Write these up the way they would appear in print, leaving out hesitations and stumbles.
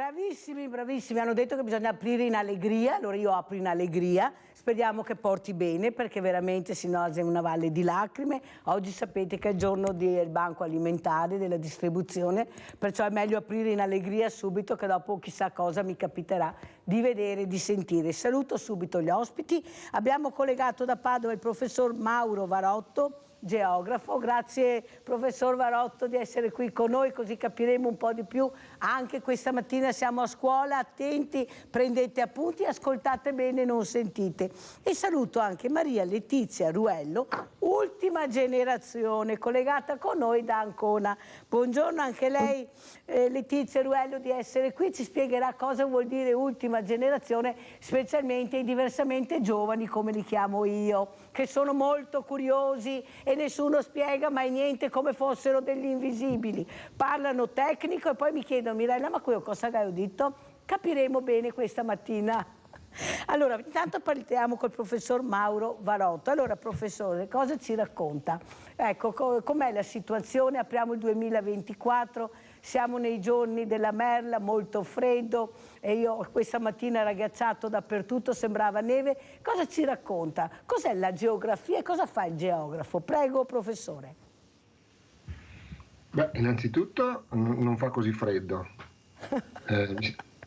Bravissimi, bravissimi, hanno detto che bisogna aprire in allegria, allora io apro in allegria, speriamo che porti bene perché veramente si nose una valle di lacrime. Oggi sapete che è il giorno del banco alimentare, della distribuzione, perciò è meglio aprire in allegria subito che dopo chissà cosa mi capiterà di vedere, di sentire. Saluto subito gli ospiti, abbiamo collegato da Padova il professor Mauro Varotto, geografo. Grazie professor Varotto di essere qui con noi, così capiremo un po' di più. Anche questa mattina siamo a scuola, attenti, prendete appunti, ascoltate bene, non sentite. E saluto anche Maria Letizia Ruello, ultima generazione, collegata con noi da Ancona. Buongiorno anche lei, Letizia Ruello, di essere qui, ci spiegherà cosa vuol dire ultima generazione, specialmente i diversamente giovani, come li chiamo io, che sono molto curiosi e nessuno spiega mai niente, come fossero degli invisibili. Parlano tecnico e poi mi chiedono: Mirella, ma qui cosa hai detto? Capiremo bene questa mattina. Allora, intanto parliamo col professor Mauro Varotto. Allora, professore, cosa ci racconta? Ecco, com'è la situazione? Apriamo il 2024, siamo nei giorni della merla, molto freddo, e io questa mattina ragazzato dappertutto, sembrava neve. Cosa ci racconta? Cos'è la geografia e cosa fa il geografo? Prego, professore. Beh, innanzitutto non fa così freddo.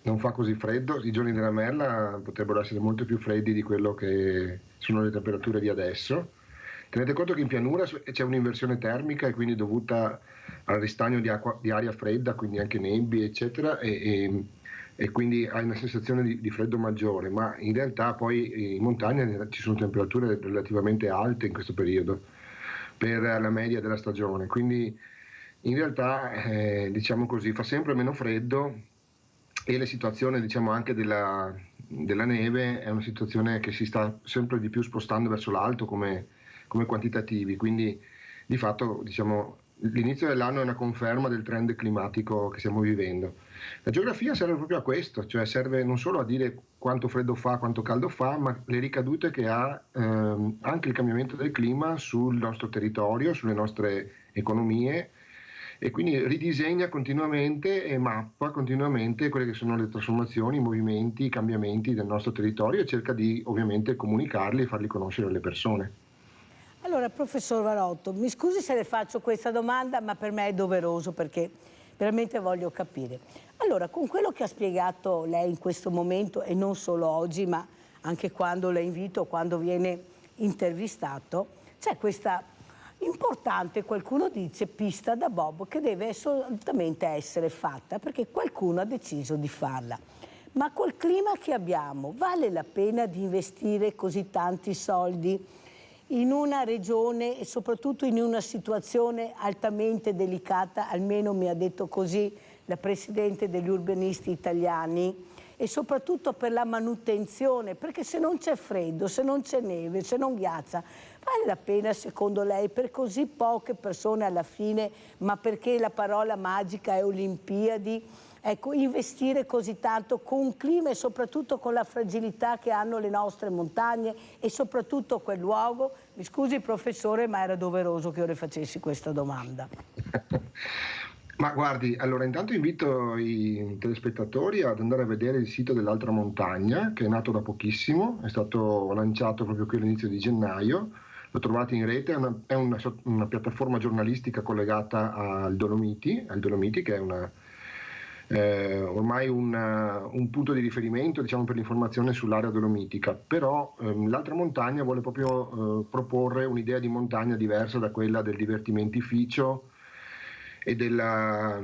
Non fa così freddo, i giorni della merla potrebbero essere molto più freddi di quello che sono le temperature di adesso. Tenete conto che in pianura c'è un'inversione termica e quindi dovuta al ristagno di aria fredda, quindi anche nebbie eccetera, e quindi hai una sensazione di freddo maggiore, ma in realtà poi in montagna ci sono temperature relativamente alte in questo periodo per la media della stagione, quindi in realtà diciamo così fa sempre meno freddo. E la situazione, diciamo, anche della neve è una situazione che si sta sempre di più spostando verso l'alto come quantitativi, quindi di fatto, diciamo, l'inizio dell'anno è una conferma del trend climatico che stiamo vivendo. La geografia serve proprio a questo, cioè serve non solo a dire quanto freddo fa, quanto caldo fa, ma le ricadute che ha anche il cambiamento del clima sul nostro territorio, sulle nostre economie, e quindi ridisegna continuamente e mappa continuamente quelle che sono le trasformazioni, i movimenti, i cambiamenti del nostro territorio e cerca di ovviamente comunicarli e farli conoscere alle persone. Allora, professor Varotto, mi scusi se le faccio questa domanda, ma per me è doveroso perché veramente voglio capire. Allora, con quello che ha spiegato lei in questo momento, e non solo oggi, ma anche quando la invito, quando viene intervistato, c'è questa importante, qualcuno dice, pista da bob che deve assolutamente essere fatta perché qualcuno ha deciso di farla. Ma col clima che abbiamo, vale la pena di investire così tanti soldi in una regione e soprattutto in una situazione altamente delicata, almeno mi ha detto così la Presidente degli urbanisti italiani, e soprattutto per la manutenzione, perché se non c'è freddo, se non c'è neve, se non ghiaccia, vale la pena secondo lei per così poche persone alla fine, ma perché la parola magica è Olimpiadi, ecco, investire così tanto con un clima e soprattutto con la fragilità che hanno le nostre montagne e soprattutto quel luogo? Mi scusi professore, ma era doveroso che io le facessi questa domanda. Ma guardi, allora intanto invito i telespettatori ad andare a vedere il sito dell'Altra Montagna, che è nato da pochissimo, è stato lanciato proprio qui all'inizio di gennaio, lo trovate in rete, è una piattaforma giornalistica collegata al Dolomiti, che è ormai un punto di riferimento, diciamo, per l'informazione sull'area dolomitica, però l'Altra Montagna vuole proprio proporre un'idea di montagna diversa da quella del divertimentificio e della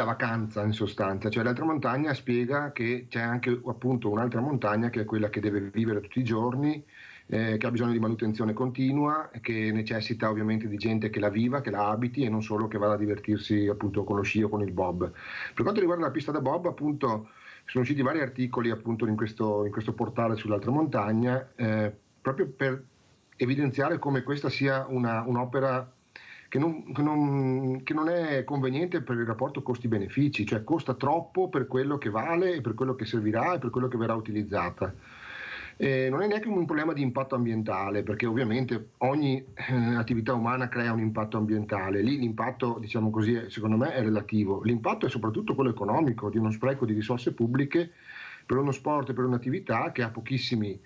vacanza in sostanza, cioè l'Altra Montagna spiega che c'è anche appunto un'altra montagna che è quella che deve vivere tutti i giorni, che ha bisogno di manutenzione continua, che necessita ovviamente di gente che la viva, che la abiti e non solo che vada a divertirsi appunto con lo sci o con il bob. Per quanto riguarda la pista da bob, appunto sono usciti vari articoli appunto in questo portale sull'Altra Montagna, proprio per evidenziare come questa sia un'opera che non è conveniente per il rapporto costi-benefici, cioè costa troppo per quello che vale e per quello che servirà e per quello che verrà utilizzata. Non è neanche un problema di impatto ambientale, perché ovviamente ogni attività umana crea un impatto ambientale. Lì l'impatto, diciamo così, secondo me è relativo. L'impatto è soprattutto quello economico, di uno spreco di risorse pubbliche per uno sport e per un'attività che ha pochissime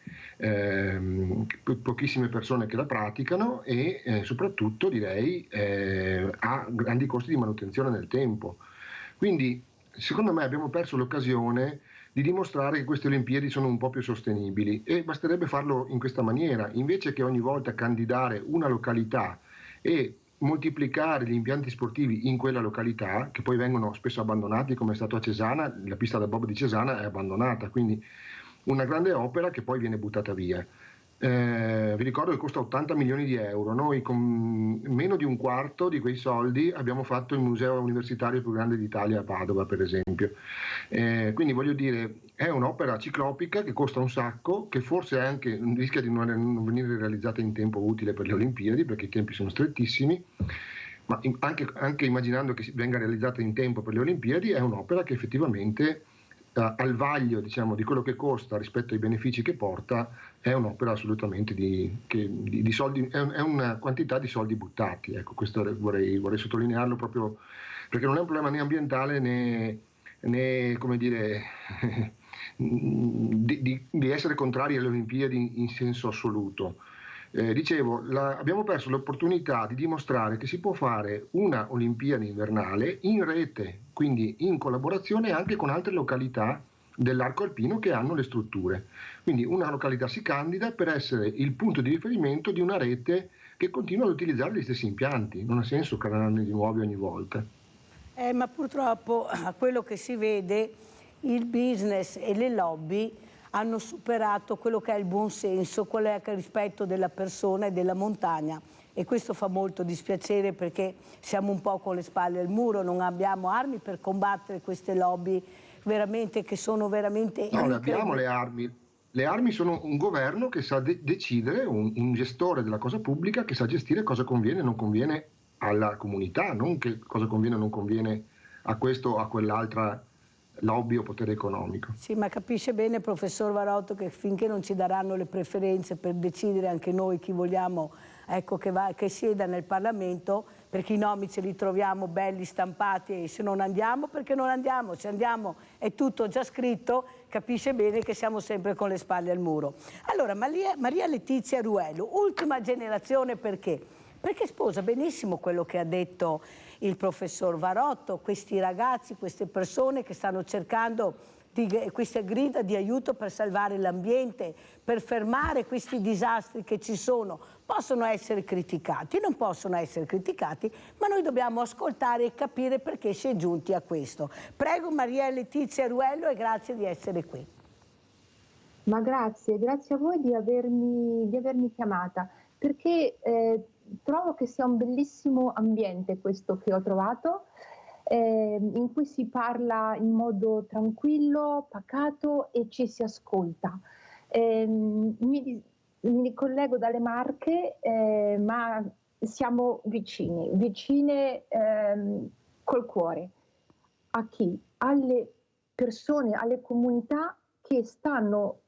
persone che la praticano e soprattutto, direi, ha grandi costi di manutenzione nel tempo. Quindi, secondo me, abbiamo perso l'occasione di dimostrare che queste Olimpiadi sono un po' più sostenibili, e basterebbe farlo in questa maniera, invece che ogni volta candidare una località e moltiplicare gli impianti sportivi in quella località, che poi vengono spesso abbandonati, come è stato a Cesana. La pista da bob di Cesana è abbandonata, quindi una grande opera che poi viene buttata via. Vi ricordo che costa 80 milioni di euro. Noi con meno di un quarto di quei soldi abbiamo fatto il museo universitario più grande d'Italia a Padova, per esempio. Quindi voglio dire, è un'opera ciclopica che costa un sacco, che forse anche rischia di non venire realizzata in tempo utile per le Olimpiadi, perché i tempi sono strettissimi, ma anche immaginando che venga realizzata in tempo per le Olimpiadi, è un'opera che effettivamente al vaglio, diciamo, di quello che costa rispetto ai benefici che porta, è un'opera assolutamente di soldi, è una quantità di soldi buttati. Ecco, questo vorrei sottolinearlo, proprio perché non è un problema né ambientale né come dire, di essere contrari alle Olimpiadi in senso assoluto. Dicevo, abbiamo perso l'opportunità di dimostrare che si può fare una Olimpiade invernale in rete, quindi in collaborazione anche con altre località dell'arco alpino che hanno le strutture. Quindi una località si candida per essere il punto di riferimento di una rete che continua ad utilizzare gli stessi impianti. Non ha senso crearne di nuovi ogni volta. Ma purtroppo, a quello che si vede, il business e le lobby hanno superato quello che è il buon senso, quello che è il rispetto della persona e della montagna, e questo fa molto dispiacere, perché siamo un po' con le spalle al muro, non abbiamo armi per combattere queste lobby veramente, che sono veramente No, le incredibili. abbiamo le armi. Le armi sono un governo che sa decidere, un gestore della cosa pubblica che sa gestire cosa conviene e non conviene alla comunità, non che cosa conviene o non conviene a questo o a quell'altra lobby o potere economico. Sì, ma capisce bene, professor Varotto, che finché non ci daranno le preferenze per decidere anche noi chi vogliamo, ecco, che sieda nel Parlamento, perché i nomi ce li troviamo belli stampati, e se non andiamo, perché non andiamo? Se andiamo è tutto già scritto, capisce bene che siamo sempre con le spalle al muro. Allora, Maria Letizia Ruello, ultima generazione, perché? Perché sposa benissimo quello che ha detto il professor Varotto, questi ragazzi, queste persone che stanno cercando queste grida di aiuto per salvare l'ambiente, per fermare questi disastri che ci sono, possono essere criticati, non possono essere criticati, ma noi dobbiamo ascoltare e capire perché si è giunti a questo. Prego Maria Letizia Ruello, e grazie di essere qui. Ma grazie a voi di avermi chiamata, perché trovo che sia un bellissimo ambiente questo che ho trovato, in cui si parla in modo tranquillo, pacato e ci si ascolta. Mi collego dalle Marche, ma siamo vicine col cuore. A chi? Alle persone, alle comunità che stanno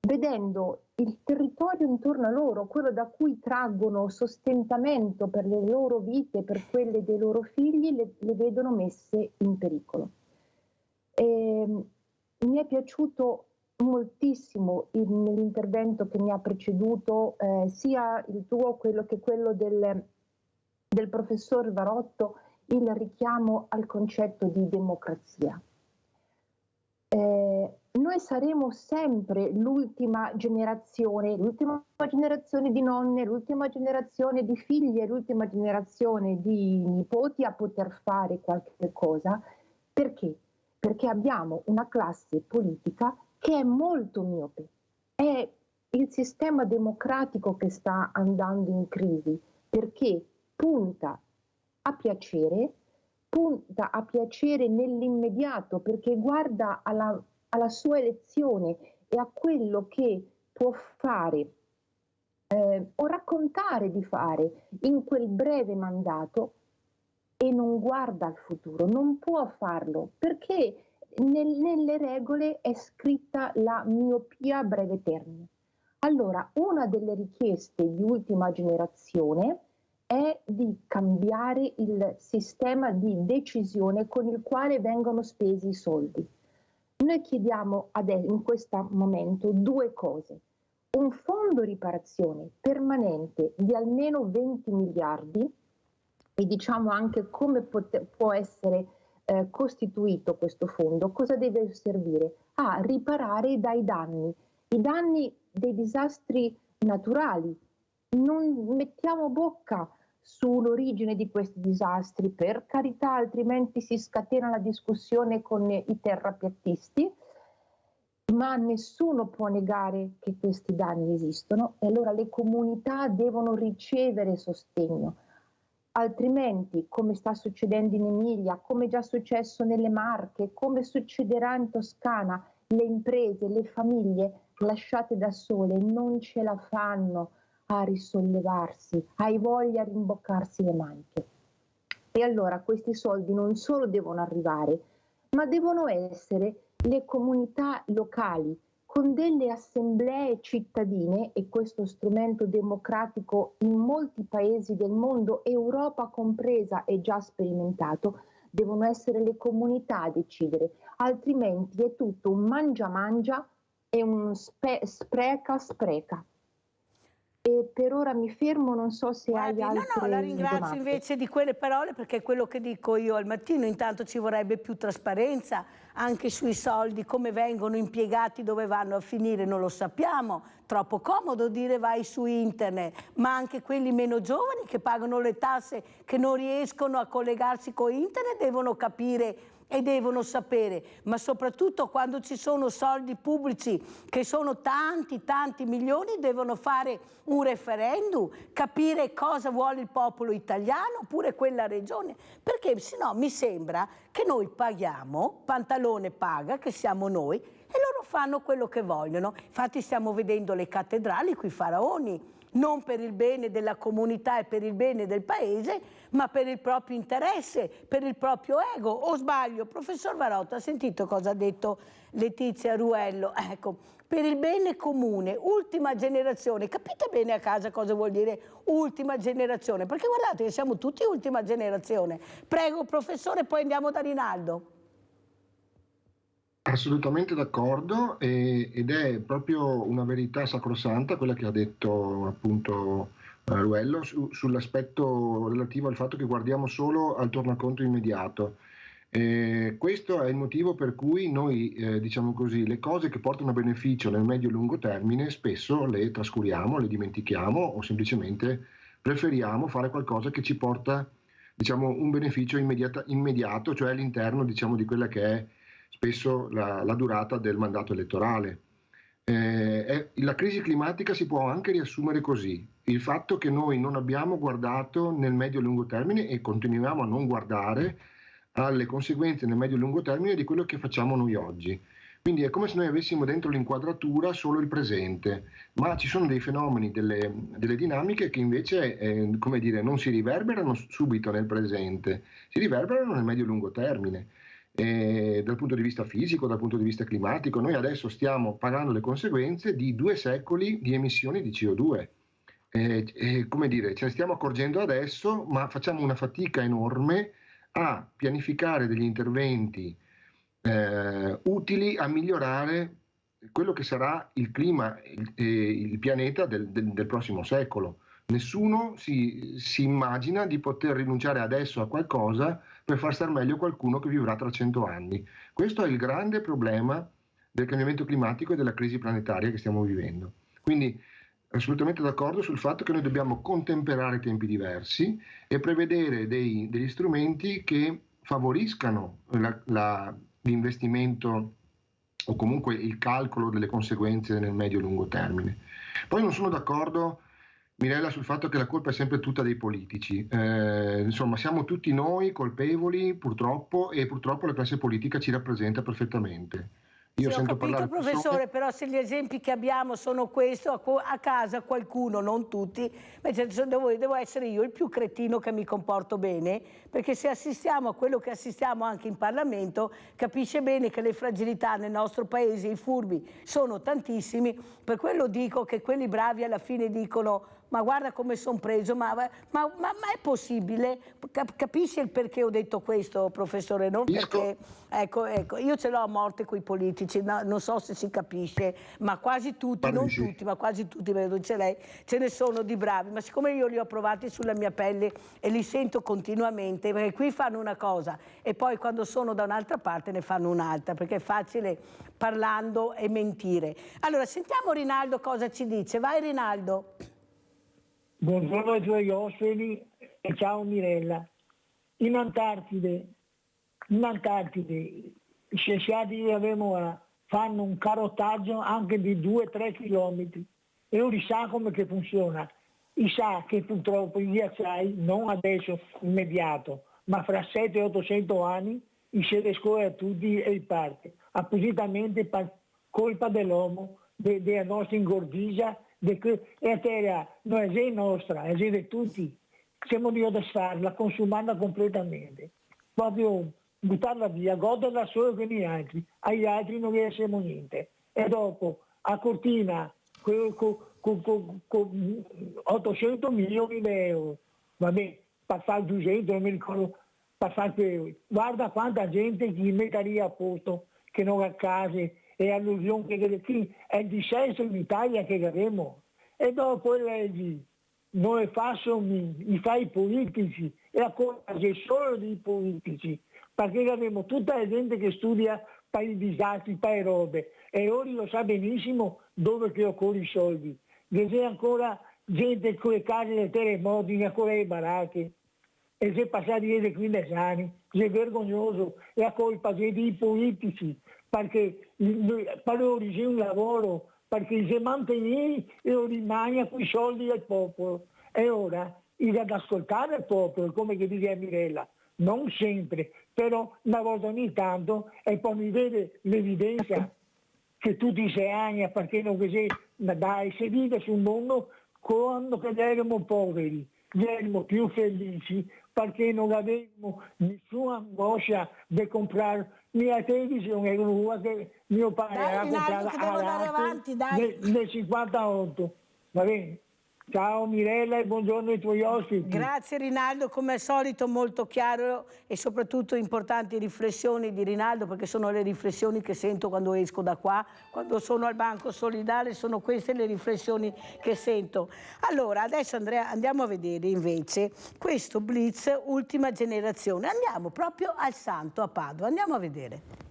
vedendo il territorio intorno a loro, quello da cui traggono sostentamento per le loro vite, per quelle dei loro figli, le vedono messe in pericolo. Mi è piaciuto moltissimo nell'intervento che mi ha preceduto, sia il tuo che quello del professor Varotto, il richiamo al concetto di democrazia. Noi saremo sempre l'ultima generazione di nonne, l'ultima generazione di figlie, l'ultima generazione di nipoti a poter fare qualche cosa. Perché? Perché abbiamo una classe politica che è molto miope. È il sistema democratico che sta andando in crisi, perché punta a piacere nell'immediato, perché guarda alla sua elezione e a quello che può fare o raccontare di fare in quel breve mandato, e non guarda al futuro, non può farlo, perché nelle regole è scritta la miopia a breve termine. Allora, una delle richieste di ultima generazione è di cambiare il sistema di decisione con il quale vengono spesi i soldi. Noi chiediamo in questo momento due cose. Un fondo riparazione permanente di almeno 20 miliardi e diciamo anche come può essere costituito questo fondo, cosa deve servire? A riparare dai danni, i danni dei disastri naturali. Non mettiamo bocca sull'origine di questi disastri, per carità, altrimenti si scatena la discussione con i terrapiattisti, ma nessuno può negare che questi danni esistono e allora le comunità devono ricevere sostegno. Altrimenti, come sta succedendo in Emilia, come è già successo nelle Marche, come succederà in Toscana, le imprese, le famiglie lasciate da sole non ce la fanno a risollevarsi, hai voglia di rimboccarsi le maniche. E allora questi soldi non solo devono arrivare, ma devono essere le comunità locali con delle assemblee cittadine, e questo strumento democratico in molti paesi del mondo, Europa compresa, è già sperimentato. Devono essere le comunità a decidere, altrimenti è tutto un mangia e un spreca. E per ora mi fermo, non so se Guardi, hai altre no, la ringrazio domande. invece di quelle parole, perché è quello che dico io al mattino. Intanto ci vorrebbe più trasparenza anche sui soldi, come vengono impiegati, dove vanno a finire, non lo sappiamo. Troppo comodo dire vai su internet, ma anche quelli meno giovani che pagano le tasse, che non riescono a collegarsi con internet, devono capire e devono sapere, ma soprattutto quando ci sono soldi pubblici che sono tanti milioni, devono fare un referendum, capire cosa vuole il popolo italiano oppure quella regione, perché sennò mi sembra che noi paghiamo, Pantalone paga, che siamo noi, e loro fanno quello che vogliono. Infatti stiamo vedendo le cattedrali coi faraoni, non per il bene della comunità e per il bene del paese, ma per il proprio interesse, per il proprio ego. O sbaglio? Professor Varotto, ha sentito cosa ha detto Letizia Ruello? Ecco, per il bene comune, ultima generazione. Capite bene a casa cosa vuol dire ultima generazione? Perché guardate che siamo tutti ultima generazione. Prego, professore, poi andiamo da Rinaldo. Assolutamente d'accordo, ed è proprio una verità sacrosanta quella che ha detto appunto Ruello sull'aspetto relativo al fatto che guardiamo solo al tornaconto immediato. Questo è il motivo per cui noi, diciamo così, le cose che portano a beneficio nel medio e lungo termine spesso le trascuriamo, le dimentichiamo o semplicemente preferiamo fare qualcosa che ci porta, diciamo, un beneficio immediato, cioè all'interno, diciamo, di quella che è spesso la durata del mandato elettorale. La crisi climatica si può anche riassumere così: il fatto che noi non abbiamo guardato nel medio e lungo termine e continuiamo a non guardare alle conseguenze nel medio e lungo termine di quello che facciamo noi oggi. Quindi è come se noi avessimo dentro l'inquadratura solo il presente, ma ci sono dei fenomeni, delle dinamiche che invece come dire, non si riverberano subito nel presente, si riverberano nel medio e lungo termine. Dal punto di vista fisico, dal punto di vista climatico, noi adesso stiamo pagando le conseguenze di 2 secoli di emissioni di CO2. Come dire, ce ne stiamo accorgendo adesso, ma facciamo una fatica enorme a pianificare degli interventi utili a migliorare quello che sarà il clima e il pianeta del prossimo secolo. Nessuno si immagina di poter rinunciare adesso a qualcosa per far star meglio qualcuno che vivrà tra 100 anni. Questo è il grande problema del cambiamento climatico e della crisi planetaria che stiamo vivendo. Quindi assolutamente d'accordo sul fatto che noi dobbiamo contemperare tempi diversi e prevedere degli strumenti che favoriscano l'investimento o comunque il calcolo delle conseguenze nel medio e lungo termine. Poi non sono d'accordo, Mirella, sul fatto che la colpa è sempre tutta dei politici. Insomma, siamo tutti noi colpevoli, purtroppo, e purtroppo la classe politica ci rappresenta perfettamente. Io Sì, ho sento capito parlare professore, persone. però se gli esempi che abbiamo sono questo, a casa qualcuno, non tutti, invece devo essere io il più cretino che mi comporto bene, perché se assistiamo a quello che assistiamo anche in Parlamento, capisce bene che le fragilità nel nostro paese, i furbi, sono tantissimi, per quello dico che quelli bravi alla fine dicono ma guarda come sono preso, ma è possibile? Capisci il perché ho detto questo, professore? Non perché, ecco, io ce l'ho a morte con i politici, no, non so se si capisce, ma quasi tutti, non Sì. tutti, ma quasi tutti, vedo c'è lei, ce ne sono di bravi, ma siccome io li ho provati sulla mia pelle e li sento continuamente, perché qui fanno una cosa e poi quando sono da un'altra parte ne fanno un'altra, perché è facile parlando e mentire. Allora, sentiamo Rinaldo cosa ci dice. Vai Rinaldo. Buongiorno ai tuoi ospiti e ciao Mirella. In Antartide i scienziati che abbiamo fanno un carotaggio anche di 2-3 chilometri e non si sa come che funziona. Si sa che purtroppo i ghiacciai, non adesso immediato, ma fra 700-800 anni, si descoe a tutti e in parte, appositamente per colpa dell'uomo, della nostra ingordigia, e la terra non è nostra, è di tutti. Siamo di farla, consumando completamente. Proprio buttarla via, goderla solo con gli altri, agli altri non riesciamo niente. E dopo, a Cortina, con 800 milioni di euro, vabbè, per fare 200, non mi ricordo, per fare quello. Guarda quanta gente che metteria a posto, che non ha case, e allusione che qui è il dissenso in Italia che avremo. E dopo leggi, non le fa i politici, e la colpa è solo dei politici, perché avremo tutta la gente che studia per i disastri, per le robe, e ora lo sa benissimo dove che occorre i soldi. C'è ancora gente con le case dei terremoti, ancora le baracche, e se passati di 15 anni, è vergognoso, è la colpa dei politici, perché per origine un lavoro, perché se mantieni e lo rimane con i soldi del popolo. E ora il ad ascoltare il popolo, come che dice Mirella, non sempre, però una volta ogni tanto, e poi mi vede l'evidenza che tutti si anni perché non così, dai, si vive sul mondo quando che erano poveri, erano più felici perché non avevamo nessuna angoscia di comprare né la televisione, che mio padre Dai, aveva Rinaldo, che devo andare avanti, dai. nel 58, va bene? Ciao Mirella e buongiorno ai tuoi ospiti. Grazie Rinaldo, come al solito molto chiaro e soprattutto importanti riflessioni di Rinaldo, perché sono le riflessioni che sento quando esco da qua, quando sono al Banco Solidale, sono queste le riflessioni che sento. Allora, adesso andiamo a vedere invece questo Blitz ultima generazione. Andiamo proprio al Santo a Padova, andiamo a vedere.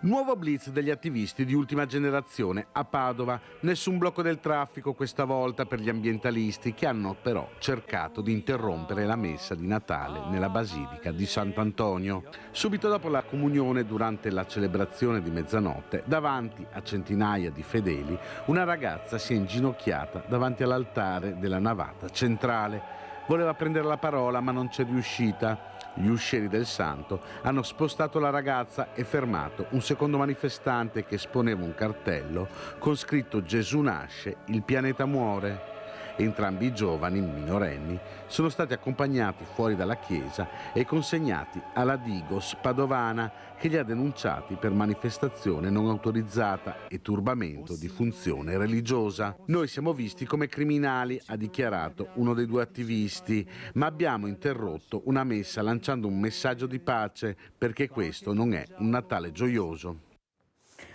Nuovo blitz degli attivisti di ultima generazione a Padova. Nessun blocco del traffico questa volta per gli ambientalisti che hanno però cercato di interrompere la messa di Natale nella Basilica di Sant'Antonio. Subito dopo la comunione, durante la celebrazione di mezzanotte, davanti a centinaia di fedeli, una ragazza si è inginocchiata davanti all'altare della navata centrale. Voleva prendere la parola ma non c'è riuscita. Gli uscieri del santo hanno spostato la ragazza e fermato un secondo manifestante che esponeva un cartello con scritto «Gesù nasce, il pianeta muore». Entrambi i giovani, minorenni, sono stati accompagnati fuori dalla chiesa e consegnati alla Digos padovana, che li ha denunciati per manifestazione non autorizzata e turbamento di funzione religiosa. Noi siamo visti come criminali, ha dichiarato uno dei due attivisti, ma abbiamo interrotto una messa lanciando un messaggio di pace, perché questo non è un Natale gioioso.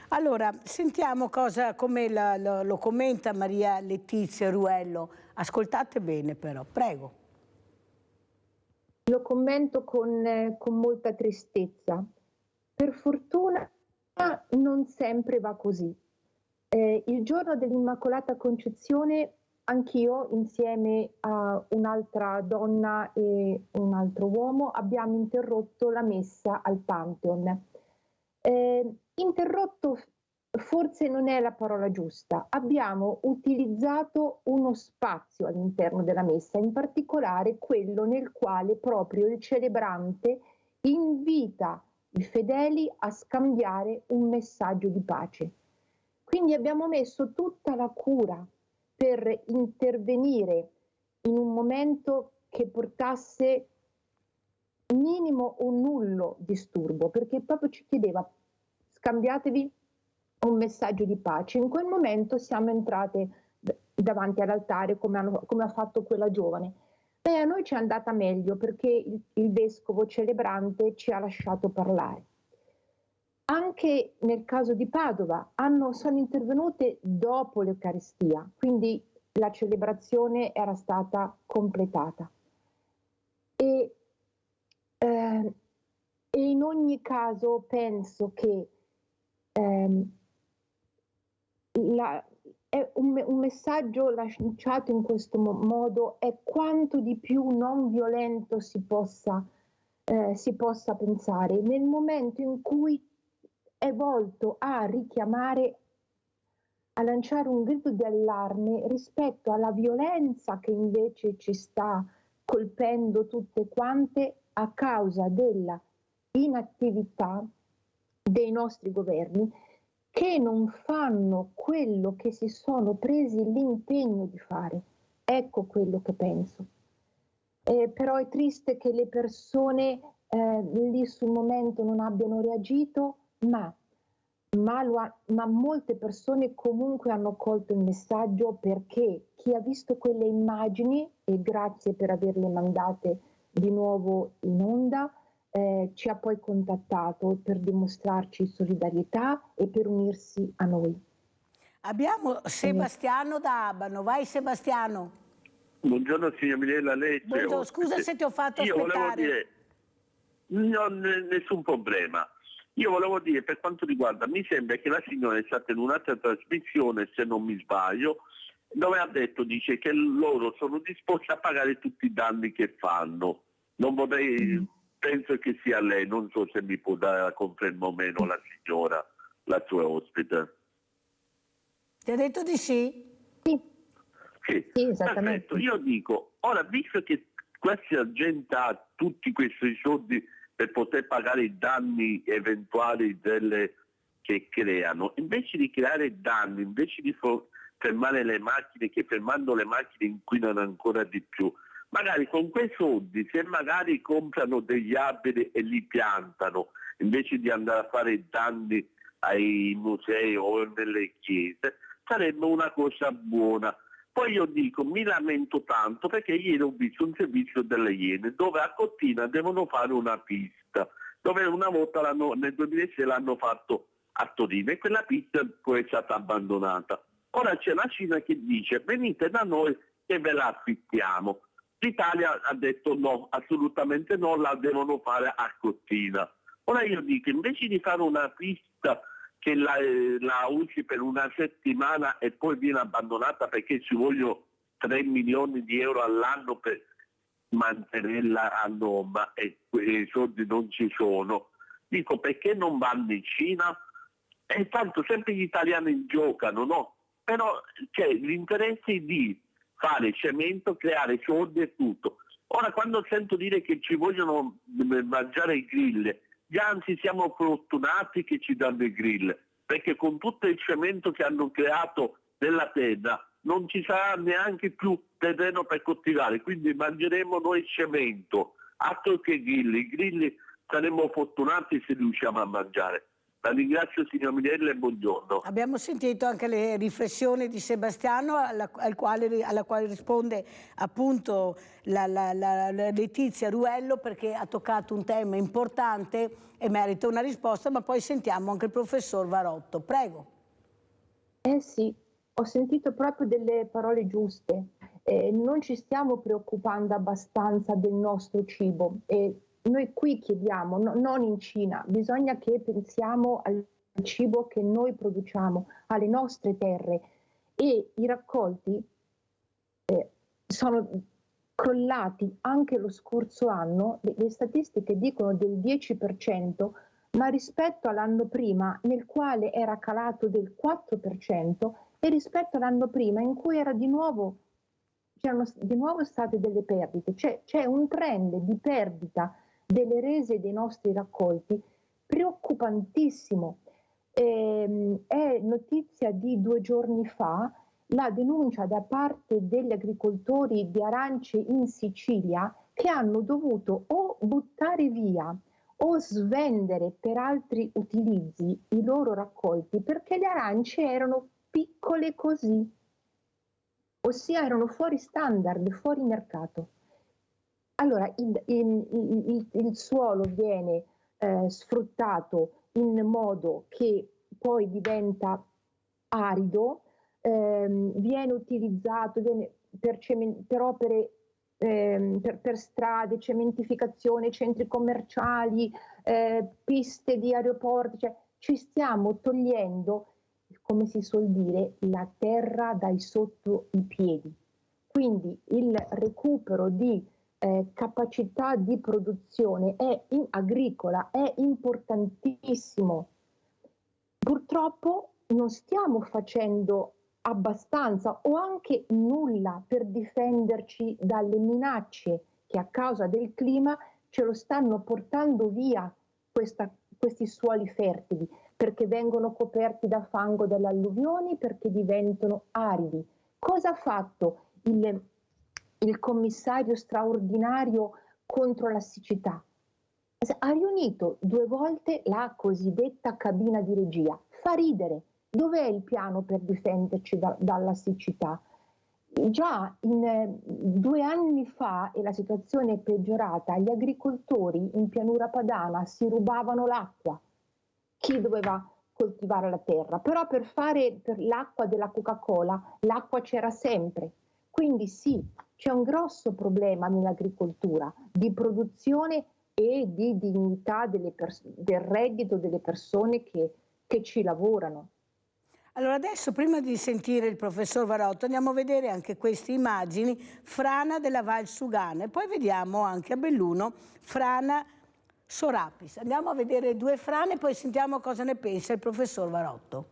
Allora, sentiamo come lo commenta Maria Letizia Ruello. Ascoltate bene però, prego. Lo commento con molta tristezza. Per fortuna non sempre va così. Il giorno dell'Immacolata Concezione, anch'io, insieme a un'altra donna e un altro uomo, abbiamo interrotto la messa al Pantheon. Interrotto forse non è la parola giusta, abbiamo utilizzato uno spazio all'interno della messa, in particolare quello nel quale proprio il celebrante invita i fedeli a scambiare un messaggio di pace. Quindi abbiamo messo tutta la cura per intervenire in un momento che portasse minimo o nullo disturbo, perché proprio ci chiedeva: scambiatevi un messaggio di pace. In quel momento siamo entrate davanti all'altare come ha fatto quella giovane. Beh, a noi ci è andata meglio perché il vescovo celebrante ci ha lasciato parlare. Anche nel caso di Padova sono intervenute dopo l'Eucaristia, quindi la celebrazione era stata completata. E in ogni caso penso che un messaggio lanciato in questo modo è quanto di più non violento si possa pensare, nel momento in cui è volto a richiamare, a lanciare un grido di allarme rispetto alla violenza che invece ci sta colpendo tutte quante a causa della inattività dei nostri governi, che non fanno quello che si sono presi l'impegno di fare. Ecco quello che penso. Però è triste che le persone lì sul momento non abbiano reagito, ma molte persone comunque hanno colto il messaggio, perché chi ha visto quelle immagini, e grazie per averle mandate di nuovo in onda, ci ha poi contattato per dimostrarci solidarietà e per unirsi a noi. Abbiamo Sebastiano da Abano. Vai Sebastiano. Buongiorno signor Minella, Buongiorno, scusa se ti ho fatto aspettare. Io volevo dire, nessun problema. Io volevo dire, per quanto riguarda, mi sembra che la signora è stata in un'altra trasmissione, se non mi sbaglio, dove ha detto, dice che loro sono disposti a pagare tutti i danni che fanno. Non vorrei... Penso che sia lei, non so se mi può dare la conferma o meno la signora, la sua ospite. Ti ha detto di sì? Sì, Sì, esattamente. Perfetto. Io dico, ora visto che questa gente ha tutti questi soldi per poter pagare i danni eventuali che creano, invece di creare danni, invece di fermare le macchine, che fermando le macchine inquinano ancora di più, magari con quei soldi, se magari comprano degli alberi e li piantano, invece di andare a fare danni ai musei o nelle chiese, sarebbe una cosa buona. Poi io dico, mi lamento tanto perché ieri ho visto un servizio delle Iene dove a Cortina devono fare una pista, dove una volta nel 2006 l'hanno fatto a Torino e quella pista poi è stata abbandonata. Ora c'è la Cina che dice venite da noi e ve la affittiamo. L'Italia ha detto no, assolutamente no, la devono fare a Cortina. Ora io dico, invece di fare una pista che la usi per una settimana e poi viene abbandonata perché ci vogliono 3 milioni di euro all'anno per mantenerla a norma e quei soldi non ci sono, dico perché non vanno in Cina? E tanto sempre gli italiani giocano, no? Però c'è l'interesse di fare cemento, creare soldi e tutto. Ora quando sento dire che ci vogliono mangiare i grill, anzi siamo fortunati che ci danno i grill, perché con tutto il cemento che hanno creato nella terra non ci sarà neanche più terreno per coltivare, quindi mangeremo noi cemento, altro che grill. I grill saremo fortunati se riusciamo a mangiare. La ringrazio signor Minella e buongiorno. Abbiamo sentito anche le riflessioni di Sebastiano alla quale risponde appunto la Letizia Ruello, perché ha toccato un tema importante e merita una risposta, ma poi sentiamo anche il professor Varotto. Prego. Sì, ho sentito proprio delle parole giuste. Non ci stiamo preoccupando abbastanza del nostro cibo. Noi qui chiediamo, non in Cina, bisogna che pensiamo al cibo che noi produciamo, alle nostre terre, e i raccolti sono crollati anche lo scorso anno. Le statistiche dicono del 10%, ma rispetto all'anno prima, nel quale era calato del 4%, e rispetto all'anno prima in cui c'erano di nuovo state delle perdite. C'è un trend di perdita delle rese dei nostri raccolti preoccupantissimo. È notizia di 2 giorni fa la denuncia da parte degli agricoltori di arance in Sicilia, che hanno dovuto o buttare via o svendere per altri utilizzi i loro raccolti perché le arance erano piccole così, ossia erano fuori standard, fuori mercato. Allora il suolo viene sfruttato in modo che poi diventa arido, viene utilizzato per opere, per strade, cementificazione, centri commerciali, piste di aeroporti, cioè ci stiamo togliendo, come si suol dire, la terra dai sotto i piedi. Quindi il recupero di capacità di produzione agricola è importantissimo. Purtroppo non stiamo facendo abbastanza o anche nulla per difenderci dalle minacce che a causa del clima ce lo stanno portando via questi suoli fertili, perché vengono coperti da fango dalle alluvioni, perché diventano aridi. Cosa ha fatto il commissario straordinario contro la siccità? Ha riunito 2 volte la cosiddetta cabina di regia. Fa ridere. Dov'è il piano per difenderci dalla siccità? Già 2 anni fa, e la situazione è peggiorata, gli agricoltori in pianura padana si rubavano l'acqua. Chi doveva coltivare la terra? Però per l'acqua della Coca-Cola, l'acqua c'era sempre. Quindi sì, c'è un grosso problema nell'agricoltura di produzione e di dignità del reddito delle persone che ci lavorano. Allora adesso, prima di sentire il professor Varotto, andiamo a vedere anche queste immagini, frana della Val Sugana, e poi vediamo anche a Belluno frana Sorapis. Andiamo a vedere 2 frane e poi sentiamo cosa ne pensa il professor Varotto.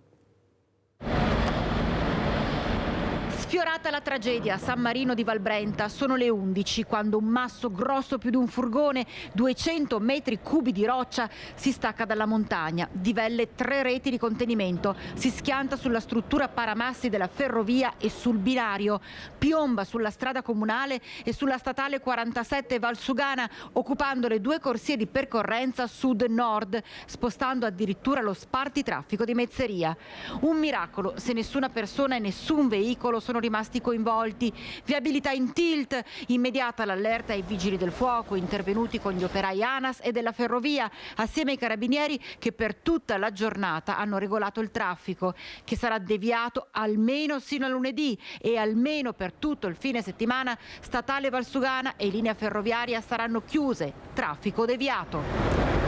Sfiorata la tragedia a San Marino di Valbrenta, sono le 11 quando un masso grosso più di un furgone, 200 metri cubi di roccia, si stacca dalla montagna, divelle 3 reti di contenimento, si schianta sulla struttura paramassi della ferrovia e sul binario, piomba sulla strada comunale e sulla statale 47 Valsugana, occupando le 2 corsie di percorrenza sud-nord, spostando addirittura lo spartitraffico di Mezzeria. Un miracolo se nessuna persona e nessun veicolo sono rimasti coinvolti. Viabilità in tilt, immediata l'allerta ai vigili del fuoco intervenuti con gli operai ANAS e della ferrovia assieme ai carabinieri che per tutta la giornata hanno regolato il traffico, che sarà deviato almeno sino a lunedì, e almeno per tutto il fine settimana statale Valsugana e linea ferroviaria saranno chiuse, traffico deviato.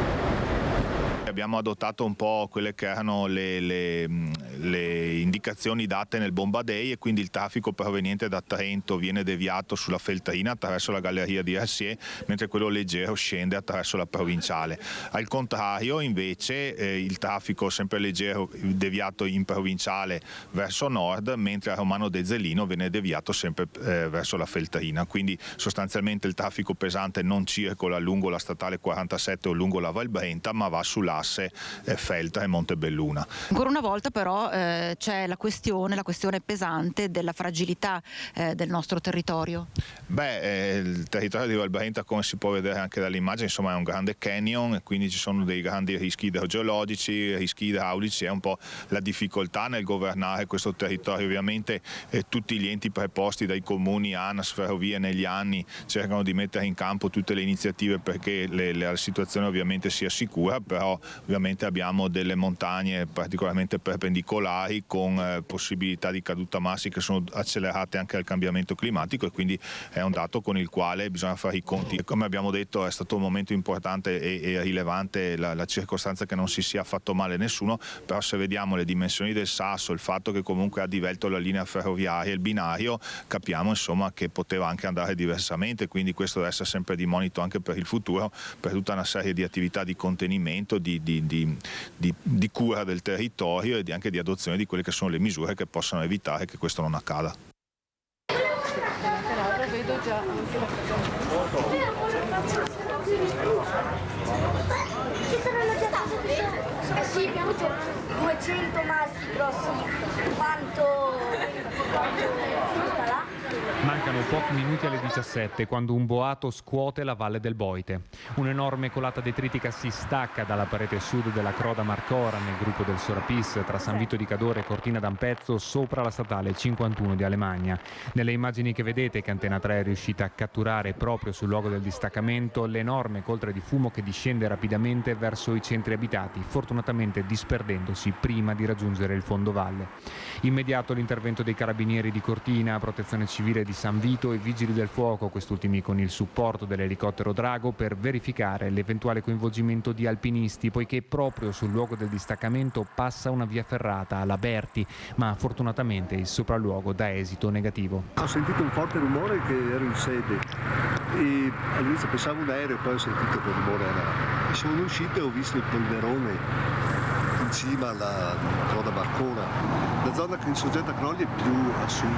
Abbiamo adottato un po' quelle che erano le indicazioni date nel Bomba Day, e quindi il traffico proveniente da Trento viene deviato sulla Feltrina attraverso la galleria di Rassier, mentre quello leggero scende attraverso la provinciale. Al contrario, invece, il traffico sempre leggero deviato in provinciale verso nord, mentre a Romano de Zellino viene deviato sempre verso la Feltrina. Quindi sostanzialmente il traffico pesante non circola lungo la statale 47 o lungo la Valbrenta, ma va sull'asse Feltre e Montebelluna. Ancora una volta però c'è la questione pesante della fragilità del nostro territorio. Il territorio di Valbrenta, come si può vedere anche dall'immagine, insomma è un grande canyon, e quindi ci sono dei grandi rischi idrogeologici, rischi idraulici. È un po' la difficoltà nel governare questo territorio. Ovviamente tutti gli enti preposti dai comuni, ANAS, ferrovie, negli anni cercano di mettere in campo tutte le iniziative perché la situazione ovviamente sia sicura, però ovviamente abbiamo delle montagne particolarmente perpendicolari particolari con possibilità di caduta massi che sono accelerate anche dal cambiamento climatico, e quindi è un dato con il quale bisogna fare i conti. Come abbiamo detto, è stato un momento importante e rilevante la circostanza che non si sia fatto male nessuno, però se vediamo le dimensioni del sasso, il fatto che comunque ha divelto la linea ferroviaria, il binario, capiamo insomma che poteva anche andare diversamente, quindi questo deve essere sempre di monito anche per il futuro, per tutta una serie di attività di contenimento, di cura del territorio e anche di adozione di quelle che sono le misure che possano evitare che questo non accada. Ci saranno già dati? Sì, abbiamo avuto 200 massi grossi. Quanto là? Mancano pochi minuti alle 17 quando un boato scuote la valle del Boite. Un'enorme colata detritica si stacca dalla parete sud della Croda Marcora nel gruppo del Sorapis tra San Vito di Cadore e Cortina d'Ampezzo sopra la statale 51 di Alemagna. Nelle immagini che vedete, che Antena 3 è riuscita a catturare proprio sul luogo del distaccamento, l'enorme coltre di fumo che discende rapidamente verso i centri abitati, fortunatamente disperdendosi prima di raggiungere il fondovalle. Immediato l'intervento dei carabinieri di Cortina, Protezione Civile di San Vito e Vigili del Fuoco, quest'ultimi con il supporto dell'elicottero Drago, per verificare l'eventuale coinvolgimento di alpinisti, poiché proprio sul luogo del distaccamento passa una via ferrata alla Berti, ma fortunatamente il sopralluogo dà esito negativo. Ho sentito un forte rumore che ero in sede e all'inizio pensavo un aereo, poi ho sentito che il rumore era. Sono uscito e ho visto il polverone in cima alla Croda Marcora. La zona che in soggetta a crolli è più a sud,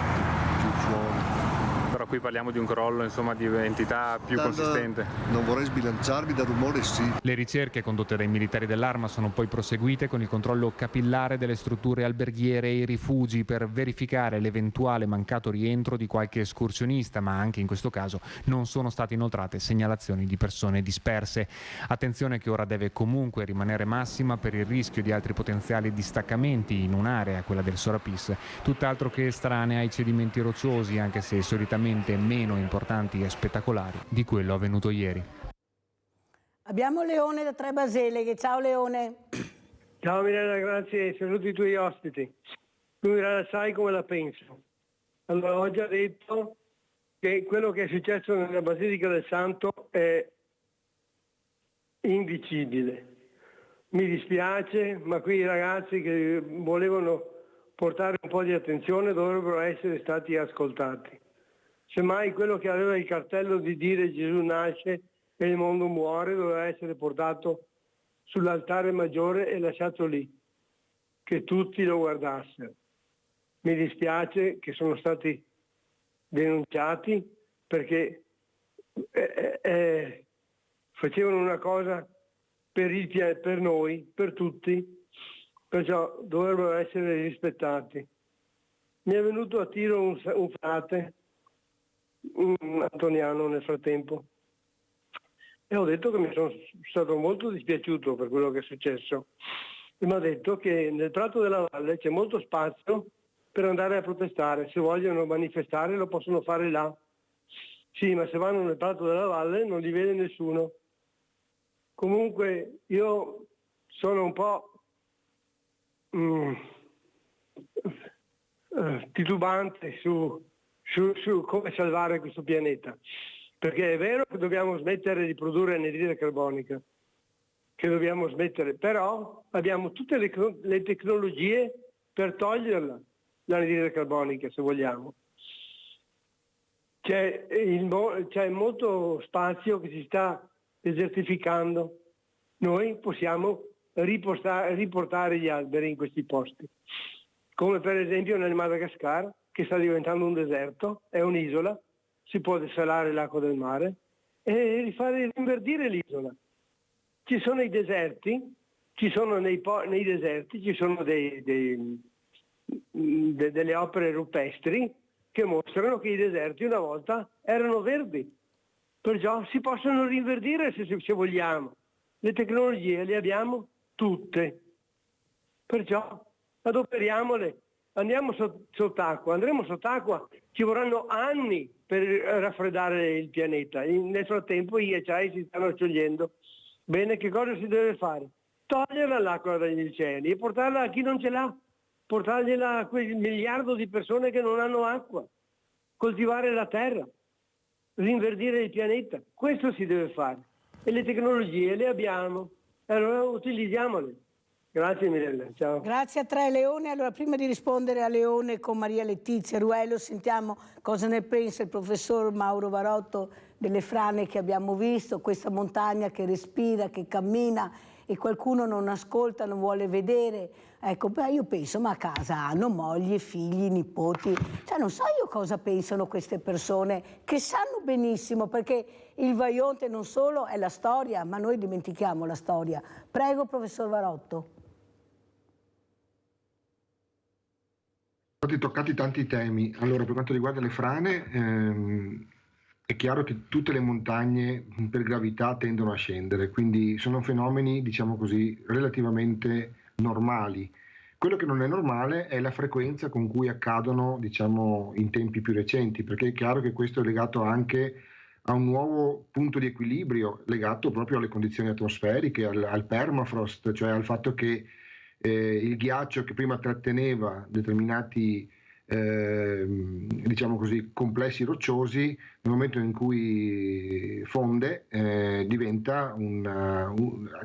più fuori. Però qui parliamo di un crollo, insomma, di entità più consistente. Non vorrei sbilanciarmi, da rumore sì. Le ricerche condotte dai militari dell'Arma sono poi proseguite con il controllo capillare delle strutture alberghiere e i rifugi per verificare l'eventuale mancato rientro di qualche escursionista, ma anche in questo caso non sono state inoltrate segnalazioni di persone disperse. Attenzione che ora deve comunque rimanere massima per il rischio di altri potenziali distaccamenti in un'area, quella del Sorapis, tutt'altro che estranea ai cedimenti rocciosi, anche se solitamente meno importanti e spettacolari di quello avvenuto ieri. Abbiamo Leone da Tre Baseleghe. Ciao Leone. Ciao Mirella, grazie, saluti i tuoi ospiti. Tu Mirella sai come la penso. Allora, ho già detto che quello che è successo nella Basilica del Santo è indicibile. Mi dispiace, ma qui i ragazzi che volevano portare un po' di attenzione dovrebbero essere stati ascoltati. Semmai quello che aveva il cartello di dire Gesù nasce e il mondo muore doveva essere portato sull'altare maggiore e lasciato lì, che tutti lo guardassero. Mi dispiace che sono stati denunciati perché facevano una cosa per noi, per tutti, perciò dovrebbero essere rispettati. Mi è venuto a tiro un frate, un antoniano nel frattempo, e ho detto che mi sono stato molto dispiaciuto per quello che è successo, e mi ha detto che nel Prato della Valle c'è molto spazio per andare a protestare, se vogliono manifestare lo possono fare là. Sì, ma se vanno nel Prato della Valle non li vede nessuno. Comunque io sono un po' titubante su come salvare questo pianeta, perché è vero che dobbiamo smettere di produrre anidride carbonica, che dobbiamo smettere, però abbiamo tutte le tecnologie per toglierla, l'anidride carbonica, se vogliamo. C'è molto spazio che si sta desertificando, noi possiamo riportare gli alberi in questi posti, come per esempio nel Madagascar, che sta diventando un deserto, è un'isola, si può desalare l'acqua del mare e rifare rinverdire l'isola. Ci sono i deserti, nei deserti ci sono delle opere rupestri che mostrano che i deserti una volta erano verdi, perciò si possono rinverdire se vogliamo. Le tecnologie le abbiamo tutte, perciò adoperiamole. Andremo sott'acqua, ci vorranno anni per raffreddare il pianeta. Nel frattempo i ghiacciai si stanno sciogliendo. Bene, che cosa si deve fare? Togliere l'acqua dagli oceani e portarla a chi non ce l'ha. portargliela a quel miliardo di persone che non hanno acqua, coltivare la terra, rinverdire il pianeta. Questo si deve fare. E le tecnologie le abbiamo, allora utilizziamole. Grazie Mirella, ciao. Grazie a te Leone. Allora, prima di rispondere a Leone con Maria Letizia Ruello, sentiamo cosa ne pensa il professor Mauro Varotto delle frane che abbiamo visto, questa montagna che respira, che cammina e qualcuno non ascolta, non vuole vedere. Ecco, beh, io penso, ma a casa hanno mogli, figli, nipoti, cioè non so io cosa pensano queste persone che sanno benissimo, perché il Vajont non solo è la storia, ma noi dimentichiamo la storia. Prego, professor Varotto. Sono stati toccati tanti temi. Allora, per quanto riguarda le frane, è chiaro che tutte le montagne per gravità tendono a scendere, quindi sono fenomeni, diciamo così, relativamente normali. Quello che non è normale è la frequenza con cui accadono, diciamo, in tempi più recenti, perché è chiaro che questo è legato anche a un nuovo punto di equilibrio, legato proprio alle condizioni atmosferiche, al permafrost, cioè al fatto che il ghiaccio che prima tratteneva determinati diciamo così, complessi rocciosi, nel momento in cui fonde diventa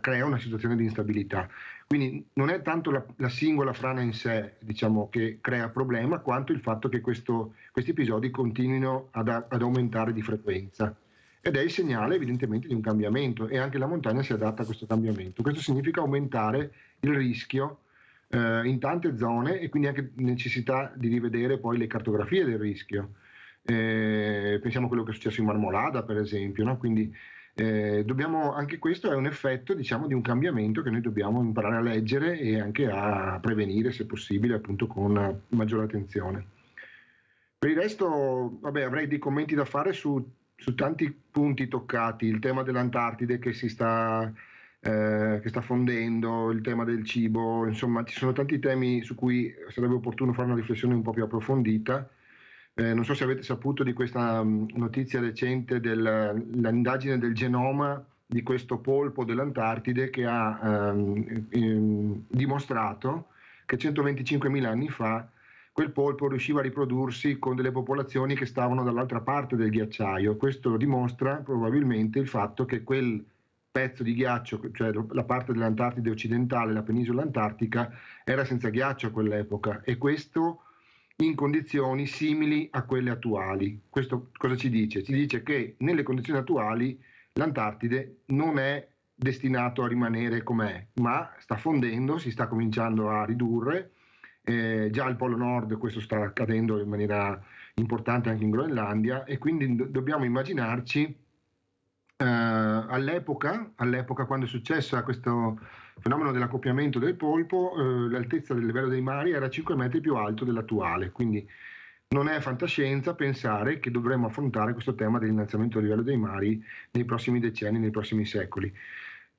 crea una situazione di instabilità. Quindi non è tanto la singola frana in sé, diciamo, che crea problema, quanto il fatto che questi episodi continuino ad aumentare di frequenza. Ed è il segnale evidentemente di un cambiamento, e anche la montagna si adatta a questo cambiamento. Questo significa aumentare il rischio in tante zone, e quindi anche necessità di rivedere poi le cartografie del rischio. Pensiamo a quello che è successo in Marmolada, per esempio, no? Quindi anche questo è un effetto, diciamo, di un cambiamento che noi dobbiamo imparare a leggere e anche a prevenire, se possibile, appunto con maggiore attenzione. Per il resto, vabbè, avrei dei commenti da fare su tanti punti toccati: il tema dell'Antartide che sta fondendo, il tema del cibo, insomma ci sono tanti temi su cui sarebbe opportuno fare una riflessione un po' più approfondita. Non so se avete saputo di questa notizia recente dell'indagine del genoma di questo polpo dell'Antartide, che ha dimostrato che 125.000 anni fa quel polpo riusciva a riprodursi con delle popolazioni che stavano dall'altra parte del ghiacciaio. Questo dimostra probabilmente il fatto che quel pezzo di ghiaccio, cioè la parte dell'Antartide occidentale, la penisola antartica, era senza ghiaccio a quell'epoca, e questo in condizioni simili a quelle attuali. Questo cosa ci dice? Ci dice che nelle condizioni attuali l'Antartide non è destinato a rimanere com'è, ma sta fondendo, si sta cominciando a ridurre. Già al Polo Nord questo sta accadendo in maniera importante anche in Groenlandia, e quindi dobbiamo immaginarci all'epoca quando è successo questo fenomeno dell'accoppiamento del polpo, l'altezza del livello dei mari era 5 metri più alto dell'attuale, quindi non è fantascienza pensare che dovremo affrontare questo tema dell'innalzamento del livello dei mari nei prossimi decenni, nei prossimi secoli.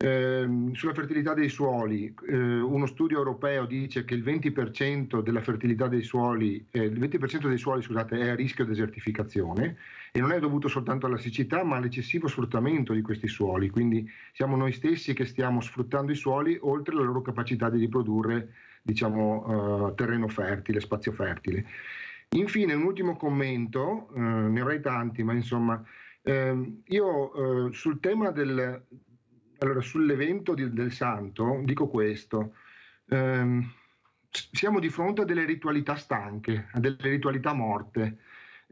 Sulla fertilità dei suoli, uno studio europeo dice che il 20% della fertilità dei suoli, il 20% dei suoli, scusate, è a rischio desertificazione, e non è dovuto soltanto alla siccità, ma all'eccessivo sfruttamento di questi suoli. Quindi siamo noi stessi che stiamo sfruttando i suoli oltre la loro capacità di riprodurre, diciamo, terreno fertile, spazio fertile. Infine, un ultimo commento, ne avrei tanti, ma insomma, io sul tema allora, sull'evento del santo dico questo: siamo di fronte a delle ritualità stanche, a delle ritualità morte.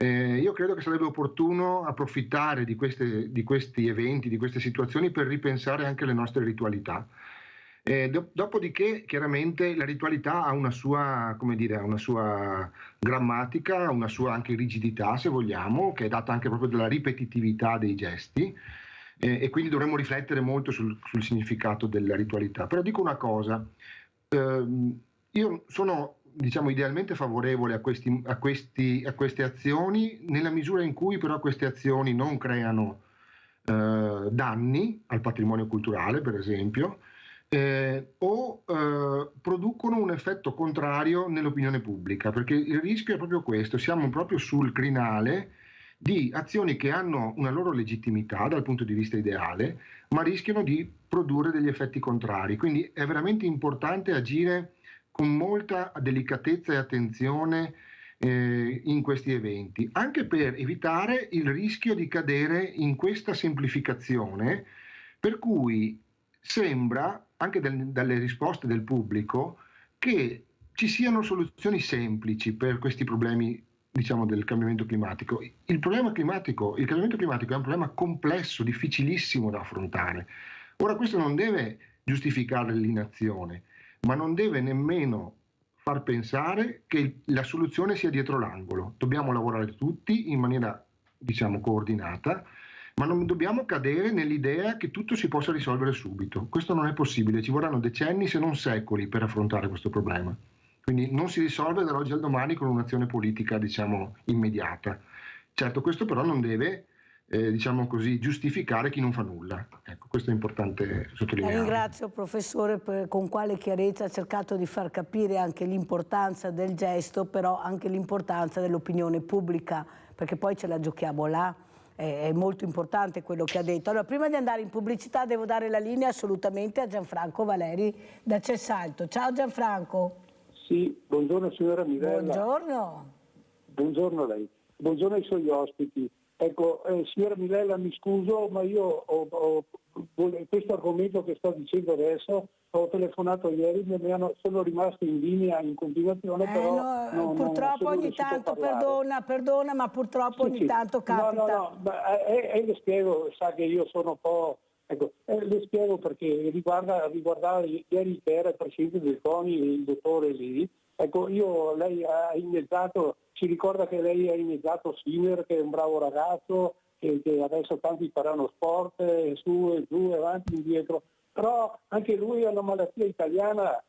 Io credo che sarebbe opportuno approfittare di questi eventi, di queste situazioni, per ripensare anche le nostre ritualità. Dopodiché, chiaramente, la ritualità ha una sua, come dire, una sua grammatica, una sua anche rigidità, se vogliamo, che è data anche proprio dalla ripetitività dei gesti. E quindi dovremmo riflettere molto sul significato della ritualità. Però dico una cosa: io sono, diciamo, idealmente favorevole a queste azioni, nella misura in cui però queste azioni non creano danni al patrimonio culturale, per esempio, o producono un effetto contrario nell'opinione pubblica, perché il rischio è proprio questo: siamo proprio sul crinale di azioni che hanno una loro legittimità dal punto di vista ideale, ma rischiano di produrre degli effetti contrari. Quindi è veramente importante agire con molta delicatezza e attenzione in questi eventi, anche per evitare il rischio di cadere in questa semplificazione per cui sembra, anche dalle risposte del pubblico, che ci siano soluzioni semplici per questi problemi, diciamo, del cambiamento climatico. Il cambiamento climatico è un problema complesso, difficilissimo da affrontare. Ora, questo non deve giustificare l'inazione, ma non deve nemmeno far pensare che la soluzione sia dietro l'angolo. Dobbiamo lavorare tutti in maniera, diciamo, coordinata, ma non dobbiamo cadere nell'idea che tutto si possa risolvere subito. Questo non è possibile, ci vorranno decenni se non secoli per affrontare questo problema. Quindi non si risolve dall'oggi al domani con un'azione politica, diciamo, immediata. Certo, questo però non deve, diciamo così, giustificare chi non fa nulla. Ecco, questo è importante sottolineare. La ringrazio, professore, con quale chiarezza ha cercato di far capire anche l'importanza del gesto, però anche l'importanza dell'opinione pubblica, perché poi ce la giochiamo là. È molto importante quello che ha detto. Allora, prima di andare in pubblicità devo dare la linea assolutamente a Gianfranco Valeri da Cessalto. Ciao Gianfranco. Sì, buongiorno signora Mirella. Buongiorno. Buongiorno a lei. Buongiorno ai suoi ospiti. Ecco, signora Mirella, mi scuso, ma io questo argomento che sto dicendo adesso, ho telefonato ieri, sono rimasto in linea in continuazione, però purtroppo ogni tanto, perdona, ma purtroppo ogni tanto capita. Le spiego, sa che io sono un po'... Ecco, le spiego perché riguardava ieri che era il presidente del CONI, il dottore lì. Ecco, lei ha inneggiato, ci ricorda che lei ha inneggiato Sinner, che è un bravo ragazzo, che adesso tanti faranno sport, su e giù, avanti e indietro. Però anche lui ha una malattia italiana,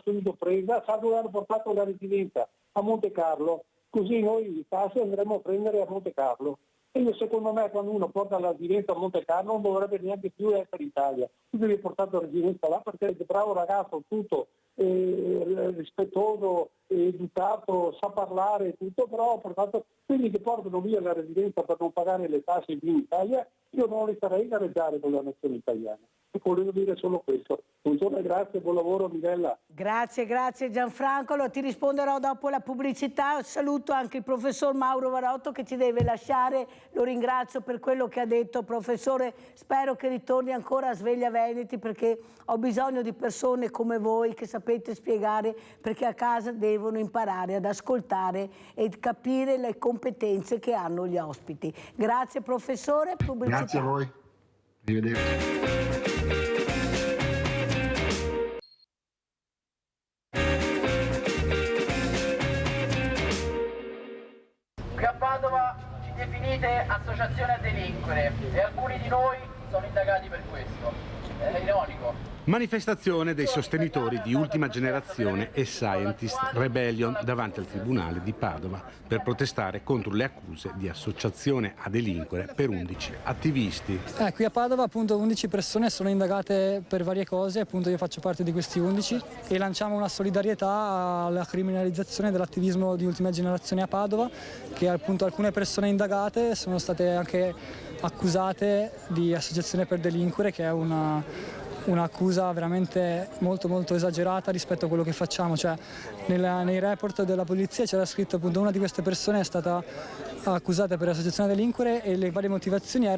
subito presa, sa dove hanno portato la residenza, a Monte Carlo. Così noi di tasse andremo a prendere a Monte Carlo. E io, secondo me, quando uno porta la residenza a Monte Carlo non dovrebbe neanche più essere in Italia. Tu devi portare la residenza là perché è bravo ragazzo, tutto, rispettoso, educato, sa parlare, tutto, però ho portato quelli che portano via la residenza per non pagare le tasse qui in Italia, io non li farei gareggiare con la nazione italiana. E volevo dire solo questo. Buongiorno e grazie, buon lavoro Mirella. Grazie Gianfranco. Allora, ti risponderò dopo la pubblicità. Saluto anche il professor Mauro Varotto che ci deve lasciare, lo ringrazio per quello che ha detto. Professore, spero che ritorni ancora a Sveglia Veneti perché ho bisogno di persone come voi che sapete spiegare, perché a casa devono imparare ad ascoltare e capire le competenze che hanno gli ospiti. Grazie professore, pubblicità. Grazie a voi, arrivederci. Qui a Padova ci definite associazione a delinquere e alcuni di noi sono indagati per questo. È ironico. Manifestazione dei sostenitori di Ultima Generazione e Scientist Rebellion davanti al Tribunale di Padova per protestare contro le accuse di associazione a delinquere per 11 attivisti. Qui a Padova appunto 11 persone sono indagate per varie cose, appunto io faccio parte di questi 11 e lanciamo una solidarietà alla criminalizzazione dell'attivismo di Ultima Generazione a Padova, che appunto alcune persone indagate sono state anche accusate di associazione per delinquere, che è un'accusa veramente molto esagerata rispetto a quello che facciamo. Cioè, nei report della polizia c'era scritto appunto una di queste persone è stata accusata per associazione a delinquere e le varie motivazioni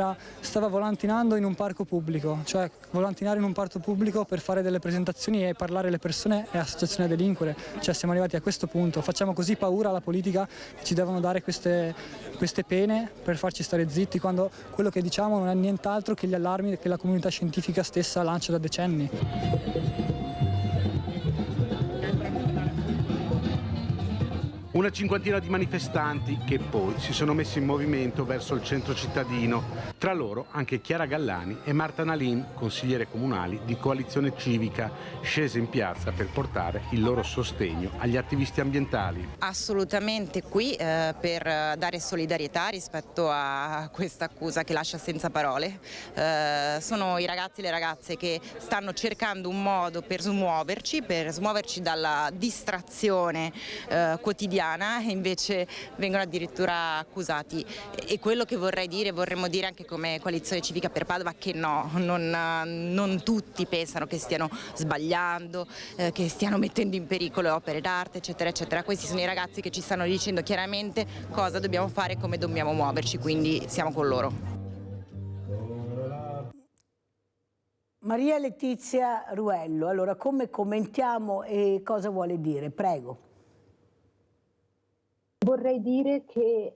stava volantinando in un parco pubblico, cioè volantinare in un parco pubblico per fare delle presentazioni e parlare alle persone è associazione a delinquere. Cioè siamo arrivati a questo punto, facciamo così paura alla politica che ci devono dare queste pene per farci stare zitti, quando quello che diciamo non è nient'altro che gli allarmi che la comunità scientifica stessa lancia da decenni. Una cinquantina di manifestanti che poi si sono messi in movimento verso il centro cittadino, tra loro anche Chiara Gallani e Marta Nalin, consigliere comunali di Coalizione Civica, scese in piazza per portare il loro sostegno agli attivisti ambientali. Assolutamente qui per dare solidarietà rispetto a questa accusa che lascia senza parole. Sono i ragazzi e le ragazze che stanno cercando un modo per smuoverci dalla distrazione quotidiana italiana e invece vengono addirittura accusati. E quello che vorremmo dire anche come Coalizione Civica per Padova, che no, non tutti pensano che stiano sbagliando, che stiano mettendo in pericolo opere d'arte, eccetera, eccetera. Questi sono i ragazzi che ci stanno dicendo chiaramente cosa dobbiamo fare e come dobbiamo muoverci, quindi siamo con loro. Maria Letizia Ruello, allora come commentiamo e cosa vuole dire? Prego. Vorrei dire che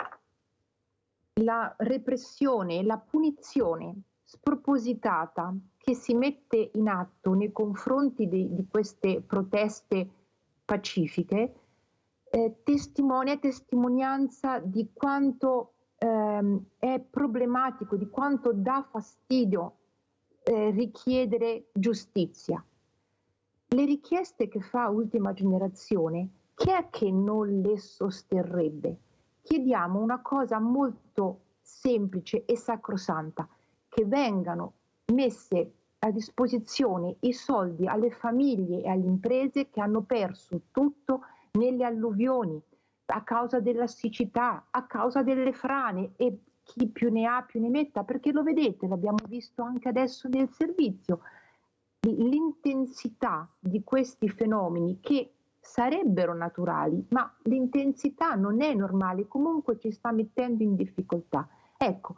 la repressione, la punizione spropositata che si mette in atto nei confronti di queste proteste pacifiche testimonianza di quanto è problematico, di quanto dà fastidio richiedere giustizia. Le richieste che fa Ultima Generazione, chi è che non le sosterrebbe? Chiediamo una cosa molto semplice e sacrosanta, che vengano messe a disposizione i soldi alle famiglie e alle imprese che hanno perso tutto nelle alluvioni, a causa della siccità, a causa delle frane, e chi più ne ha più ne metta, perché lo vedete, l'abbiamo visto anche adesso nel servizio, l'intensità di questi fenomeni che sarebbero naturali, ma l'intensità non è normale, comunque ci sta mettendo in difficoltà. Ecco,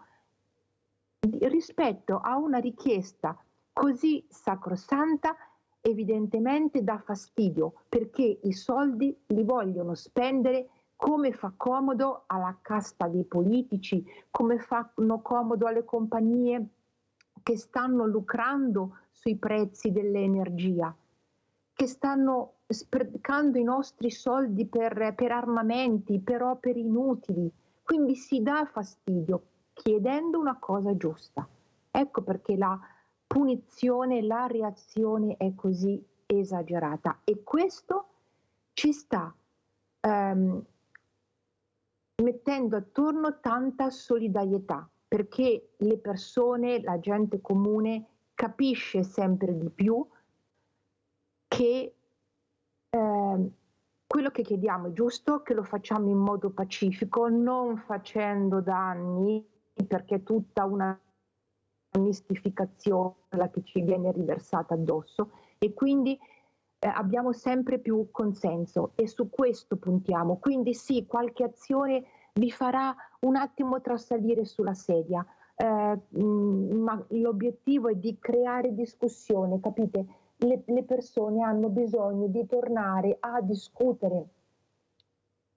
rispetto a una richiesta così sacrosanta, evidentemente dà fastidio, perché i soldi li vogliono spendere come fa comodo alla casta dei politici, come fanno comodo alle compagnie che stanno lucrando sui prezzi dell'energia, che stanno sprecando i nostri soldi per armamenti, per opere inutili. Quindi si dà fastidio chiedendo una cosa giusta. Ecco perché la punizione, la reazione è così esagerata, e questo ci sta mettendo attorno tanta solidarietà, perché le persone, la gente comune capisce sempre di più che quello che chiediamo è giusto, che lo facciamo in modo pacifico, non facendo danni, perché è tutta una mistificazione che ci viene riversata addosso, e quindi abbiamo sempre più consenso e su questo puntiamo. Quindi sì, qualche azione vi farà un attimo trasalire sulla sedia, ma l'obiettivo è di creare discussione, capite? Le persone hanno bisogno di tornare a discutere.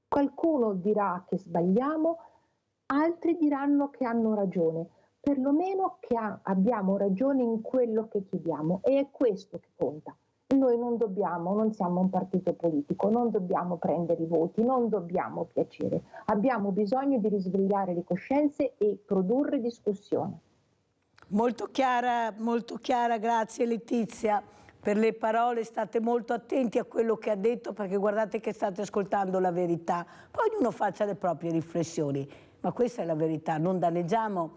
Qualcuno dirà che sbagliamo, altri diranno che hanno ragione, perlomeno che abbiamo ragione in quello che chiediamo, e è questo che conta. Noi non siamo un partito politico, non dobbiamo prendere i voti, non dobbiamo piacere, abbiamo bisogno di risvegliare le coscienze e produrre discussione. Molto chiara, grazie Letizia per le parole, state molto attenti a quello che ha detto, perché guardate che state ascoltando la verità, poi ognuno faccia le proprie riflessioni, ma questa è la verità, non danneggiamo,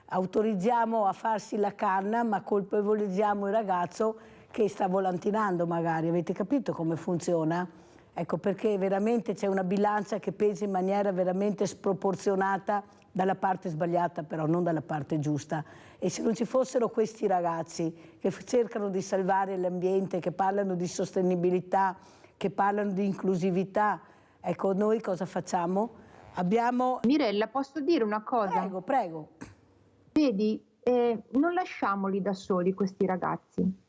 autorizziamo a farsi la canna, ma colpevolizziamo il ragazzo che sta volantinando magari, avete capito come funziona? Ecco perché veramente c'è una bilancia che pesa in maniera veramente sproporzionata dalla parte sbagliata, però non dalla parte giusta. E se non ci fossero questi ragazzi che cercano di salvare l'ambiente, che parlano di sostenibilità, che parlano di inclusività, ecco, noi cosa facciamo? Abbiamo... Mirella, posso dire una cosa? Prego, prego. Vedi, non lasciamoli da soli questi ragazzi.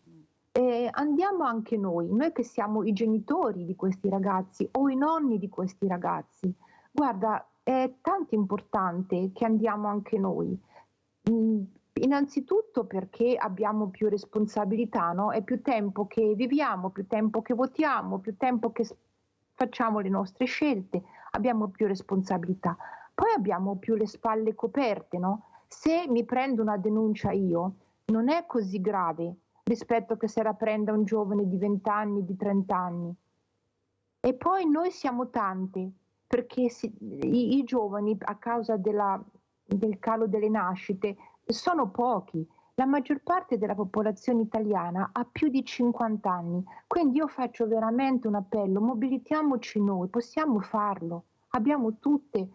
Andiamo anche noi che siamo i genitori di questi ragazzi o i nonni di questi ragazzi. Guarda, è tanto importante che andiamo anche noi. Innanzitutto perché abbiamo più responsabilità, no? È più tempo che viviamo, più tempo che votiamo, più tempo che facciamo le nostre scelte, abbiamo più responsabilità. Poi abbiamo più le spalle coperte, no? Se mi prendo una denuncia io, non è così grave rispetto che se la prenda un giovane di 20 anni, di 30 anni. E poi noi siamo tanti, perché i giovani, a causa del calo delle nascite, sono pochi, La maggior parte della popolazione italiana ha più di 50 anni, quindi io faccio veramente un appello, mobilitiamoci noi, possiamo farlo, abbiamo tutte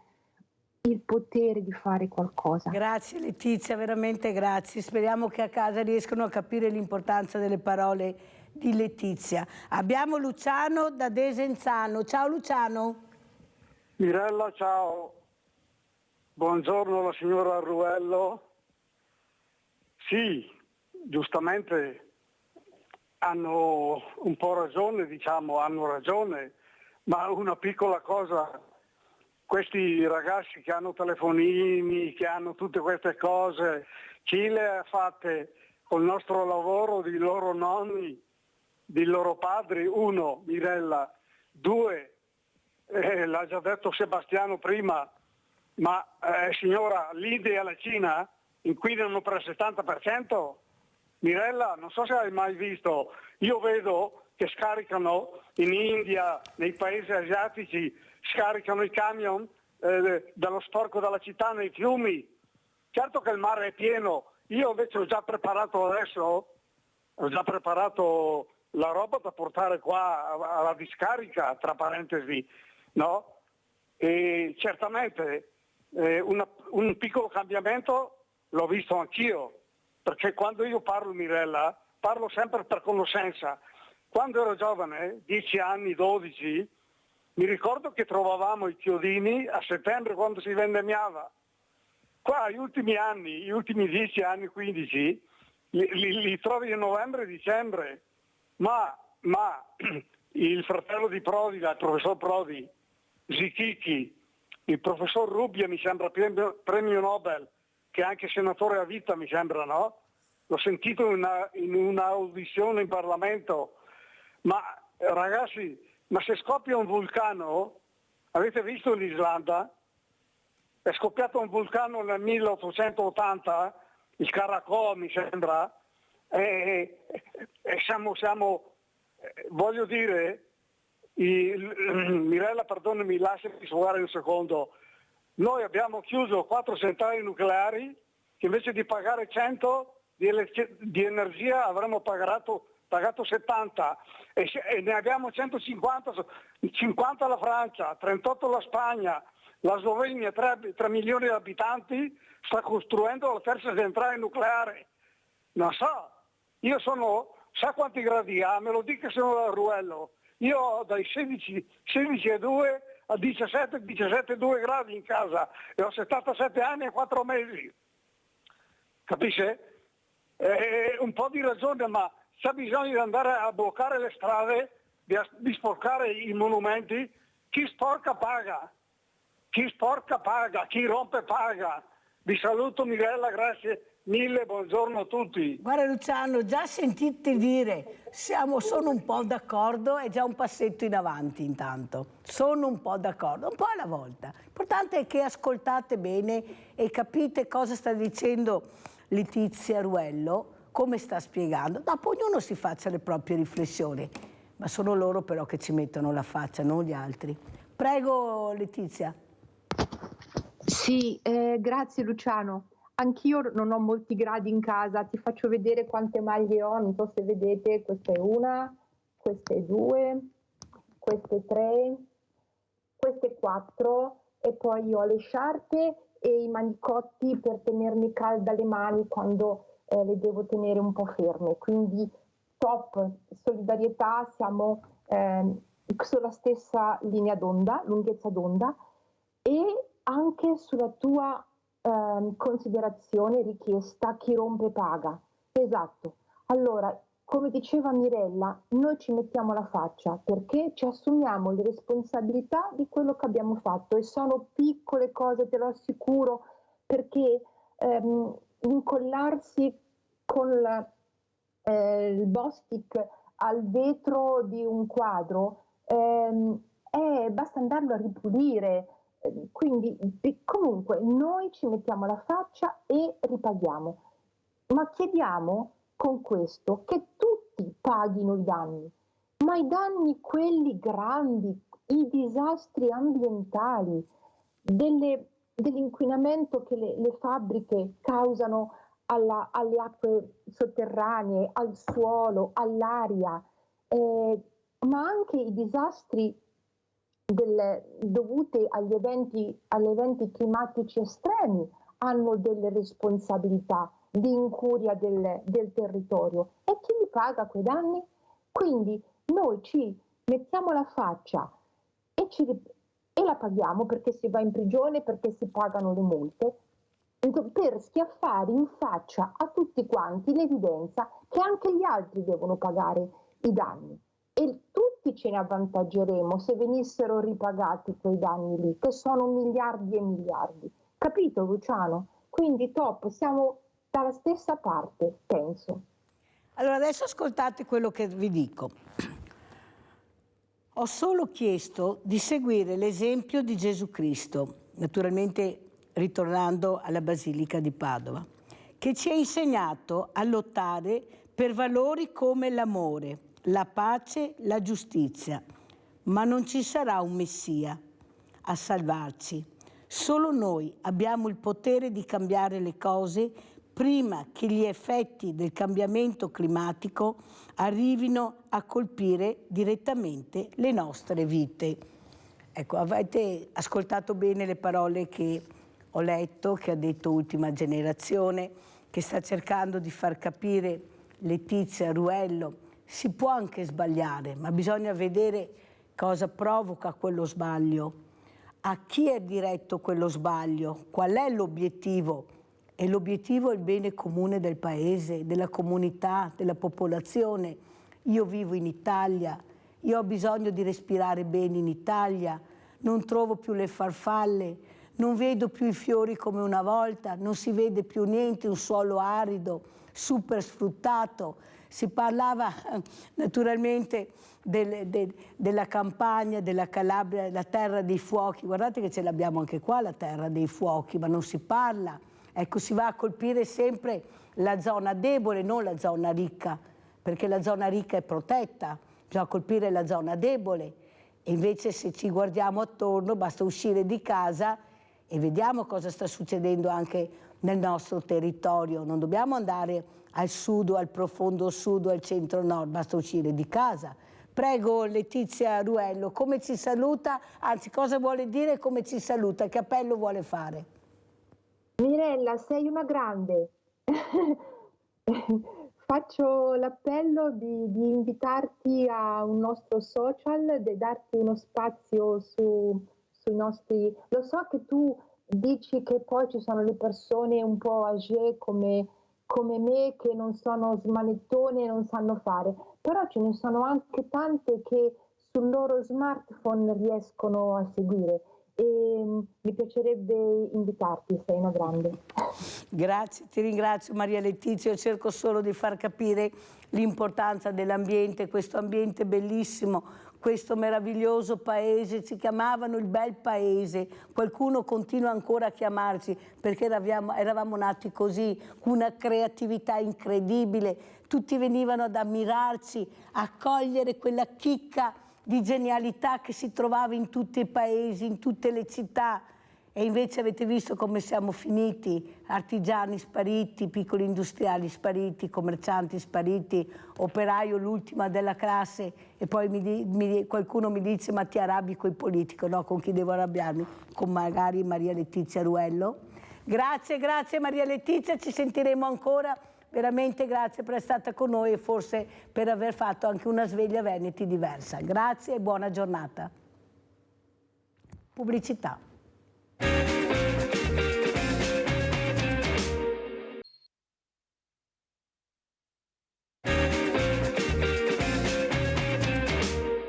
il potere di fare qualcosa. Grazie Letizia, veramente grazie. Speriamo che a casa riescano a capire l'importanza delle parole di Letizia. Abbiamo Luciano da Desenzano. Ciao Luciano. Mirella, ciao. Buongiorno alla signora Ruello. Sì, giustamente hanno un po' ragione, hanno ragione, ma una piccola cosa, questi ragazzi che hanno telefonini, che hanno tutte queste cose, chi le ha fatte col nostro lavoro di loro nonni, di loro padri? Uno, Mirella. Due, l'ha già detto Sebastiano prima, ma signora, l'India e la Cina inquinano per il 70%. Mirella, non so se hai mai visto, io vedo che scaricano in India, nei paesi asiatici, scaricano i camion dallo sporco della città nei fiumi. Certo che il mare è pieno, io invece ho già preparato la roba da portare qua alla discarica, tra parentesi, no? E certamente un piccolo cambiamento l'ho visto anch'io, perché quando io parlo, Mirella, parlo sempre per conoscenza. Quando ero giovane, 10 anni, 12, mi ricordo che trovavamo i chiodini a settembre quando si vendemmiava. Qua gli ultimi anni, gli ultimi 10 anni, 15, li trovi a novembre e dicembre. Ma il fratello di Prodi, il professor Prodi, Zichichi, il professor Rubbia, mi sembra premio Nobel, che è anche senatore a vita, mi sembra, no? L'ho sentito in un'audizione in Parlamento. Ma ragazzi, ma se scoppia un vulcano, avete visto l'Islanda? È scoppiato un vulcano nel 1880, il Krakatoa mi sembra, e siamo, voglio dire, Mirella, perdonami, lasciami sfogare un secondo. Noi abbiamo chiuso 4 centrali nucleari che invece di pagare 100 di energia avremmo pagato 70 e ne abbiamo 150, 50 la Francia, 38 la Spagna, la Slovenia, 3 milioni di abitanti, sta costruendo la terza centrale nucleare. Non so, io sa quanti gradi ha, me lo dica signor Ruello, io ho dai 16,2 a 17,2 gradi in casa e ho 77 anni e 4 mesi. Capisce? Un po' di ragione, ma c'è bisogno di andare a bloccare le strade, di sporcare i monumenti. Chi sporca paga, chi rompe paga. Vi saluto Mirella, grazie mille, buongiorno a tutti. Guarda Luciano, già sentite dire, sono un po' d'accordo, è già un passetto in avanti intanto. Sono un po' d'accordo, un po' alla volta. L'importante è che ascoltate bene e capite cosa sta dicendo Letizia Ruello, come sta spiegando. Dopo ognuno si faccia le proprie riflessioni, ma sono loro però che ci mettono la faccia, non gli altri. Prego Letizia. Sì, grazie Luciano. Anch'io non ho molti gradi in casa, ti faccio vedere quante maglie ho, non so se vedete, questa è una, questa è 2, questa è 3, questa è 4 e poi ho le sciarpe e i manicotti per tenermi calda le mani quando le devo tenere un po' ferme, quindi top, solidarietà, siamo sulla stessa linea d'onda, lunghezza d'onda e anche sulla tua considerazione, richiesta, chi rompe paga. Esatto. Allora, come diceva Mirella, noi ci mettiamo la faccia perché ci assumiamo le responsabilità di quello che abbiamo fatto e sono piccole cose, te lo assicuro, perché incollarsi con il Bostik al vetro di un quadro basta andarlo a ripulire. Quindi comunque noi ci mettiamo la faccia e ripaghiamo, ma chiediamo con questo che tutti paghino i danni, ma i danni quelli grandi, i disastri ambientali, dell'inquinamento che le fabbriche causano alle acque sotterranee, al suolo, all'aria, ma anche i disastri dovuti agli eventi climatici estremi hanno delle responsabilità di incuria del territorio. E chi li paga quei danni? Quindi noi ci mettiamo la faccia e la paghiamo, perché si va in prigione, perché si pagano le multe, per schiaffare in faccia a tutti quanti l'evidenza che anche gli altri devono pagare i danni. E tutti ce ne avvantaggeremo se venissero ripagati quei danni lì, che sono miliardi e miliardi. Capito, Luciano? Quindi top, siamo dalla stessa parte, penso. Allora adesso ascoltate quello che vi dico. Ho solo chiesto di seguire l'esempio di Gesù Cristo, naturalmente ritornando alla Basilica di Padova, che ci ha insegnato a lottare per valori come l'amore, la pace, la giustizia, ma non ci sarà un Messia a salvarci. Solo noi abbiamo il potere di cambiare le cose prima che gli effetti del cambiamento climatico arrivino a colpire direttamente le nostre vite. Ecco, avete ascoltato bene le parole che ho letto, che ha detto Ultima Generazione, che sta cercando di far capire Letizia Ruello. Si può anche sbagliare, ma bisogna vedere cosa provoca quello sbaglio, a chi è diretto quello sbaglio, qual è l'obiettivo. E l'obiettivo è il bene comune del paese, della comunità, della popolazione. Io vivo in Italia, io ho bisogno di respirare bene in Italia, non trovo più le farfalle, non vedo più i fiori come una volta, non si vede più niente, un suolo arido, super sfruttato. Si parlava naturalmente della Campania, della Calabria, la terra dei fuochi. Guardate che ce l'abbiamo anche qua, la terra dei fuochi, ma non si parla. Ecco, si va a colpire sempre la zona debole, non la zona ricca, perché la zona ricca è protetta, bisogna colpire la zona debole. E invece se ci guardiamo attorno basta uscire di casa e vediamo cosa sta succedendo anche nel nostro territorio. Non dobbiamo andare al sud o al profondo sud o al centro-nord, basta uscire di casa. Prego Letizia Ruello, come ci saluta? Anzi, cosa vuole dire e come ci saluta? Che appello vuole fare? Mirella, sei una grande. Faccio l'appello di invitarti a un nostro social, di darti uno spazio sui nostri... Lo so che tu dici che poi ci sono le persone un po' âgée come me, che non sono smanettone e non sanno fare, però ce ne sono anche tante che sul loro smartphone riescono a seguire. E mi piacerebbe invitarti, sei una grande. Grazie, ti ringrazio Maria Letizia. Io cerco solo di far capire l'importanza dell'ambiente, questo ambiente bellissimo, questo meraviglioso paese. Ci chiamavano il bel paese, qualcuno continua ancora a chiamarci perché eravamo nati così, con una creatività incredibile, tutti venivano ad ammirarci, a cogliere quella chicca di genialità che si trovava in tutti i paesi, in tutte le città. E invece avete visto come siamo finiti: artigiani spariti, piccoli industriali spariti, commercianti spariti, operaio l'ultima della classe. E poi qualcuno mi dice: ma ti arrabbi con i politici? No, con chi devo arrabbiarmi? Con magari Maria Letizia Ruello. Grazie, grazie Maria Letizia, ci sentiremo ancora. Veramente grazie per essere stata con noi e forse per aver fatto anche una sveglia Veneti diversa. Grazie e buona giornata. Pubblicità.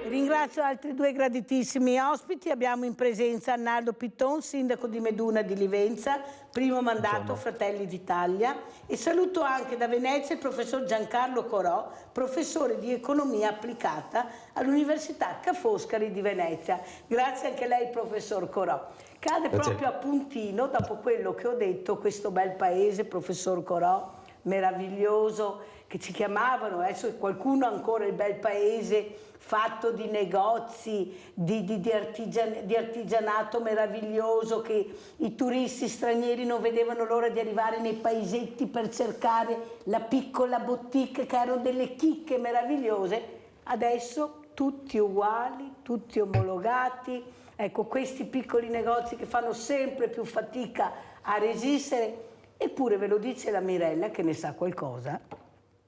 Ringrazio altri due graditissimi ospiti. Abbiamo in presenza Arnaldo Pitton, sindaco di Meduna di Livenza, primo mandato Fratelli d'Italia, e saluto anche da Venezia il professor Giancarlo Corò, professore di economia applicata all'Università Ca' Foscari di Venezia. Grazie anche a lei, professor Corò. Cade proprio a puntino, dopo quello che ho detto, questo bel paese, professor Corò, meraviglioso che ci chiamavano, adesso qualcuno ancora il bel paese fatto di negozi, di artigianato meraviglioso, che i turisti stranieri non vedevano l'ora di arrivare nei paesetti per cercare la piccola boutique, che erano delle chicche meravigliose. Adesso tutti uguali, tutti omologati. Ecco, questi piccoli negozi che fanno sempre più fatica a resistere. Eppure ve lo dice la Mirella, che ne sa qualcosa,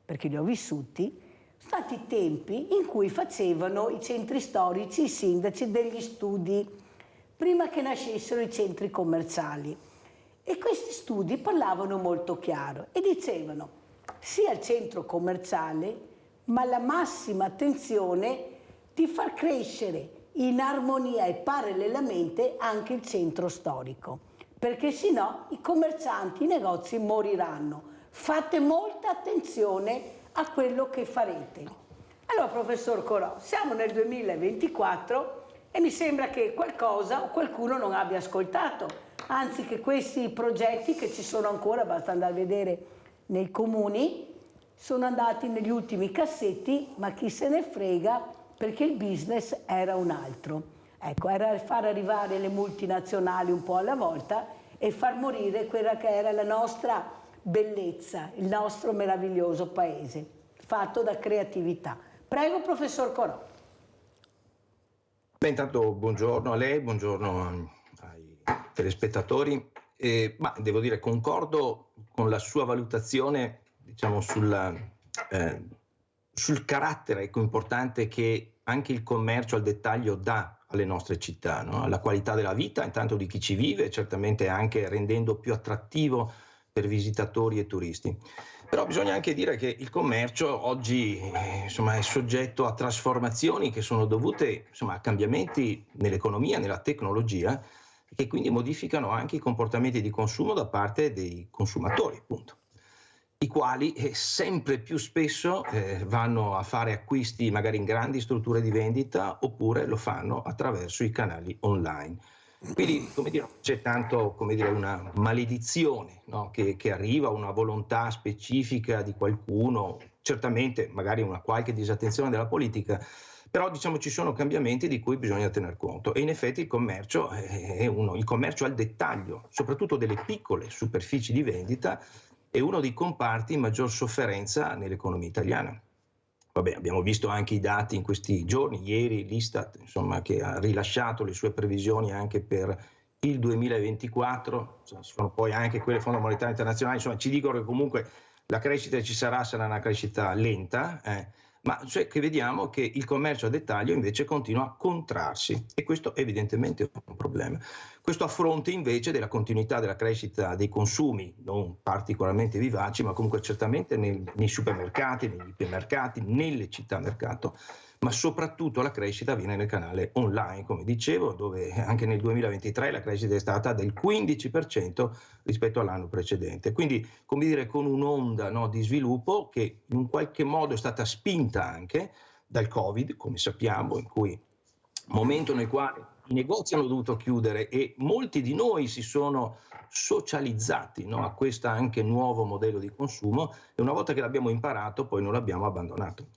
perché li ho vissuti, sono stati tempi in cui facevano i centri storici, i sindaci, degli studi prima che nascessero i centri commerciali. E questi studi parlavano molto chiaro e dicevano sia il centro commerciale, ma la massima attenzione di far crescere in armonia e parallelamente anche il centro storico, perché sennò i commercianti, i negozi moriranno. Fate molta attenzione a quello che farete. Allora, professor Corò, siamo nel 2024 e mi sembra che qualcosa o qualcuno non abbia ascoltato, anzi che questi progetti che ci sono ancora, basta andare a vedere nei comuni, sono andati negli ultimi cassetti, ma chi se ne frega, perché il business era un altro. Ecco, era far arrivare le multinazionali un po' alla volta e far morire quella che era la nostra bellezza, il nostro meraviglioso paese, fatto da creatività. Prego, professor Corò. Beh, intanto buongiorno a lei, buongiorno ai telespettatori. Ma devo dire, concordo con la sua valutazione, diciamo, sul carattere importante che anche il commercio al dettaglio dà alle nostre città, no? Alla qualità della vita, intanto di chi ci vive, certamente anche rendendo più attrattivo per visitatori e turisti. Però bisogna anche dire che il commercio oggi insomma, è soggetto a trasformazioni che sono dovute insomma, a cambiamenti nell'economia, nella tecnologia, che quindi modificano anche i comportamenti di consumo da parte dei consumatori, appunto, i quali sempre più spesso vanno a fare acquisti magari in grandi strutture di vendita oppure lo fanno attraverso i canali online. Quindi, come dire, c'è tanto, come dire, una maledizione, no? che arriva, una volontà specifica di qualcuno, certamente magari una qualche disattenzione della politica, però diciamo ci sono cambiamenti di cui bisogna tener conto e in effetti il commercio il commercio al dettaglio, soprattutto delle piccole superfici di vendita, è uno dei comparti in maggior sofferenza nell'economia italiana. Vabbè, abbiamo visto anche i dati in questi giorni, ieri l'Istat insomma, che ha rilasciato le sue previsioni anche per il 2024, insomma, sono poi anche quelle Fondo Monetario Internazionale, insomma, ci dicono che comunque la crescita ci sarà una crescita lenta, ma cioè che vediamo che il commercio a dettaglio invece continua a contrarsi e questo evidentemente è un problema. Questo a fronte invece della continuità della crescita dei consumi, non particolarmente vivaci, ma comunque certamente nei supermercati, negli ipermercati, nelle città mercato, ma soprattutto la crescita avviene nel canale online, come dicevo, dove anche nel 2023 la crescita è stata del 15% rispetto all'anno precedente. Quindi, come dire, con un'onda di sviluppo che in un qualche modo è stata spinta anche dal Covid, come sappiamo, in cui momento nel quale i negozi hanno dovuto chiudere e molti di noi si sono socializzati a questo anche nuovo modello di consumo e una volta che l'abbiamo imparato poi non l'abbiamo abbandonato.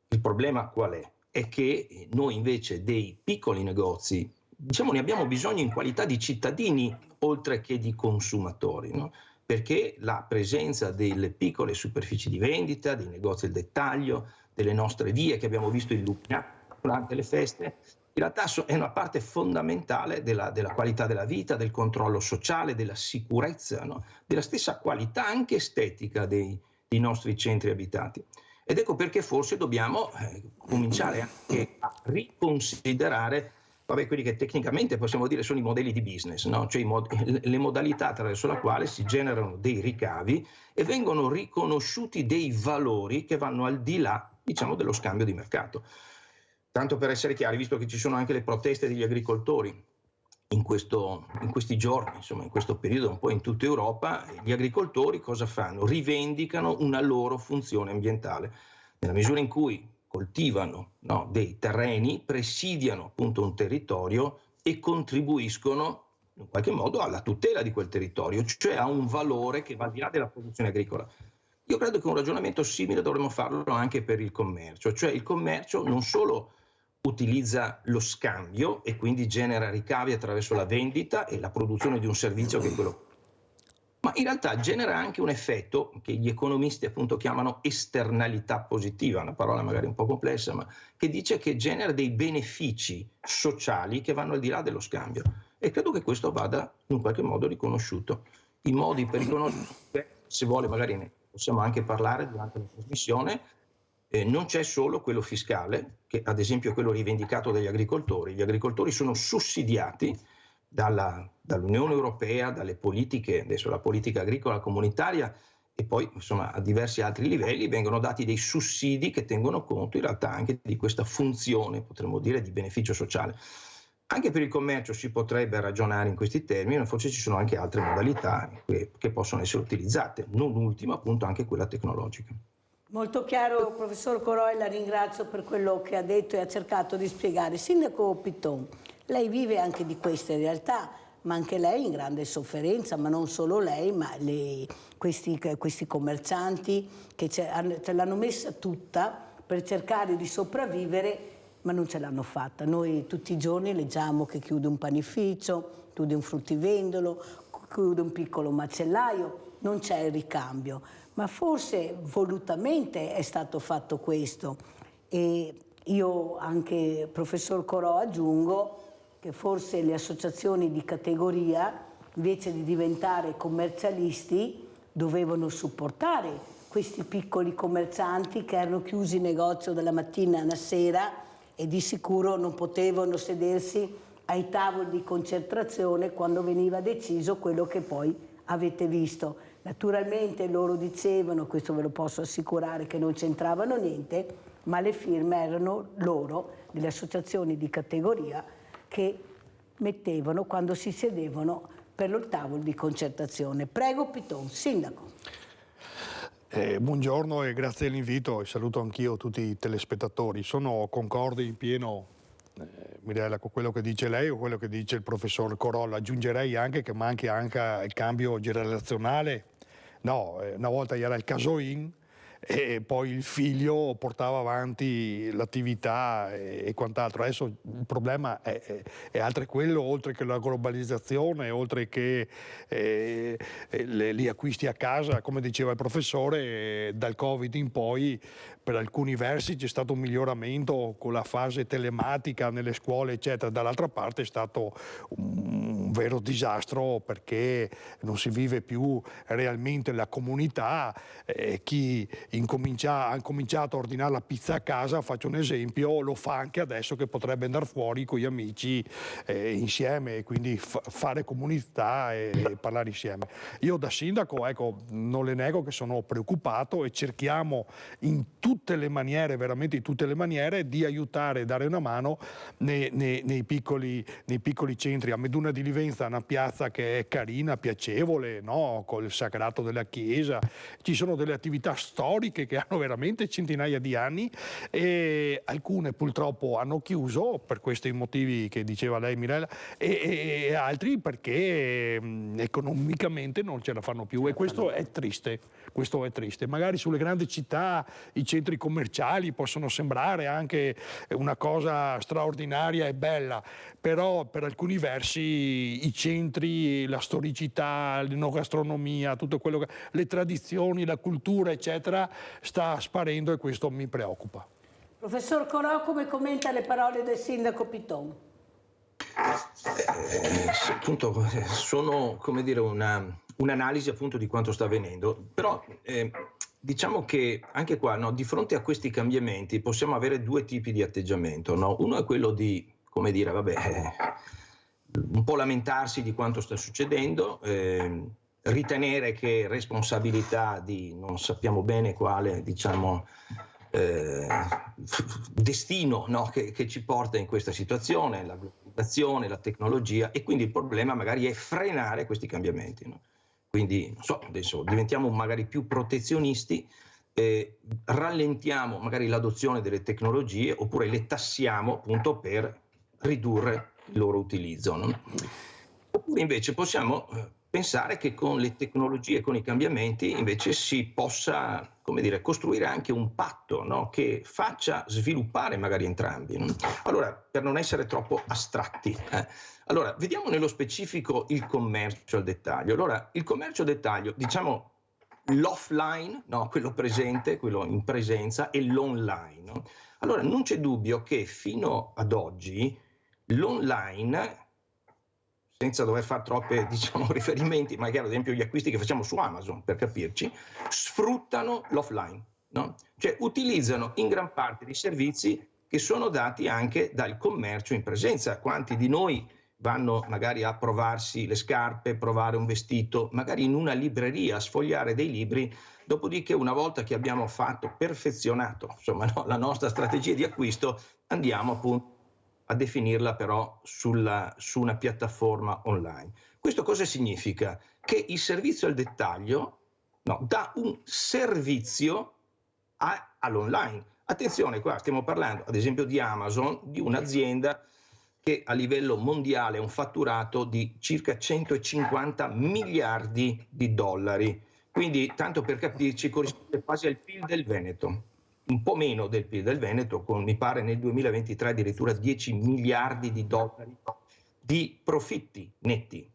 Il problema qual è? È che noi invece dei piccoli negozi, diciamo, ne abbiamo bisogno in qualità di cittadini oltre che di consumatori, no? Perché la presenza delle piccole superfici di vendita, dei negozi al dettaglio, delle nostre vie che abbiamo visto illuminate durante le feste, in realtà è una parte fondamentale della qualità della vita, del controllo sociale, della sicurezza, no? Della stessa qualità anche estetica dei nostri centri abitati. Ed ecco perché forse dobbiamo cominciare anche a riconsiderare quelli che tecnicamente possiamo dire sono i modelli di business, no? Cioè le modalità attraverso la quale si generano dei ricavi e vengono riconosciuti dei valori che vanno al di là, diciamo, dello scambio di mercato. Tanto per essere chiari, visto che ci sono anche le proteste degli agricoltori in questi giorni, insomma in questo periodo un po' in tutta Europa, gli agricoltori cosa fanno? Rivendicano una loro funzione ambientale. Nella misura in cui coltivano dei terreni, presidiano appunto un territorio e contribuiscono in qualche modo alla tutela di quel territorio, cioè a un valore che va al di là della produzione agricola. Io credo che un ragionamento simile dovremmo farlo anche per il commercio, cioè il commercio non solo utilizza lo scambio e quindi genera ricavi attraverso la vendita e la produzione di un servizio che è quello, ma in realtà genera anche un effetto che gli economisti appunto chiamano esternalità positiva, una parola magari un po' complessa, ma che dice che genera dei benefici sociali che vanno al di là dello scambio, e credo che questo vada in qualche modo riconosciuto. I modi per riconoscere, se vuole magari ne possiamo anche parlare durante la trasmissione, non c'è solo quello fiscale, che ad esempio è quello rivendicato dagli agricoltori. Gli agricoltori sono sussidiati dall'Unione Europea, dalle politiche, adesso la politica agricola comunitaria, e poi insomma a diversi altri livelli vengono dati dei sussidi che tengono conto in realtà anche di questa funzione, potremmo dire, di beneficio sociale. Anche per il commercio si potrebbe ragionare in questi termini, ma forse ci sono anche altre modalità che possono essere utilizzate, non ultima appunto anche quella tecnologica. Molto chiaro, professor Coroi, la ringrazio per quello che ha detto e ha cercato di spiegare. Sindaco Piton, lei vive anche di queste realtà, ma anche lei in grande sofferenza, ma non solo lei, ma questi commercianti che ce l'hanno messa tutta per cercare di sopravvivere, ma non ce l'hanno fatta. Noi tutti i giorni leggiamo che chiude un panificio, chiude un fruttivendolo, chiude un piccolo macellaio, non c'è il ricambio. Ma forse volutamente è stato fatto questo, e io anche, professor Corò, aggiungo che forse le associazioni di categoria, invece di diventare commercialisti, dovevano supportare questi piccoli commercianti che erano chiusi in negozio dalla mattina alla sera e di sicuro non potevano sedersi ai tavoli di concentrazione quando veniva deciso quello che poi avete visto. Naturalmente loro dicevano, questo ve lo posso assicurare, che non c'entravano niente, ma le firme erano loro, delle associazioni di categoria, che mettevano quando si sedevano per il tavolo di concertazione. Prego Piton, sindaco. Buongiorno e grazie dell'invito, e saluto anch'io tutti i telespettatori. Sono concorde in pieno, Mirella, con quello che dice lei o quello che dice il professor Corolla. Aggiungerei anche che manca anche il cambio generazionale. No, una volta era il casoin e poi il figlio portava avanti l'attività e quant'altro. Adesso il problema è altro quello, oltre che la globalizzazione, oltre che gli acquisti a casa. Come diceva il professore, dal Covid in poi per alcuni versi c'è stato un miglioramento con la fase telematica nelle scuole eccetera, dall'altra parte è stato un vero disastro perché non si vive più realmente la comunità. Chi ha cominciato a ordinare la pizza a casa, faccio un esempio, lo fa anche adesso che potrebbe andare fuori con gli amici insieme, quindi fare comunità e parlare insieme. Io da sindaco, ecco, non le nego che sono preoccupato e cerchiamo in tutte le maniere, veramente in tutte le maniere, di aiutare e dare una mano nei piccoli centri. A Meduna di Livenza, una piazza che è carina, piacevole, no? Col sacrato della chiesa, ci sono delle attività storiche che hanno veramente centinaia di anni e alcune purtroppo hanno chiuso per questi motivi che diceva lei, Mirella, e altri perché economicamente non ce la fanno più, e questo è triste. Questo è triste. Magari sulle grandi città i centri commerciali possono sembrare anche una cosa straordinaria e bella, però per alcuni versi i centri, la storicità, l'enogastronomia, tutto quello che, le tradizioni, la cultura eccetera sta sparendo, e questo mi preoccupa. Professor Corò, come commenta le parole del sindaco Piton? Appunto sono, come dire, un'analisi appunto di quanto sta avvenendo, però diciamo che anche qua, no, di fronte a questi cambiamenti possiamo avere due tipi di atteggiamento, no? Uno è quello di, come dire, vabbè, un po' lamentarsi di quanto sta succedendo, ritenere che responsabilità di non sappiamo bene quale, diciamo, destino, no, che ci porta in questa situazione, la globalizzazione, la tecnologia, e quindi il problema magari è frenare questi cambiamenti, no? Quindi, non so, adesso diventiamo magari più protezionisti, rallentiamo magari l'adozione delle tecnologie oppure le tassiamo appunto per ridurre il loro utilizzo, no? Oppure invece possiamo pensare che con le tecnologie e con i cambiamenti invece si possa, come dire, costruire anche un patto, no? Che faccia sviluppare magari entrambi. No? Allora, per non essere troppo astratti, allora, vediamo nello specifico il commercio al dettaglio. Allora, il commercio al dettaglio, diciamo l'offline, no? Quello presente, quello in presenza, e l'online. No? Allora, non c'è dubbio che fino ad oggi l'online, senza dover fare troppi riferimenti, magari ad esempio gli acquisti che facciamo su Amazon, per capirci, sfruttano l'offline, no? Cioè utilizzano in gran parte dei servizi che sono dati anche dal commercio in presenza. Quanti di noi vanno magari a provarsi le scarpe, provare un vestito, magari in una libreria, a sfogliare dei libri, dopodiché una volta che abbiamo perfezionato insomma, no, la nostra strategia di acquisto, andiamo appunto a definirla però su una piattaforma online. Questo cosa significa? Che il servizio al dettaglio dà un servizio all'online. Attenzione, qua stiamo parlando ad esempio di Amazon, di un'azienda che a livello mondiale ha un fatturato di circa 150 miliardi di dollari. Quindi, tanto per capirci, corrisponde quasi al PIL del Veneto. Un po' meno del PIL del Veneto, con mi pare nel 2023 addirittura 10 miliardi di dollari di profitti netti.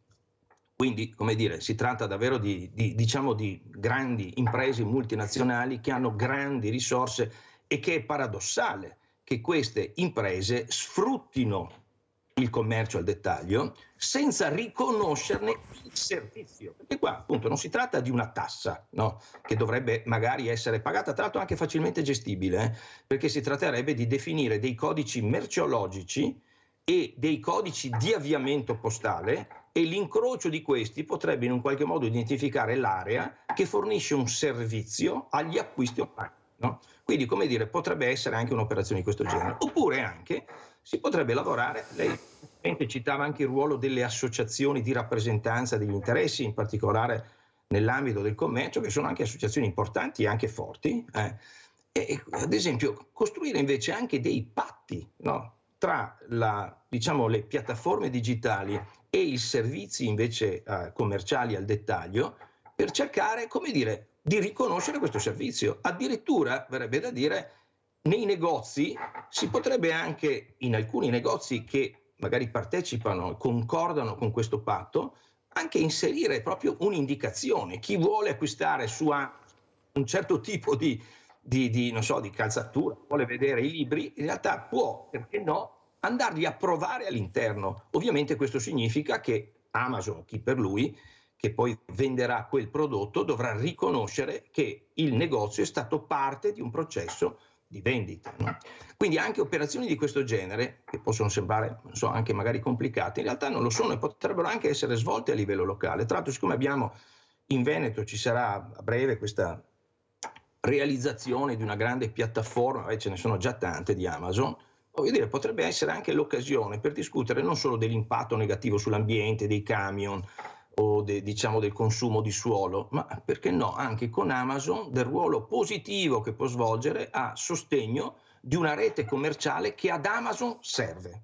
Quindi, come dire, si tratta davvero di grandi imprese multinazionali che hanno grandi risorse, e che è paradossale che queste imprese sfruttino il commercio al dettaglio senza riconoscerne il servizio, perché qua appunto non si tratta di una tassa, no? Che dovrebbe magari essere pagata, tra l'altro anche facilmente gestibile, perché si tratterebbe di definire dei codici merceologici e dei codici di avviamento postale, e l'incrocio di questi potrebbe in un qualche modo identificare l'area che fornisce un servizio agli acquisti online, no? Quindi, come dire, potrebbe essere anche un'operazione di questo genere. Oppure anche si potrebbe lavorare, lei citava anche il ruolo delle associazioni di rappresentanza degli interessi, in particolare nell'ambito del commercio, che sono anche associazioni importanti e anche forti, e ad esempio costruire invece anche dei patti, no? Tra le piattaforme digitali e i servizi invece commerciali al dettaglio, per cercare, come dire, di riconoscere questo servizio. Addirittura, verrebbe da dire, nei negozi si potrebbe anche, in alcuni negozi che magari partecipano, concordano con questo patto, anche inserire proprio un'indicazione. Chi vuole acquistare su un certo tipo di calzatura, vuole vedere i libri, in realtà può, perché no, andarli a provare all'interno. Ovviamente questo significa che Amazon, chi per lui, che poi venderà quel prodotto, dovrà riconoscere che il negozio è stato parte di un processo di vendita, no? Quindi anche operazioni di questo genere, che possono sembrare anche magari complicate, in realtà non lo sono e potrebbero anche essere svolte a livello locale. Tra l'altro, siccome abbiamo in Veneto, ci sarà a breve questa realizzazione di una grande piattaforma, ce ne sono già tante di Amazon, voglio dire, potrebbe essere anche l'occasione per discutere non solo dell'impatto negativo sull'ambiente, dei camion, o del consumo di suolo, ma perché no, anche con Amazon del ruolo positivo che può svolgere a sostegno di una rete commerciale che ad Amazon serve,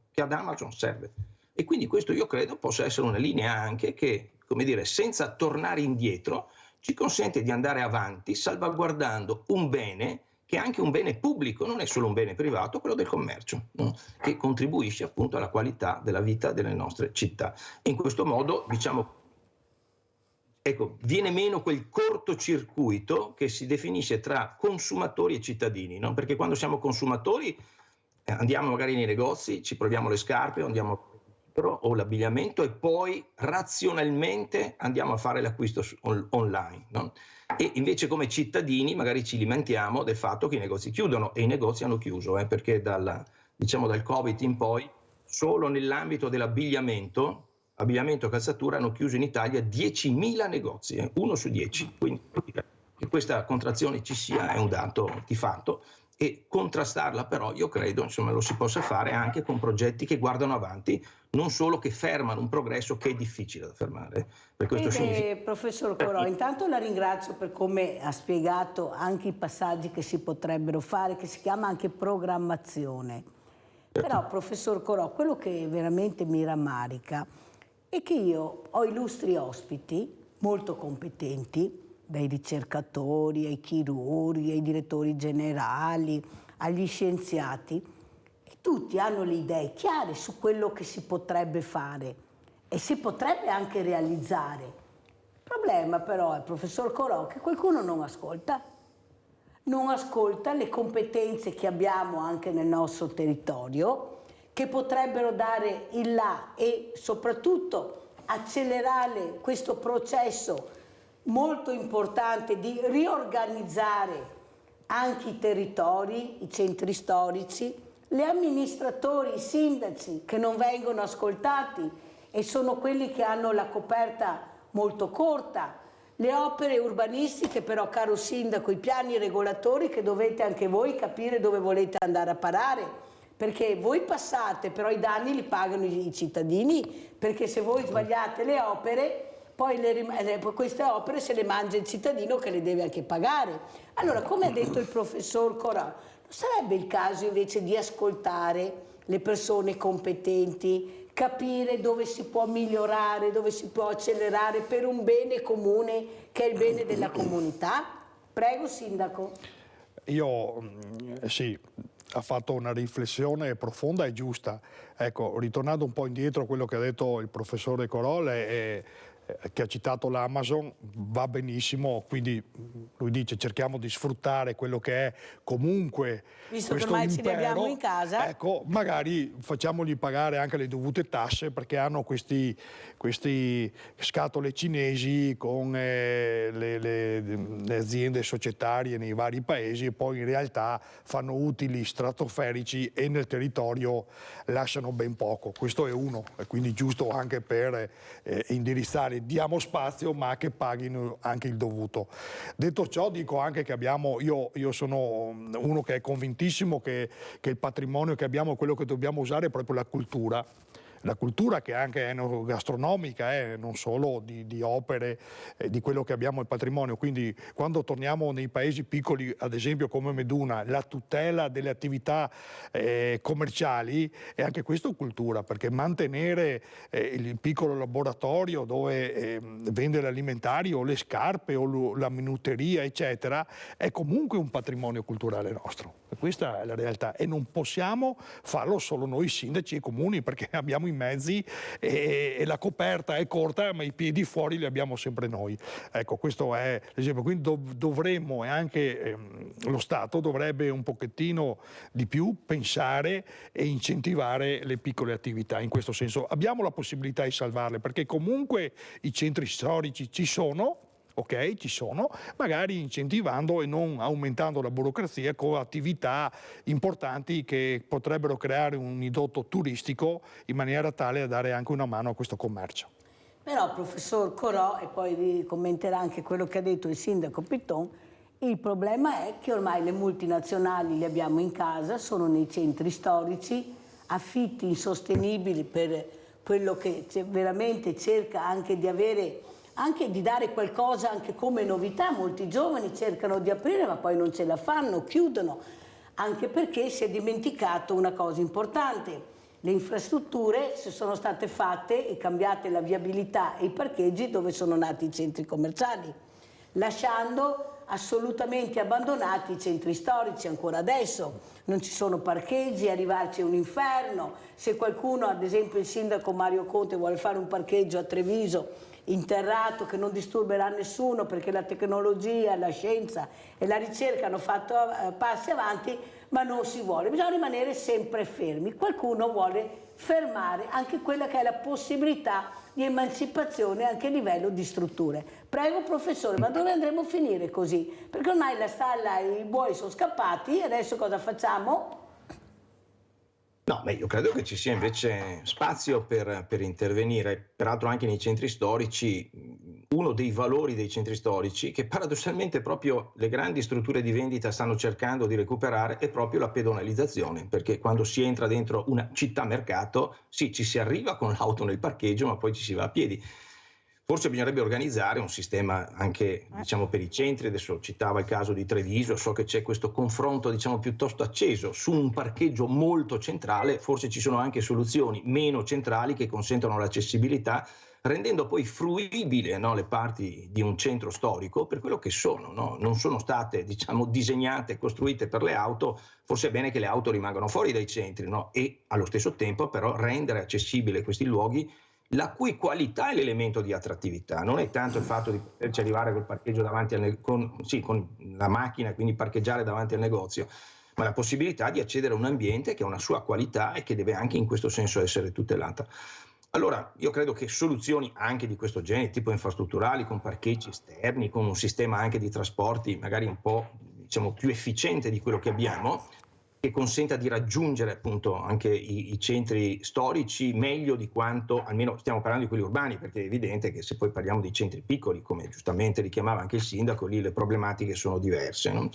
E quindi questo io credo possa essere una linea anche che, come dire, senza tornare indietro, ci consente di andare avanti salvaguardando un bene che è anche un bene pubblico, non è solo un bene privato, quello del commercio, no? Che contribuisce appunto alla qualità della vita delle nostre città. E in questo modo, viene meno quel cortocircuito che si definisce tra consumatori e cittadini, no? Perché quando siamo consumatori andiamo magari nei negozi, ci proviamo le scarpe, andiamo o l'abbigliamento, e poi razionalmente andiamo a fare l'acquisto online, no? E invece come cittadini magari ci lamentiamo del fatto che i negozi chiudono, e i negozi hanno chiuso, perché dal Covid in poi solo nell'ambito dell'abbigliamento e calzatura hanno chiuso in Italia 10.000 negozi, 1 su 10. Quindi che questa contrazione ci sia è un dato di fatto, e contrastarla però io credo lo si possa fare anche con progetti che guardano avanti, non solo che fermano un progresso che è difficile da fermare. Per questo Professor Corò, intanto la ringrazio per come ha spiegato anche i passaggi che si potrebbero fare, che si chiama anche programmazione. Però, professor Corò, quello che veramente mi rammarica è che io ho illustri ospiti molto competenti, dai ricercatori, ai chirurghi, ai direttori generali, agli scienziati, e tutti hanno le idee chiare su quello che si potrebbe fare e si potrebbe anche realizzare. Il problema però, il professor Corò, che qualcuno non ascolta le competenze che abbiamo anche nel nostro territorio, che potrebbero dare il là e soprattutto accelerare questo processo molto importante di riorganizzare anche i territori, i centri storici, gli amministratori, i sindaci che non vengono ascoltati e sono quelli che hanno la coperta molto corta, le opere urbanistiche però, caro sindaco, i piani regolatori che dovete anche voi capire dove volete andare a parare, perché voi passate però i danni li pagano i cittadini, perché se voi sbagliate le opere poi queste opere se le mangia il cittadino che le deve anche pagare. Allora, come ha detto il professor Corò, non sarebbe il caso invece di ascoltare le persone competenti, capire dove si può migliorare, dove si può accelerare per un bene comune che è il bene della comunità? Prego, sindaco. Sì, ha fatto una riflessione profonda e giusta. Ecco, ritornando un po' indietro a quello che ha detto il professore Corò, che ha citato l'Amazon, va benissimo, quindi lui dice cerchiamo di sfruttare quello che è comunque visto questo che ormai impero, ce li abbiamo in casa, ecco, magari facciamoli pagare anche le dovute tasse, perché hanno questi scatole cinesi con le aziende societarie nei vari paesi, e poi in realtà fanno utili stratosferici e nel territorio lasciano ben poco. Questo è uno, e quindi giusto anche per indirizzare, diamo spazio ma che paghino anche il dovuto. Detto ciò, dico anche che io sono uno che è convintissimo che il patrimonio che abbiamo, quello che dobbiamo usare è proprio la cultura che anche è gastronomica, non solo di opere, di quello che abbiamo il patrimonio. Quindi quando torniamo nei paesi piccoli, ad esempio come Meduna, la tutela delle attività commerciali è anche questo cultura, perché mantenere il piccolo laboratorio dove vende l'alimentari o le scarpe o la minuteria eccetera è comunque un patrimonio culturale nostro. Questa è la realtà e non possiamo farlo solo noi sindaci e comuni, perché abbiamo i mezzi e la coperta è corta, ma i piedi fuori li abbiamo sempre noi. Ecco, questo è l'esempio. Quindi dovremmo, e anche lo Stato dovrebbe un pochettino di più pensare e incentivare le piccole attività. In questo senso abbiamo la possibilità di salvarle, perché comunque i centri storici ci sono, ok, ci sono, magari incentivando e non aumentando la burocrazia con attività importanti che potrebbero creare un indotto turistico in maniera tale da dare anche una mano a questo commercio. Però, professor Corò, e poi commenterà anche quello che ha detto il sindaco Pitton, il problema è che ormai le multinazionali le abbiamo in casa, sono nei centri storici, affitti insostenibili per quello che veramente cerca anche di avere, anche di dare qualcosa anche come novità. Molti giovani cercano di aprire ma poi non ce la fanno, chiudono, anche perché si è dimenticato una cosa importante: le infrastrutture si sono state fatte e cambiate la viabilità e i parcheggi dove sono nati i centri commerciali, lasciando assolutamente abbandonati i centri storici. Ancora adesso non ci sono parcheggi, arrivarci è un inferno. Se qualcuno, ad esempio il sindaco Mario Conte, vuole fare un parcheggio a Treviso interrato che non disturberà nessuno, perché la tecnologia, la scienza e la ricerca hanno fatto passi avanti, ma non si vuole, bisogna rimanere sempre fermi. Qualcuno vuole fermare anche quella che è la possibilità di emancipazione anche a livello di strutture. Prego professore, ma dove andremo a finire così? Perché ormai la stalla e i buoi sono scappati e adesso cosa facciamo? No, io credo che ci sia invece spazio per intervenire, peraltro anche nei centri storici. Uno dei valori dei centri storici, che paradossalmente proprio le grandi strutture di vendita stanno cercando di recuperare, è proprio la pedonalizzazione, perché quando si entra dentro una città mercato, sì, ci si arriva con l'auto nel parcheggio, ma poi ci si va a piedi. Forse bisognerebbe organizzare un sistema anche, diciamo, per i centri. Adesso citava il caso di Treviso, so che c'è questo confronto, diciamo, piuttosto acceso su un parcheggio molto centrale. Forse ci sono anche soluzioni meno centrali che consentono l'accessibilità, rendendo poi fruibile, no, le parti di un centro storico per quello che sono, no? Non sono state, diciamo, disegnate, costruite per le auto. Forse è bene che le auto rimangano fuori dai centri, no? E allo stesso tempo però rendere accessibili questi luoghi, la cui qualità è l'elemento di attrattività. Non è tanto il fatto di poterci arrivare col parcheggio davanti con la macchina, quindi parcheggiare davanti al negozio, ma la possibilità di accedere a un ambiente che ha una sua qualità e che deve anche in questo senso essere tutelata. Allora, io credo che soluzioni anche di questo genere, tipo infrastrutturali, con parcheggi esterni, con un sistema anche di trasporti magari un po', diciamo, più efficiente di quello che abbiamo, che consenta di raggiungere appunto anche i centri storici meglio di quanto, almeno stiamo parlando di quelli urbani, perché è evidente che se poi parliamo di centri piccoli, come giustamente richiamava anche il sindaco, lì le problematiche sono diverse, no?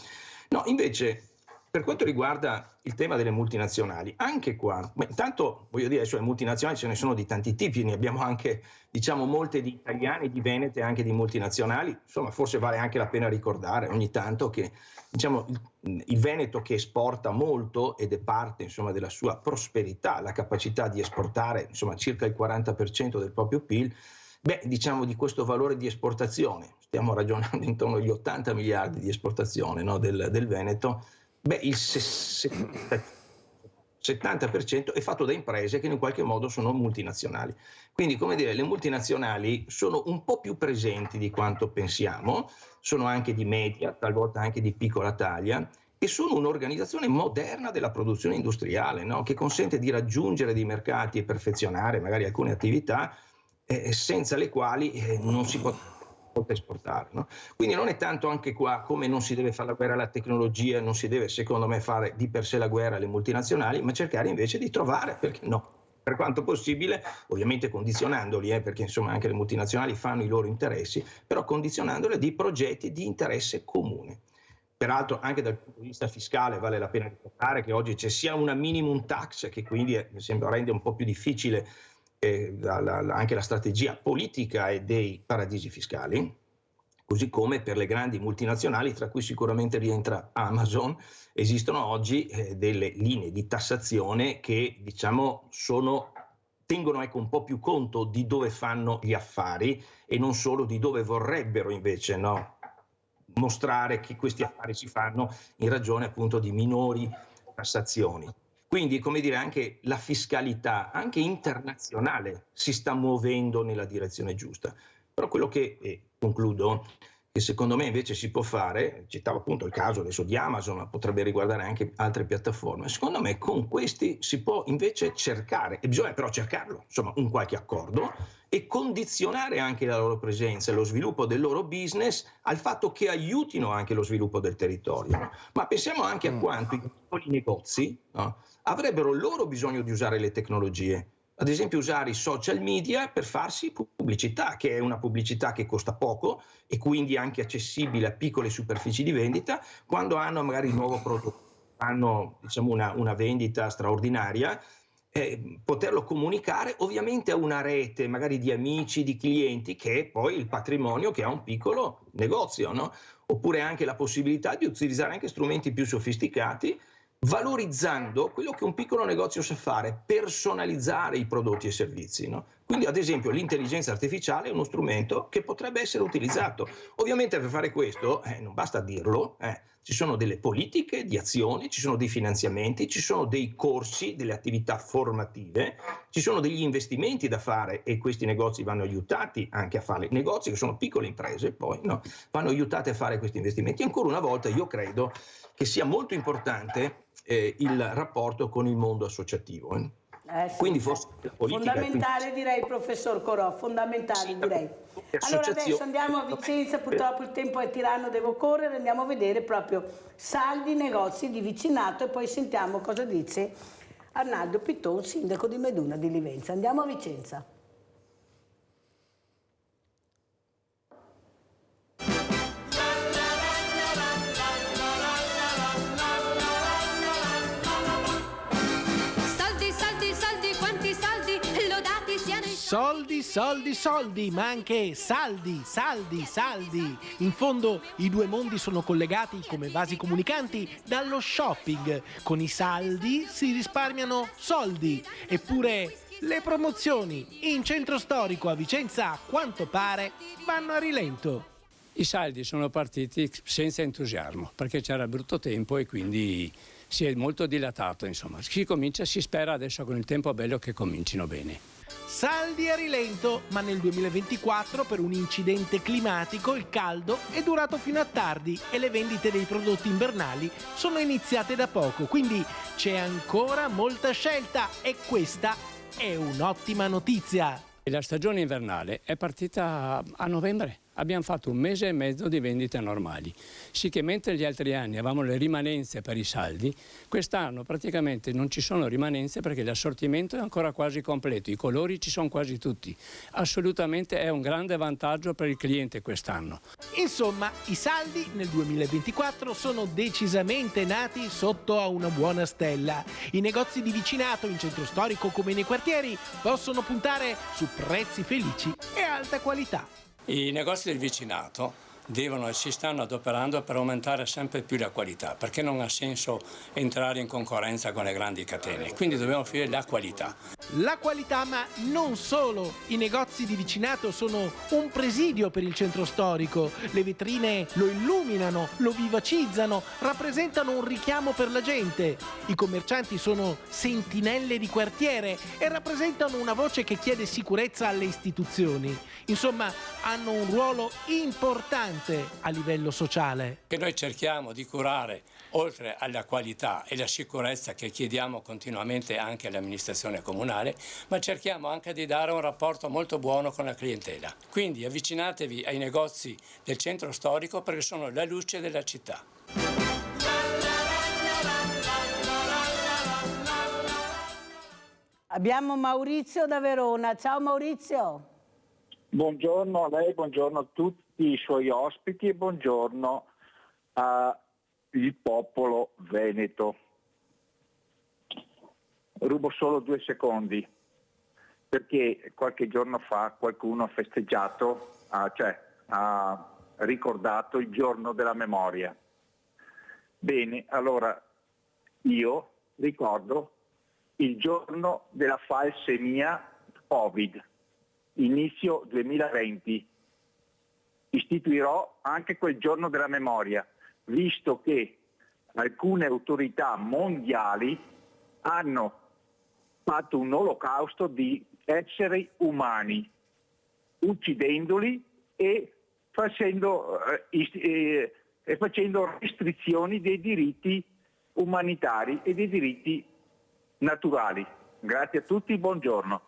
No, invece, per quanto riguarda il tema delle multinazionali, anche qua, intanto voglio dire, adesso le multinazionali ce ne sono di tanti tipi, ne abbiamo anche, diciamo, molte di italiane, di venete, anche di multinazionali. Insomma, forse vale anche la pena ricordare ogni tanto che, diciamo, il Veneto, che esporta molto ed è parte, insomma, della sua prosperità, la capacità di esportare, insomma, circa il 40% del proprio PIL, beh, diciamo, di questo valore di esportazione, stiamo ragionando intorno agli 80 miliardi di esportazione, no, del Veneto. Beh, il 70% è fatto da imprese che in qualche modo sono multinazionali. Quindi, come dire, le multinazionali sono un po' più presenti di quanto pensiamo, sono anche di media, talvolta anche di piccola taglia, e sono un'organizzazione moderna della produzione industriale, no? Che consente di raggiungere dei mercati e perfezionare magari alcune attività senza le quali non si può esportare, no? Quindi non è tanto anche qua come non si deve fare la guerra alla tecnologia, non si deve secondo me fare di per sé la guerra alle multinazionali, ma cercare invece di trovare, perché no, per quanto possibile, ovviamente condizionandoli, perché insomma anche le multinazionali fanno i loro interessi, però condizionandole di progetti di interesse comune. Peraltro anche dal punto di vista fiscale vale la pena ricordare che oggi c'è sia una minimum tax, che quindi mi sembra rende un po' più difficile anche la strategia politica e dei paradisi fiscali, così come per le grandi multinazionali, tra cui sicuramente rientra Amazon, esistono oggi delle linee di tassazione che, diciamo, tengono, ecco, un po' più conto di dove fanno gli affari e non solo di dove vorrebbero invece, no, mostrare che questi affari si fanno in ragione appunto di minori tassazioni. Quindi, come dire, anche la fiscalità, anche internazionale, si sta muovendo nella direzione giusta. Però quello che, concludo, che secondo me invece si può fare, citavo appunto il caso adesso di Amazon, ma potrebbe riguardare anche altre piattaforme, secondo me con questi si può invece cercare, e bisogna però cercarlo, insomma, un qualche accordo, e condizionare anche la loro presenza e lo sviluppo del loro business al fatto che aiutino anche lo sviluppo del territorio. No? Ma pensiamo anche a quanto i piccoli negozi, no, avrebbero loro bisogno di usare le tecnologie, ad esempio usare i social media per farsi pubblicità, che è una pubblicità che costa poco e quindi anche accessibile a piccole superfici di vendita, quando hanno magari il nuovo prodotto, hanno, diciamo, una vendita straordinaria, poterlo comunicare ovviamente a una rete magari di amici, di clienti, che è poi il patrimonio che ha un piccolo negozio, no? Oppure anche la possibilità di utilizzare anche strumenti più sofisticati, valorizzando quello che un piccolo negozio sa fare, personalizzare i prodotti e servizi, no? Quindi, ad esempio, l'intelligenza artificiale è uno strumento che potrebbe essere utilizzato. Ovviamente per fare questo non basta dirlo, ci sono delle politiche di azione, ci sono dei finanziamenti, ci sono dei corsi, delle attività formative, ci sono degli investimenti da fare e questi negozi vanno aiutati anche a fare. Negozi che sono piccole imprese poi, no? Vanno aiutati a fare questi investimenti. Ancora una volta io credo che sia molto importante il rapporto con il mondo associativo. Sì. Quindi forse la politica fondamentale, direi, professor Corò, fondamentale, sì, direi. Allora adesso andiamo a Vicenza, purtroppo il tempo è tiranno, devo correre, andiamo a vedere proprio saldi, negozi di vicinato e poi sentiamo cosa dice Arnaldo Pitton, sindaco di Meduna di Livenza. Andiamo a Vicenza. Soldi, soldi, soldi, ma anche saldi, saldi, saldi. In fondo i due mondi sono collegati come vasi comunicanti dallo shopping. Con i saldi si risparmiano soldi. Eppure le promozioni in centro storico a Vicenza, a quanto pare, vanno a rilento. I saldi sono partiti senza entusiasmo perché c'era brutto tempo e quindi si è molto dilatato, insomma. Si spera adesso con il tempo bello che comincino bene. Saldi a rilento, ma nel 2024 per un incidente climatico il caldo è durato fino a tardi e le vendite dei prodotti invernali sono iniziate da poco, quindi c'è ancora molta scelta e questa è un'ottima notizia. La stagione invernale è partita a novembre. Abbiamo fatto 1 mese e mezzo di vendite normali. Sì che mentre gli altri anni avevamo le rimanenze per i saldi, quest'anno praticamente non ci sono rimanenze perché l'assortimento è ancora quasi completo, i colori ci sono quasi tutti. Assolutamente è un grande vantaggio per il cliente quest'anno. Insomma, i saldi nel 2024 sono decisamente nati sotto a una buona stella. I negozi di vicinato in centro storico come nei quartieri possono puntare su prezzi felici e alta qualità. I negozi del vicinato devono e si stanno adoperando per aumentare sempre più la qualità, perché non ha senso entrare in concorrenza con le grandi catene, quindi dobbiamo offrire la qualità. La qualità, ma non solo. I negozi di vicinato sono un presidio per il centro storico. Le vetrine lo illuminano, lo vivacizzano, rappresentano un richiamo per la gente. I commercianti sono sentinelle di quartiere e rappresentano una voce che chiede sicurezza alle istituzioni. Insomma, hanno un ruolo importante a livello sociale. Che noi cerchiamo di curare, oltre alla qualità e la sicurezza che chiediamo continuamente anche all'amministrazione comunale, ma cerchiamo anche di dare un rapporto molto buono con la clientela. Quindi avvicinatevi ai negozi del centro storico perché sono la luce della città. Abbiamo Maurizio da Verona. Ciao Maurizio. Buongiorno a lei, buongiorno a tutti i suoi ospiti e buongiorno al popolo veneto. Rubo solo 2 secondi perché qualche giorno fa qualcuno ha festeggiato, ha ricordato il giorno della memoria. Bene, allora io ricordo il giorno della falsemia Covid, inizio 2020. Istituirò anche quel giorno della memoria, visto che alcune autorità mondiali hanno fatto un olocausto di esseri umani, uccidendoli e facendo restrizioni dei diritti umanitari e dei diritti naturali. Grazie a tutti, buongiorno.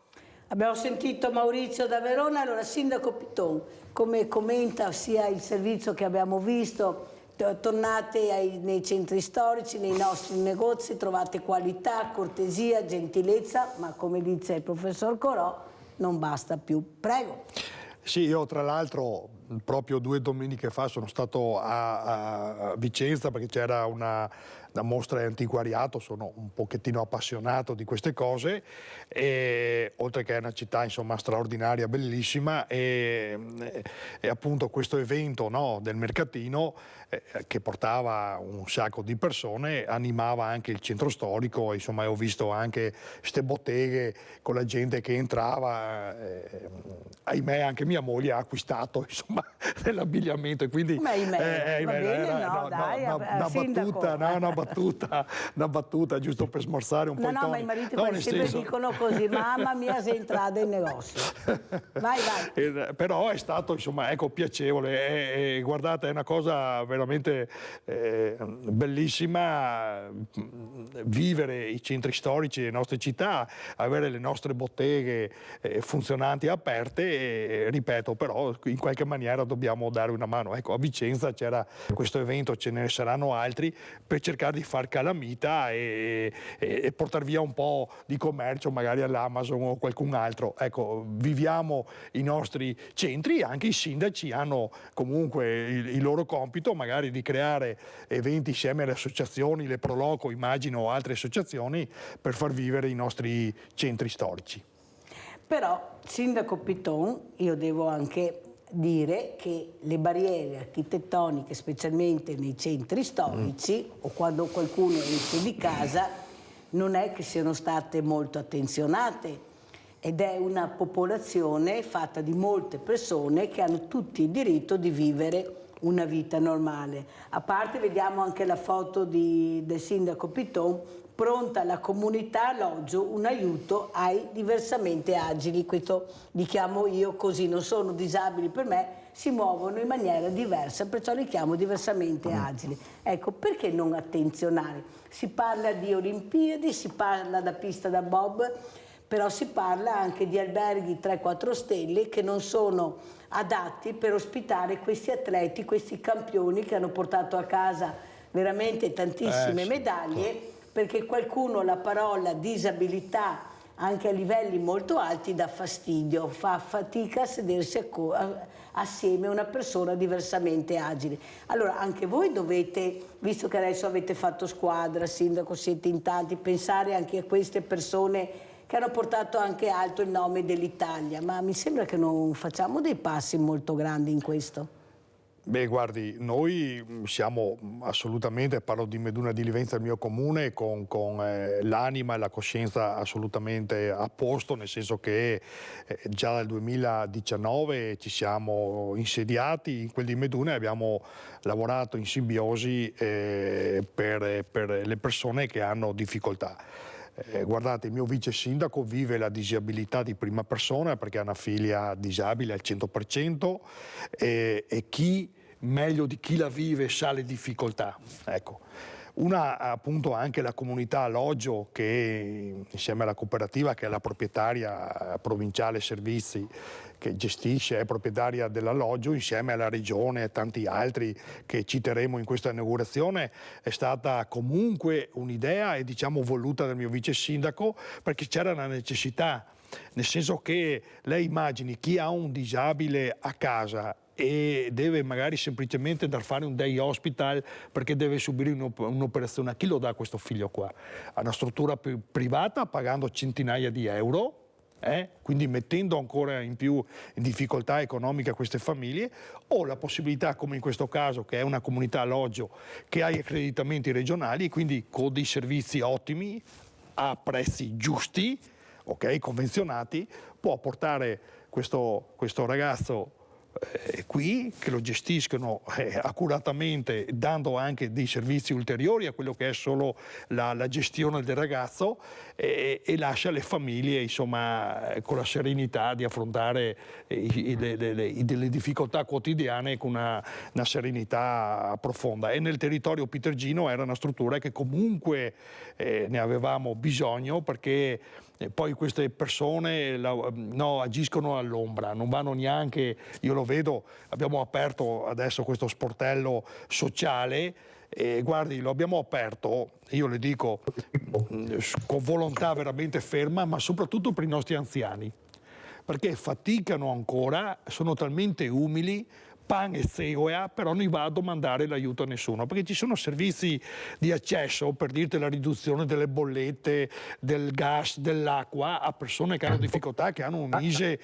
Abbiamo sentito Maurizio da Verona. Allora, Sindaco Piton, come commenta sia il servizio che abbiamo visto? Tornate nei centri storici, nei nostri negozi, trovate qualità, cortesia, gentilezza, ma come dice il professor Corò, non basta più. Prego. Sì, io tra l'altro proprio 2 domeniche fa sono stato a Vicenza perché c'era una mostra di antiquariato, sono un pochettino appassionato di queste cose, e, oltre che è una città insomma straordinaria, bellissima, e appunto questo evento, no, del mercatino che portava un sacco di persone animava anche il centro storico, insomma, e ho visto anche queste botteghe con la gente che entrava, ahimè anche mia moglie ha acquistato insomma dell'abbigliamento, e quindi una battuta giusto per smorzare un po' i toni. No, ma i mariti sempre dicono così, mamma mia se entrate in negozio. Vai. Però è stato insomma, ecco, piacevole, e guardate, è una cosa veramente bellissima vivere i centri storici delle nostre città, avere le nostre botteghe funzionanti e aperte, e ripeto, però in qualche maniera dobbiamo dare una mano. Ecco, a Vicenza c'era questo evento, ce ne saranno altri, per cercare di far calamita e portare via un po' di commercio magari all'Amazon o qualcun altro. Ecco, viviamo i nostri centri, anche i sindaci hanno comunque il loro compito magari di creare eventi insieme alle associazioni, le Proloco, immagino, o altre associazioni, per far vivere i nostri centri storici. Però, Sindaco Piton, io devo anche dire che le barriere architettoniche, specialmente nei centri storici o quando qualcuno esce di casa, non è che siano state molto attenzionate, ed è una popolazione fatta di molte persone che hanno tutti il diritto di vivere una vita normale. A parte, vediamo anche la foto del Sindaco Piton, pronta alla comunità alloggio, un aiuto ai diversamente agili. Questo li chiamo io così, non sono disabili per me, si muovono in maniera diversa, perciò li chiamo diversamente agili. Ecco, perché non attenzionare? Si parla di Olimpiadi, si parla da pista da bob, però si parla anche di alberghi 3-4 stelle che non sono adatti per ospitare questi atleti, questi campioni che hanno portato a casa veramente tantissime medaglie, perché qualcuno la parola disabilità anche a livelli molto alti dà fastidio, fa fatica a sedersi assieme a una persona diversamente agile. Allora anche voi dovete, visto che adesso avete fatto squadra, Sindaco, siete in tanti, pensare anche a queste persone che hanno portato anche alto il nome dell'Italia, ma mi sembra che non facciamo dei passi molto grandi in questo. Beh, guardi, noi siamo assolutamente, parlo di Meduna di Livenza, il mio comune, con l'anima e la coscienza assolutamente a posto, nel senso che già dal 2019 ci siamo insediati in quel di Meduna e abbiamo lavorato in simbiosi per le persone che hanno difficoltà. Guardate, il mio vice sindaco vive la disabilità di prima persona perché ha una figlia disabile al 100% e chi meglio di chi la vive sa le difficoltà. Ecco. Una appunto anche la comunità alloggio che insieme alla cooperativa che è la proprietaria provinciale servizi che gestisce, è proprietaria dell'alloggio insieme alla regione e tanti altri che citeremo in questa inaugurazione, è stata comunque un'idea e diciamo voluta dal mio vice sindaco perché c'era una necessità, nel senso che lei immagini chi ha un disabile a casa e deve magari semplicemente andare a fare un day hospital perché deve subire un'operazione. A chi lo dà questo figlio qua? A una struttura privata pagando centinaia di euro, quindi mettendo ancora in più in difficoltà economica queste famiglie, o la possibilità, come in questo caso, che è una comunità alloggio che ha gli accreditamenti regionali e quindi con dei servizi ottimi, a prezzi giusti, convenzionati, può portare questo ragazzo qui, che lo gestiscono accuratamente, dando anche dei servizi ulteriori a quello che è solo la gestione del ragazzo e lascia le famiglie insomma con la serenità di affrontare delle difficoltà quotidiane con una serenità profonda. E nel territorio pitergino era una struttura che comunque ne avevamo bisogno perché poi queste persone agiscono all'ombra, non vanno neanche, io lo vedo, abbiamo aperto adesso questo sportello sociale e guardi, lo abbiamo aperto, io le dico, con volontà veramente ferma, ma soprattutto per i nostri anziani, perché faticano ancora, sono talmente umili, pan e zeoea, però non va a domandare l'aiuto a nessuno, perché ci sono servizi di accesso, per dirti la riduzione delle bollette, del gas, dell'acqua, a persone che hanno difficoltà, che hanno un'ISE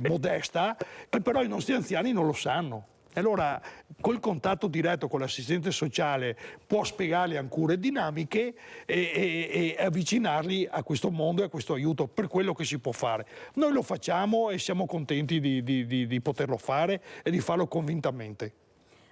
modesta, che però i nostri anziani non lo sanno. E allora col contatto diretto con l'assistente sociale può spiegargli ancora dinamiche e avvicinarli a questo mondo e a questo aiuto per quello che si può fare. Noi lo facciamo e siamo contenti di poterlo fare e di farlo convintamente.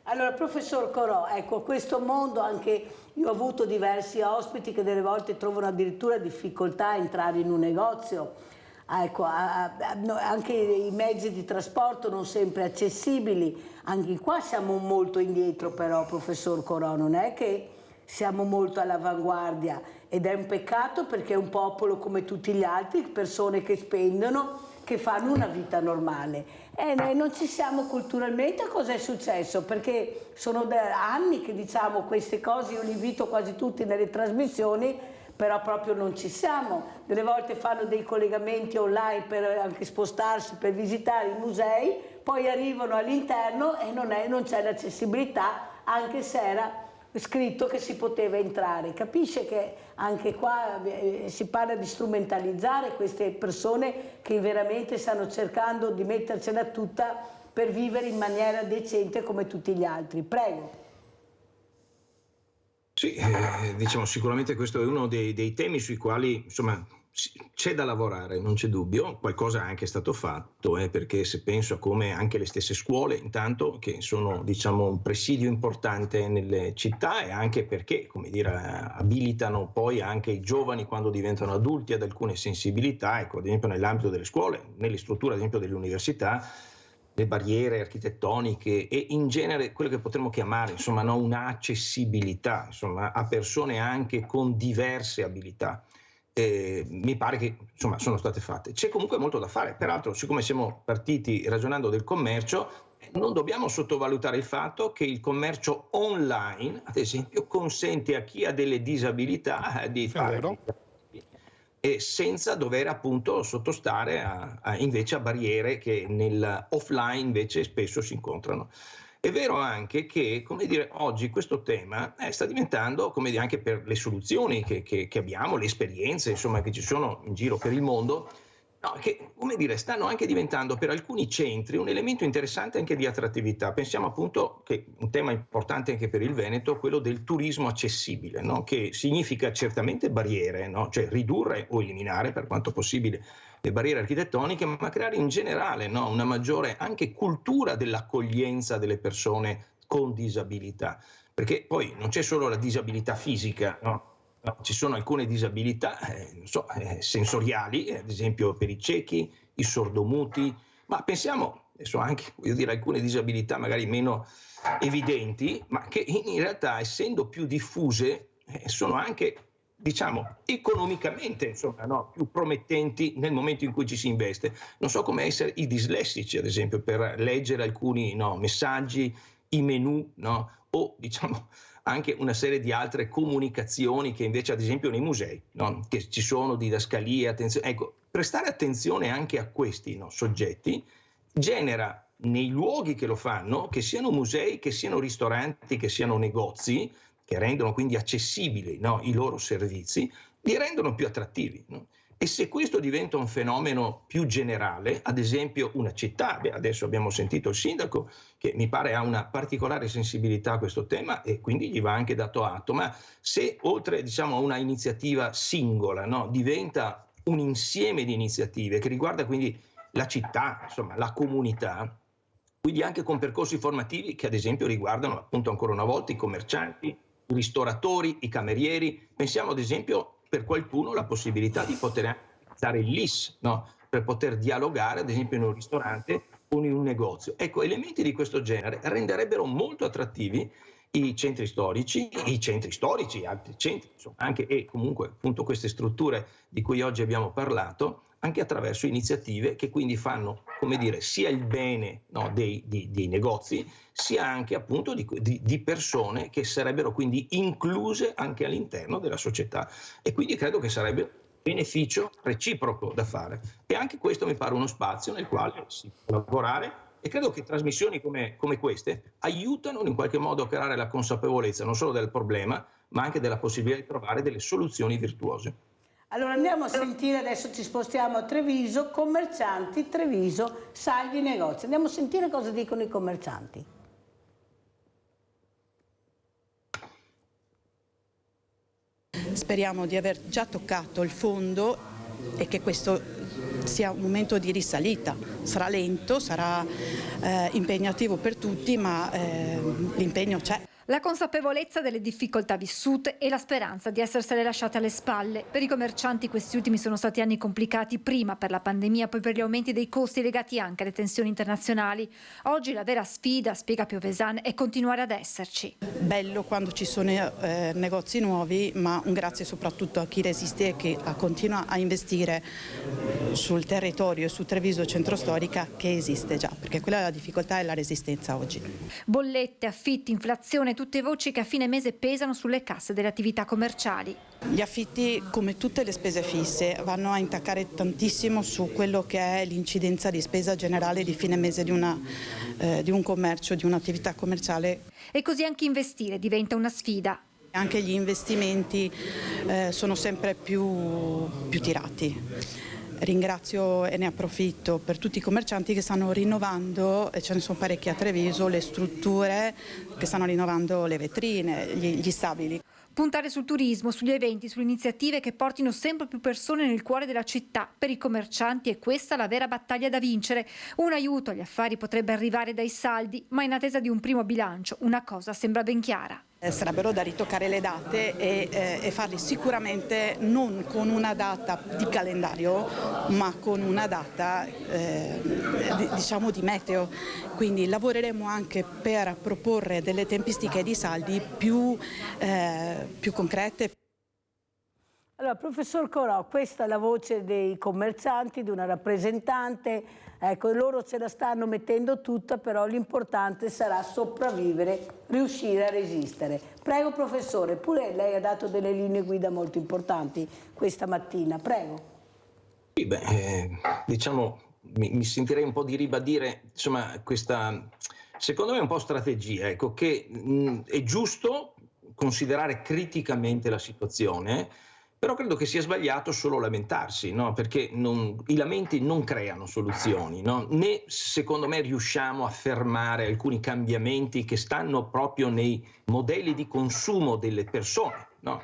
Allora, professor Corò, ecco, questo mondo anche io ho avuto diversi ospiti che delle volte trovano addirittura difficoltà a entrare in un negozio. Ecco, anche i mezzi di trasporto non sempre accessibili, anche qua siamo molto indietro però, professor Corò, non è che siamo molto all'avanguardia ed è un peccato perché è un popolo come tutti gli altri, persone che spendono, che fanno una vita normale e noi non ci siamo culturalmente. Cosa è successo? Perché sono da anni che diciamo queste cose, io li invito quasi tutti nelle trasmissioni, però proprio non ci siamo. Delle volte fanno dei collegamenti online per anche spostarsi, per visitare i musei, poi arrivano all'interno e non c'è l'accessibilità, anche se era scritto che si poteva entrare. Capisce che anche qua si parla di strumentalizzare queste persone che veramente stanno cercando di mettercela tutta per vivere in maniera decente come tutti gli altri. Prego. Sì, diciamo sicuramente questo è uno dei temi sui quali insomma c'è da lavorare, non c'è dubbio, qualcosa è anche stato fatto, perché se penso a come anche le stesse scuole intanto, che sono diciamo un presidio importante nelle città, e anche perché, come dire, abilitano poi anche i giovani quando diventano adulti ad alcune sensibilità, ecco, ad esempio nell'ambito delle scuole, nelle strutture ad esempio delle università, le barriere architettoniche e in genere quello che potremmo chiamare insomma un'accessibilità insomma a persone anche con diverse abilità. Mi pare che insomma sono state fatte. C'è comunque molto da fare, peraltro siccome siamo partiti ragionando del commercio, non dobbiamo sottovalutare il fatto che il commercio online, ad esempio, consente a chi ha delle disabilità di fare e senza dover appunto sottostare invece a barriere che nell'offline invece spesso si incontrano. È vero anche che, come dire, oggi questo tema sta diventando, come dire, anche per le soluzioni che abbiamo, le esperienze insomma che ci sono in giro per il mondo, che, come dire, stanno anche diventando per alcuni centri un elemento interessante anche di attrattività. Pensiamo appunto che un tema importante anche per il Veneto, quello del turismo accessibile, no? Che significa certamente barriere, no? Cioè ridurre o eliminare per quanto possibile le barriere architettoniche, ma creare in generale, no? Una maggiore anche cultura dell'accoglienza delle persone con disabilità, perché poi non c'è solo la disabilità fisica, no? No, ci sono alcune disabilità sensoriali, ad esempio per i ciechi, i sordomuti, ma pensiamo adesso anche, voglio dire, alcune disabilità magari meno evidenti, ma che in realtà, essendo più diffuse, sono anche, diciamo, economicamente insomma, no, più promettenti nel momento in cui ci si investe. Non so come essere i dislessici, ad esempio, per leggere alcuni messaggi, i menu, no, o diciamo anche una serie di altre comunicazioni che invece ad esempio nei musei, no? Che ci sono didascalie, attenzione. Ecco, prestare attenzione anche a questi soggetti genera nei luoghi che lo fanno, che siano musei, che siano ristoranti, che siano negozi, che rendono quindi accessibili, no, i loro servizi, li rendono più attrattivi, no? E se questo diventa un fenomeno più generale, ad esempio una città, adesso abbiamo sentito il sindaco che mi pare ha una particolare sensibilità a questo tema e quindi gli va anche dato atto, ma se oltre diciamo a una iniziativa singola, no, diventa un insieme di iniziative che riguarda quindi la città, insomma la comunità, quindi anche con percorsi formativi che ad esempio riguardano appunto ancora una volta i commercianti, i ristoratori, i camerieri, pensiamo ad esempio per qualcuno la possibilità di poter utilizzare il LIS, no? Per poter dialogare ad esempio in un ristorante o in un negozio. Ecco, elementi di questo genere renderebbero molto attrattivi i centri storici, altri centri, insomma, anche e comunque appunto queste strutture di cui oggi abbiamo parlato, anche attraverso iniziative che quindi fanno, come dire, sia il bene, no, dei negozi, sia anche appunto di persone che sarebbero quindi incluse anche all'interno della società. E quindi credo che sarebbe un beneficio reciproco da fare. E anche questo mi pare uno spazio nel quale si può lavorare e credo che trasmissioni come queste aiutano in qualche modo a creare la consapevolezza non solo del problema, ma anche della possibilità di trovare delle soluzioni virtuose. Allora andiamo a sentire, adesso ci spostiamo a Treviso, commercianti, Treviso, salvi i negozi. Andiamo a sentire cosa dicono i commercianti. Speriamo di aver già toccato il fondo e che questo sia un momento di risalita. Sarà lento, sarà impegnativo per tutti, ma l'impegno c'è. La consapevolezza delle difficoltà vissute e la speranza di essersele lasciate alle spalle. Per i commercianti questi ultimi sono stati anni complicati, prima per la pandemia, poi per gli aumenti dei costi legati anche alle tensioni internazionali. Oggi la vera sfida, spiega Piovesan, è continuare ad esserci. Bello quando ci sono negozi nuovi, ma un grazie soprattutto a chi resiste e che continua a investire sul territorio e su Treviso centro storica che esiste già, perché quella è la difficoltà e la resistenza oggi. Bollette, affitti, inflazione, tutte voci che a fine mese pesano sulle casse delle attività commerciali. Gli affitti, come tutte le spese fisse, vanno a intaccare tantissimo su quello che è l'incidenza di spesa generale di fine mese di un commercio, di un'attività commerciale. E così anche investire diventa una sfida. Anche gli investimenti sono sempre più tirati. Ringrazio e ne approfitto per tutti i commercianti che stanno rinnovando, e ce ne sono parecchi a Treviso, le strutture che stanno rinnovando le vetrine, gli stabili. Puntare sul turismo, sugli eventi, sulle iniziative che portino sempre più persone nel cuore della città. Per i commercianti è questa la vera battaglia da vincere. Un aiuto agli affari potrebbe arrivare dai saldi, ma in attesa di un primo bilancio una cosa sembra ben chiara. Sarebbero da ritoccare le date e farli sicuramente non con una data di calendario, ma con una data diciamo di meteo. Quindi lavoreremo anche per proporre delle tempistiche di saldi più concrete. Allora, professor Corò, questa è la voce dei commercianti, di una rappresentante. Ecco, loro ce la stanno mettendo tutta, però l'importante sarà sopravvivere, riuscire a resistere. Prego, professore, pure lei ha dato delle linee guida molto importanti questa mattina, prego. Sì, diciamo, mi sentirei un po' di ribadire, insomma, questa, secondo me, un po' strategia, ecco, che è giusto considerare criticamente la situazione, però credo che sia sbagliato solo lamentarsi, no? Perché i lamenti non creano soluzioni, no? Né secondo me riusciamo a fermare alcuni cambiamenti che stanno proprio nei modelli di consumo delle persone, no?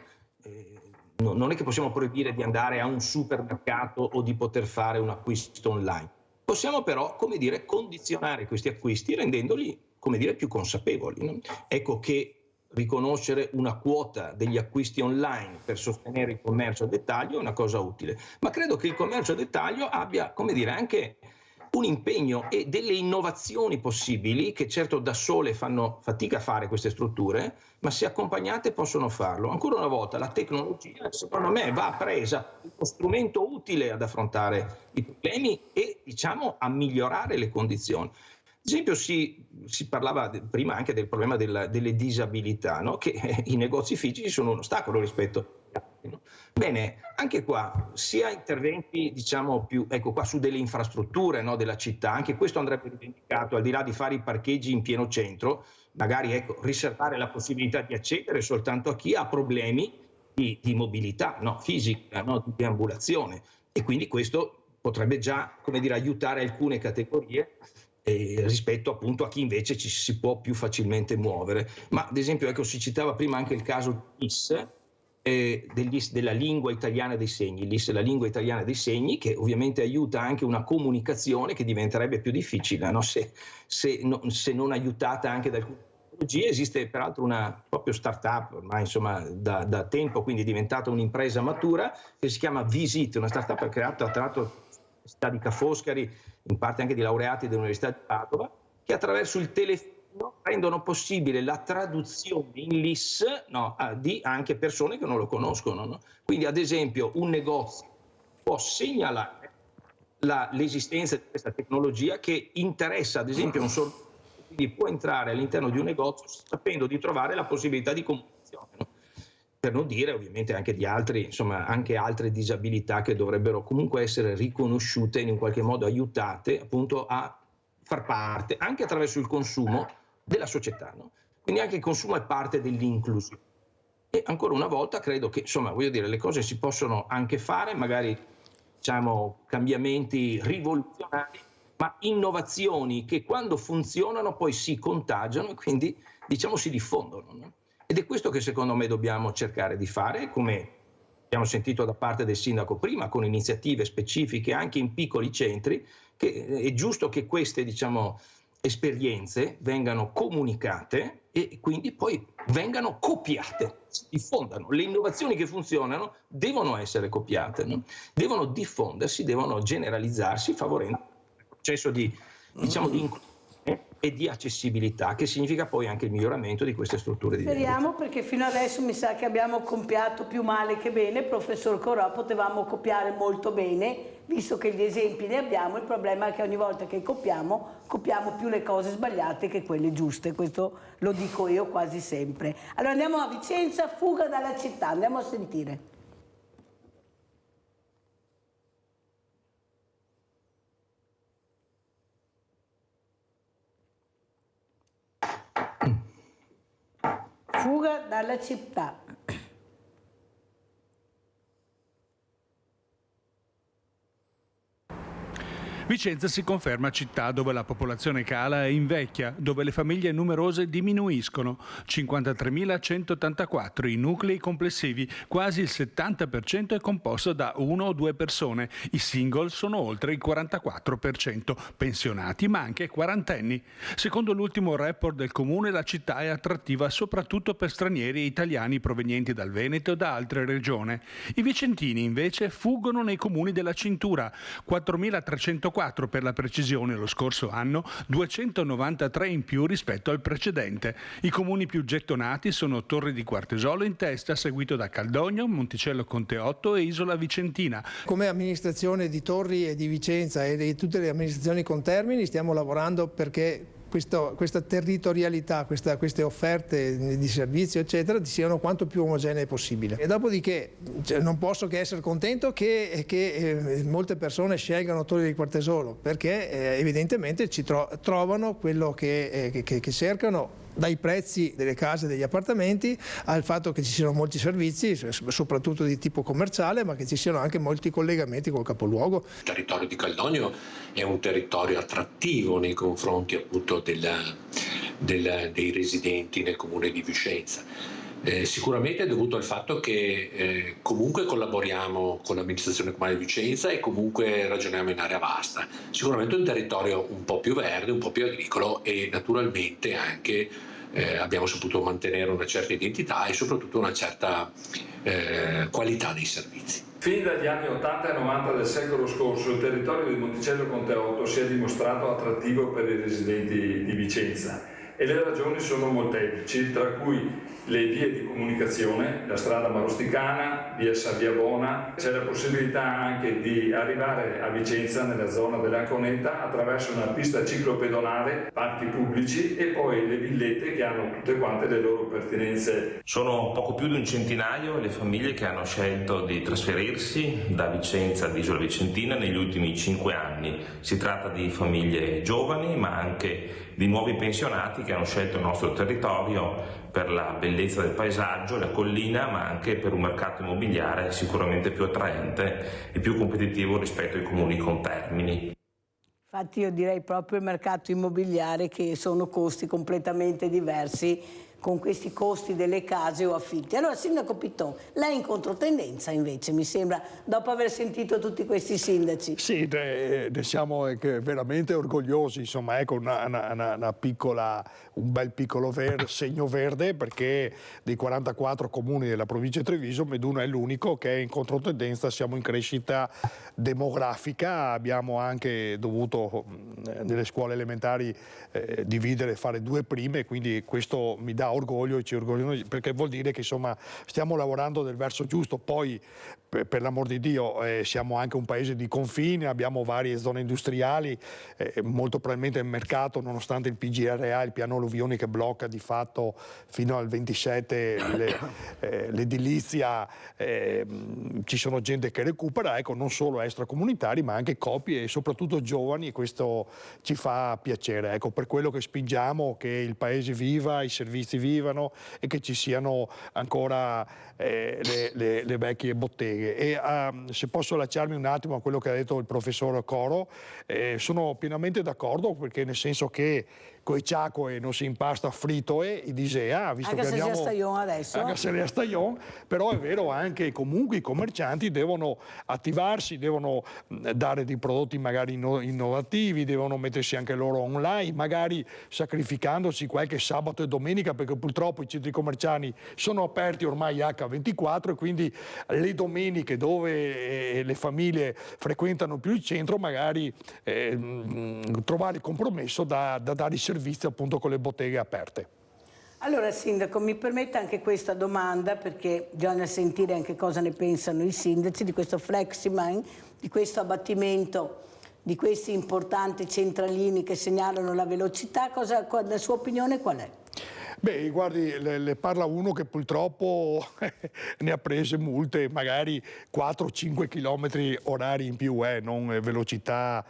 Non è che possiamo proibire di andare a un supermercato o di poter fare un acquisto online. Possiamo però, come dire, condizionare questi acquisti rendendoli, come dire, più consapevoli, no? Ecco che riconoscere una quota degli acquisti online per sostenere il commercio a dettaglio è una cosa utile, ma credo che il commercio a dettaglio abbia, come dire, anche un impegno e delle innovazioni possibili che certo da sole fanno fatica a fare queste strutture, ma se accompagnate possono farlo. Ancora una volta la tecnologia secondo me va presa come strumento utile ad affrontare i problemi e diciamo a migliorare le condizioni. Ad esempio si parlava prima anche del problema delle disabilità, no? Che i negozi fisici sono un ostacolo rispetto agli altri, no? Bene, anche qua sia interventi diciamo più, ecco qua, su delle infrastrutture, no, della città, anche questo andrebbe rivendicato, al di là di fare i parcheggi in pieno centro, magari ecco, riservare la possibilità di accedere soltanto a chi ha problemi di mobilità, no, fisica, no, di deambulazione, e quindi questo potrebbe già, come dire, aiutare alcune categorie rispetto appunto a chi invece ci si può più facilmente muovere. Ma ad esempio, ecco, si citava prima anche il caso dell'IS della lingua italiana dei segni. L'IS è la lingua italiana dei segni, che ovviamente aiuta anche una comunicazione che diventerebbe più difficile, no? se non aiutata anche da alcune tecnologie. Esiste peraltro una proprio startup ormai insomma da tempo, quindi è diventata un'impresa matura, che si chiama Visit, una startup creata tra l'altro dall'Università di Ca' Foscari, in parte anche di laureati dell'Università di Padova, che attraverso il telefono rendono possibile la traduzione in LIS, no, di anche persone che non lo conoscono, no? Quindi ad esempio un negozio può segnalare l'esistenza di questa tecnologia che interessa ad esempio un sorvegliatore, quindi può entrare all'interno di un negozio sapendo di trovare la possibilità di comunicazione, no? Per non dire ovviamente anche di altri, insomma, anche altre disabilità che dovrebbero comunque essere riconosciute e in qualche modo aiutate appunto a far parte, anche attraverso il consumo, della società, no? Quindi anche il consumo è parte dell'inclusione. E ancora una volta credo che, insomma, voglio dire, le cose si possono anche fare, magari diciamo cambiamenti rivoluzionari, ma innovazioni che quando funzionano poi si contagiano e quindi diciamo si diffondono, no? Ed è questo che secondo me dobbiamo cercare di fare, come abbiamo sentito da parte del sindaco prima, con iniziative specifiche anche in piccoli centri, che è giusto che queste diciamo esperienze vengano comunicate e quindi poi vengano copiate, si diffondano. Le innovazioni che funzionano devono essere copiate, no? Devono diffondersi, devono generalizzarsi, favorendo il processo di, diciamo, di inclusione e di accessibilità, che significa poi anche il miglioramento di queste strutture di vendita. Speriamo, perché fino adesso mi sa che abbiamo copiato più male che bene. Professor Corrò, potevamo copiare molto bene, visto che gli esempi ne abbiamo. Il problema è che ogni volta che copiamo più le cose sbagliate che quelle giuste. Questo lo dico io quasi sempre. Allora andiamo a Vicenza, fuga dalla città, andiamo a sentire. Fuga dalla città. Vicenza si conferma città dove la popolazione cala e invecchia, dove le famiglie numerose diminuiscono. 53.184 i nuclei complessivi, quasi il 70% è composto da 1 o 2 persone. I single sono oltre il 44%, pensionati ma anche quarantenni. Secondo l'ultimo report del comune, la città è attrattiva soprattutto per stranieri e italiani provenienti dal Veneto e da altre regioni. I vicentini invece fuggono nei comuni della cintura, 4.304 per la precisione lo scorso anno, 293 in più rispetto al precedente. I comuni più gettonati sono Torri di Quartesolo in testa, seguito da Caldogno, Monticello Conteotto e Isola Vicentina. Come amministrazione di Torri e di Vicenza e di tutte le amministrazioni contermini stiamo lavorando perché questa territorialità, queste offerte di servizio eccetera siano quanto più omogenee possibile. E dopodiché non posso che essere contento che molte persone scelgano Torri di Quartesolo, perché evidentemente ci trovano quello che cercano, dai prezzi delle case e degli appartamenti al fatto che ci siano molti servizi, soprattutto di tipo commerciale, ma che ci siano anche molti collegamenti col capoluogo. Il territorio di Caldogno è un territorio attrattivo nei confronti appunto dei residenti nel comune di Vicenza. Sicuramente è dovuto al fatto che comunque collaboriamo con l'amministrazione comunale di Vicenza e comunque ragioniamo in area vasta. Sicuramente è un territorio un po' più verde, un po' più agricolo e naturalmente anche abbiamo saputo mantenere una certa identità e soprattutto una certa qualità dei servizi. Fin dagli anni 80 e 90 del secolo scorso il territorio di Monticello Conteotto si è dimostrato attrattivo per i residenti di Vicenza e le ragioni sono molteplici, tra cui le vie di comunicazione, la strada Marosticana, via Sabbiabona. C'è la possibilità anche di arrivare a Vicenza nella zona dell'Anconetta attraverso una pista ciclopedonale, parchi pubblici e poi le villette che hanno tutte quante le loro pertinenze. Sono poco più di un centinaio le famiglie che hanno scelto di trasferirsi da Vicenza ad Isola Vicentina negli ultimi 5 anni. Si tratta di famiglie giovani ma anche di nuovi pensionati che hanno scelto il nostro territorio per la bellezza del paesaggio, la collina, ma anche per un mercato immobiliare sicuramente più attraente e più competitivo rispetto ai comuni contermini. Infatti io direi proprio il mercato immobiliare, che sono costi completamente diversi con questi costi delle case o affitti. Allora, Sindaco Pitton, lei è in controtendenza invece, mi sembra, dopo aver sentito tutti questi sindaci. Sì, ne siamo veramente orgogliosi, insomma, ecco un bel piccolo segno verde, perché dei 44 comuni della provincia di Treviso, Meduno è l'unico che è in controtendenza, siamo in crescita demografica, abbiamo anche dovuto nelle scuole elementari dividere, fare 2 prime, quindi questo mi dà orgoglio e ci orgogliamo, perché vuol dire che insomma stiamo lavorando nel verso giusto. Poi per l'amor di Dio siamo anche un paese di confine, abbiamo varie zone industriali, molto probabilmente il mercato, nonostante il PGRA, il piano alluvioni che blocca di fatto fino al 27 l'edilizia, ci sono gente che recupera, ecco, non solo extracomunitari ma anche coppie e soprattutto giovani, e questo ci fa piacere, ecco, per quello che spingiamo che il paese viva, i servizi vivano e che ci siano ancora le vecchie botteghe. E se posso lasciarmi un attimo a quello che ha detto il professor Coro, sono pienamente d'accordo, perché nel senso che coi ciacque non si impasta fritto e disea, visto anche che abbiamo adesso. Anche se è stagione, però è vero anche comunque i commercianti devono attivarsi, devono dare dei prodotti magari innovativi, devono mettersi anche loro online, magari sacrificandosi qualche sabato e domenica, perché purtroppo i centri commerciali sono aperti ormai H24 e quindi le domeniche dove le famiglie frequentano più il centro magari trovare il compromesso da dare i servizi servizio appunto con le botteghe aperte. Allora Sindaco, mi permetta anche questa domanda, perché bisogna sentire anche cosa ne pensano i sindaci di questo Fleximan, di questo abbattimento di questi importanti centralini che segnalano la velocità. La sua opinione qual è? Beh, guardi, le parla uno che purtroppo ne ha prese multe, magari 4-5 km orari in più, non velocità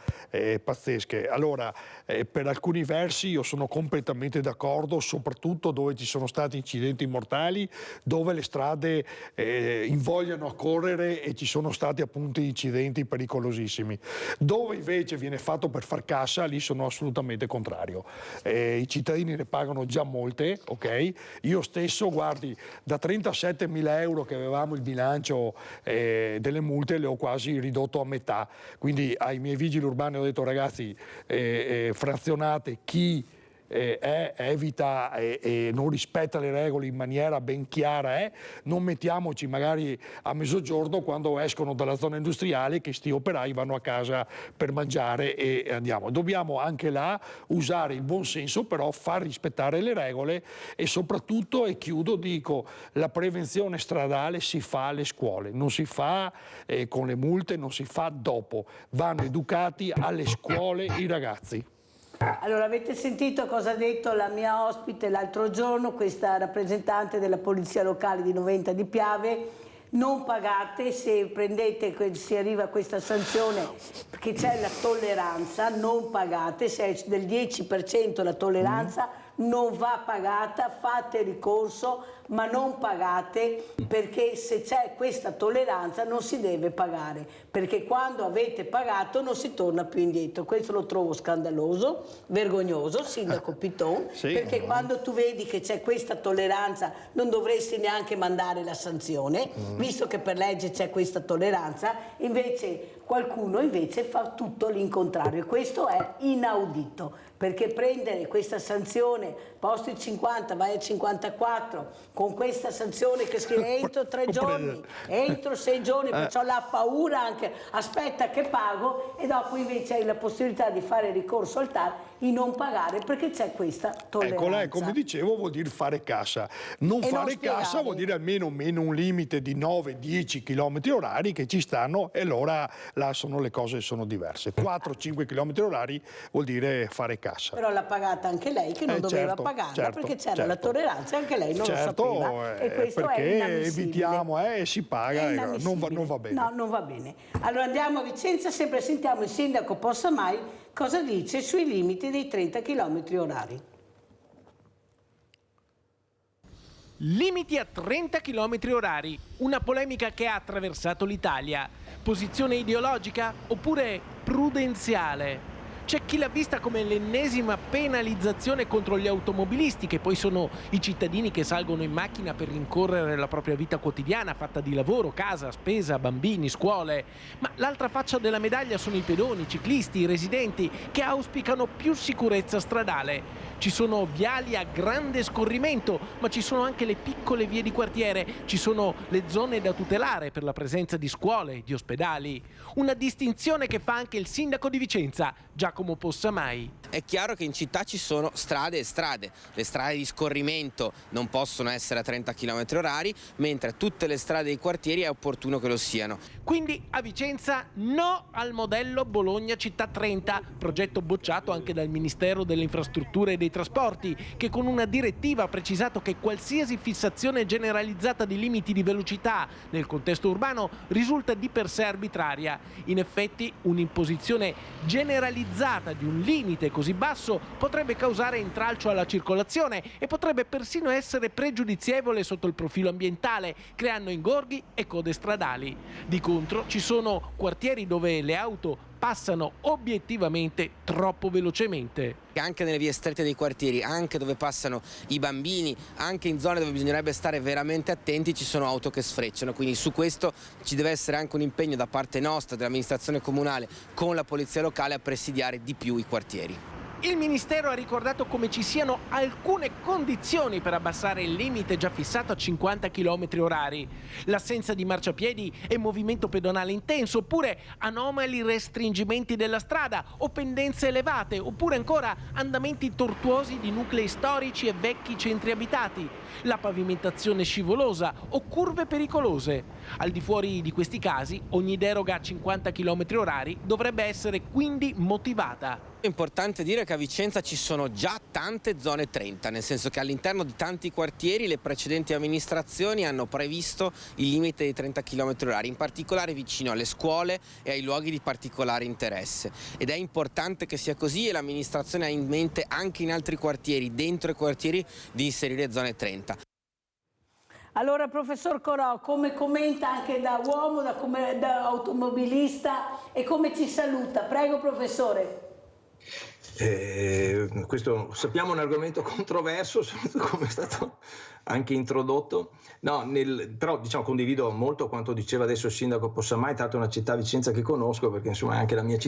pazzesche. Allora, per alcuni versi io sono completamente d'accordo, soprattutto dove ci sono stati incidenti mortali, dove le strade invogliano a correre e ci sono stati appunto incidenti pericolosissimi. Dove invece viene fatto per far cassa, lì sono assolutamente contrario. I cittadini ne pagano già molte. Ok, io stesso, guardi, da 37.000 euro che avevamo il bilancio delle multe le ho quasi ridotto a metà, quindi ai miei vigili urbani ho detto: ragazzi, frazionate chi evita e non rispetta le regole in maniera ben chiara, non mettiamoci magari a mezzogiorno quando escono dalla zona industriale che sti operai vanno a casa per mangiare e andiamo. Dobbiamo anche là usare il buon senso, però far rispettare le regole e soprattutto, e chiudo, dico, la prevenzione stradale si fa alle scuole, non si fa con le multe, non si fa dopo, vanno educati alle scuole i ragazzi. Allora, avete sentito cosa ha detto la mia ospite l'altro giorno, questa rappresentante della polizia locale di Noventa di Piave? Non pagate, se prendete, si arriva a questa sanzione perché c'è la tolleranza, non pagate, se è del 10% la tolleranza non va pagata, fate ricorso ma non pagate, perché se c'è questa tolleranza non si deve pagare, perché quando avete pagato non si torna più indietro. Questo lo trovo scandaloso, vergognoso, Sindaco Piton, sì, perché quando tu vedi che c'è questa tolleranza non dovresti neanche mandare la sanzione, visto che per legge c'è questa tolleranza, invece qualcuno invece fa tutto l'incontrario e questo è inaudito, perché prendere questa sanzione, posto il 50, vai al 54, con questa sanzione che scrive entro 3 giorni, entro 6 giorni, perciò la paura anche, aspetta che pago, e dopo invece hai la possibilità di fare ricorso al TAR e non pagare perché c'è questa tolleranza. Eccola, come dicevo, vuol dire fare cassa. Non fare cassa vuol dire almeno un limite di 9-10 km orari che ci stanno, e allora là le cose sono diverse. 4-5 km orari vuol dire fare cassa. Però l'ha pagata anche lei che non doveva pagarla, perché c'era la tolleranza e anche lei non lo sapeva. E questo perché è evitiamo e si paga, non va bene. No, non va bene. Allora andiamo a Vicenza, sempre sentiamo il sindaco Possamai cosa dice sui limiti dei 30 km orari. Limiti a 30 km orari, una polemica che ha attraversato l'Italia. Posizione ideologica oppure prudenziale? C'è chi l'ha vista come l'ennesima penalizzazione contro gli automobilisti, che poi sono i cittadini che salgono in macchina per rincorrere la propria vita quotidiana fatta di lavoro, casa, spesa, bambini, scuole. Ma l'altra faccia della medaglia sono i pedoni, i ciclisti, i residenti che auspicano più sicurezza stradale. Ci sono viali a grande scorrimento, ma ci sono anche le piccole vie di quartiere, ci sono le zone da tutelare per la presenza di scuole, di ospedali. Una distinzione che fa anche il sindaco di Vicenza, Giacomo Possamai. È chiaro che in città ci sono strade e strade. Le strade di scorrimento non possono essere a 30 km orari, mentre tutte le strade dei quartieri è opportuno che lo siano. Quindi a Vicenza no al modello Bologna Città 30, progetto bocciato anche dal Ministero delle Infrastrutture e dei Trasporti, che con una direttiva ha precisato che qualsiasi fissazione generalizzata di limiti di velocità nel contesto urbano risulta di per sé arbitraria. In effetti un'imposizione generalizzata di un limite così basso potrebbe causare intralcio alla circolazione e potrebbe persino essere pregiudizievole sotto il profilo ambientale, creando ingorghi e code stradali. Di contro ci sono quartieri dove le auto passano obiettivamente troppo velocemente. Anche nelle vie strette dei quartieri, anche dove passano i bambini, anche in zone dove bisognerebbe stare veramente attenti, ci sono auto che sfrecciano, quindi su questo ci deve essere anche un impegno da parte nostra, dell'amministrazione comunale, con la polizia locale, a presidiare di più i quartieri. Il Ministero ha ricordato come ci siano alcune condizioni per abbassare il limite già fissato a 50 km/h. L'assenza di marciapiedi e movimento pedonale intenso, oppure anomali restringimenti della strada o pendenze elevate, oppure ancora andamenti tortuosi di nuclei storici e vecchi centri abitati, la pavimentazione scivolosa o curve pericolose. Al di fuori di questi casi, ogni deroga a 50 km/h dovrebbe essere quindi motivata. È importante dire che a Vicenza ci sono già tante zone 30, nel senso che all'interno di tanti quartieri le precedenti amministrazioni hanno previsto il limite di 30 km/h, in particolare vicino alle scuole e ai luoghi di particolare interesse. Ed è importante che sia così e l'amministrazione ha in mente anche in altri quartieri, dentro i quartieri, di inserire zone 30. Allora, professor Corò, come commenta anche da uomo, da automobilista e come ci saluta? Prego, professore. Questo sappiamo è un argomento controverso, come è stato anche introdotto. No, però diciamo, condivido molto quanto diceva adesso il sindaco Possamai, tra l'altro è una città Vicenza che conosco perché insomma è anche la mia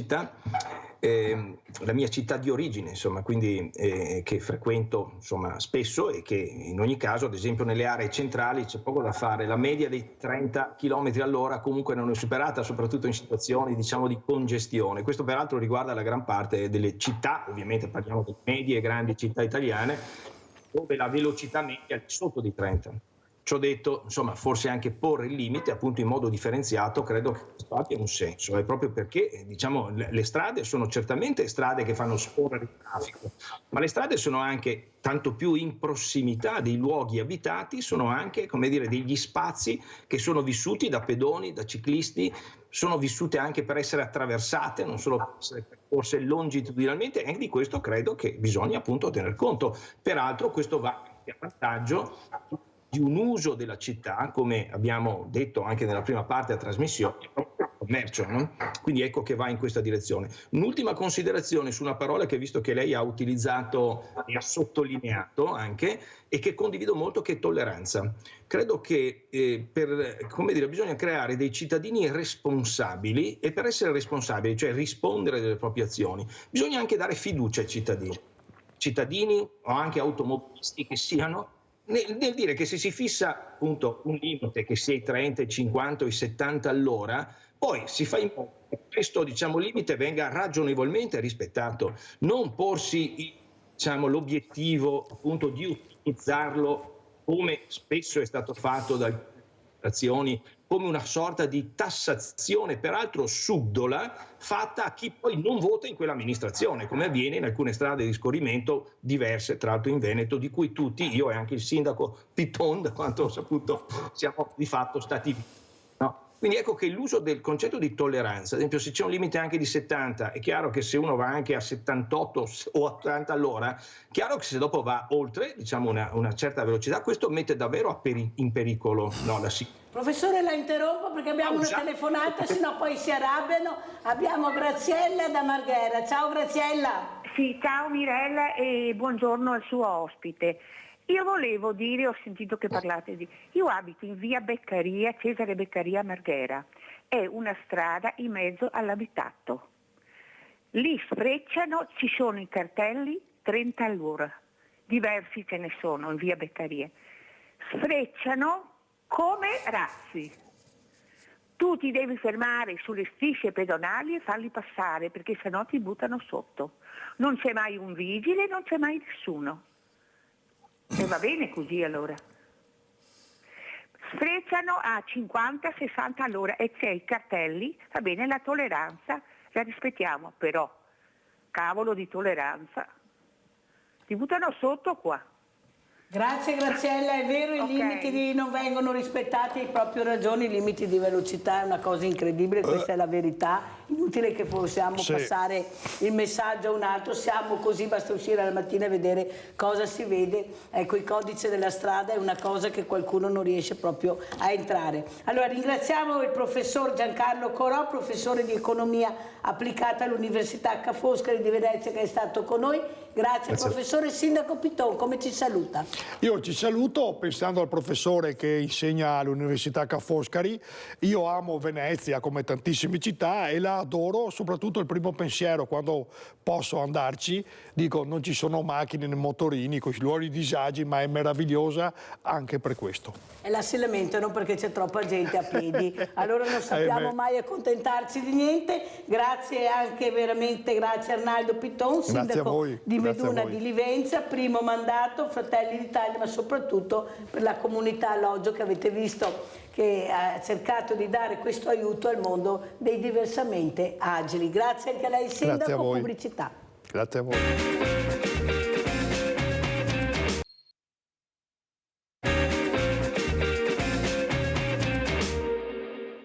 città di origine, insomma, quindi che frequento insomma spesso e che in ogni caso, ad esempio nelle aree centrali c'è poco da fare, la media dei 30 km/h comunque non è superata, soprattutto in situazioni diciamo di congestione. Questo peraltro riguarda la gran parte delle città, ovviamente parliamo di medie e grandi città italiane, dove la velocità media è sotto di 30. Ciò detto, insomma, forse anche porre il limite appunto in modo differenziato credo che questo abbia un senso, è proprio perché diciamo le strade sono certamente strade che fanno scorrere il traffico, ma le strade sono anche, tanto più in prossimità dei luoghi abitati, sono anche, come dire, degli spazi che sono vissuti da pedoni, da ciclisti, sono vissute anche per essere attraversate, non solo per essere percorse longitudinalmente, e di questo credo che bisogna appunto tener conto. Peraltro questo va anche a vantaggio di un uso della città, come abbiamo detto anche nella prima parte della trasmissione, commercio, no? Quindi ecco che va in questa direzione. Un'ultima considerazione su una parola che visto che lei ha utilizzato e ha sottolineato anche e che condivido molto, che è tolleranza. Credo che bisogna creare dei cittadini responsabili, e per essere responsabili, cioè rispondere delle proprie azioni, bisogna anche dare fiducia ai cittadini o anche automobilisti che siano nel dire che se si fissa appunto un limite che sia i 30, i 50 o i 70 all'ora, poi si fa in modo che questo limite venga ragionevolmente rispettato, non porsi l'obiettivo appunto di utilizzarlo, come spesso è stato fatto dalle amministrazioni, come una sorta di tassazione, peraltro subdola, fatta a chi poi non vota in quell'amministrazione, come avviene in alcune strade di scorrimento diverse, tra l'altro in Veneto, di cui tutti, io e anche il sindaco Piton, da quanto ho saputo, siamo di fatto stati no? Quindi ecco che l'uso del concetto di tolleranza, ad esempio se c'è un limite anche di 70, è chiaro che se uno va anche a 78 o 80 all'ora, chiaro che se dopo va oltre una certa velocità, questo mette davvero in pericolo la sicurezza. Professore, la interrompo perché abbiamo una telefonata, sennò poi si arrabbiano. Abbiamo Graziella da Marghera. Ciao Graziella. Sì, ciao Mirella e buongiorno al suo ospite. Io volevo dire, ho sentito che parlate di... Io abito in via Beccaria, Cesare Beccaria, Marghera. È una strada in mezzo all'abitato. Lì sfrecciano, ci sono i cartelli 30 all'ora. Diversi ce ne sono in via Beccaria. Sfrecciano come razzi. Tu ti devi fermare sulle strisce pedonali e farli passare, perché sennò ti buttano sotto. Non c'è mai un vigile, non c'è mai nessuno. E va bene così allora. Sfrecciano a 50-60 all'ora e c'è i cartelli, va bene, la tolleranza la rispettiamo, però cavolo di tolleranza, ti buttano sotto qua. Grazie Graziella, è vero, i limiti non vengono rispettati, hai proprio ragione, i limiti di velocità è una cosa incredibile, questa è la verità, inutile che possiamo passare il messaggio a un altro, siamo così, basta uscire la mattina e vedere cosa si vede, ecco il codice della strada è una cosa che qualcuno non riesce proprio a entrare. Allora ringraziamo il professor Giancarlo Corò, professore di economia applicata all'Università Ca' Foscari di Venezia che è stato con noi. Grazie. Professore Sindaco Piton, come ci saluta? Io ci saluto pensando al professore che insegna all'Università Ca' Foscari. Io amo Venezia come tantissime città e la adoro, soprattutto il primo pensiero quando posso andarci, dico non ci sono macchine né motorini, questi luoghi disagi, ma è meravigliosa anche per questo. E la si lamentano perché c'è troppa gente a piedi, allora non sappiamo mai accontentarci di niente. Grazie anche veramente, grazie Arnaldo Piton, sindaco di Meduna di Livenza, primo mandato, Fratelli d'Italia, ma soprattutto per la comunità alloggio che avete visto che ha cercato di dare questo aiuto al mondo dei diversamente agili. Grazie anche a lei sindaco, pubblicità. Grazie a voi.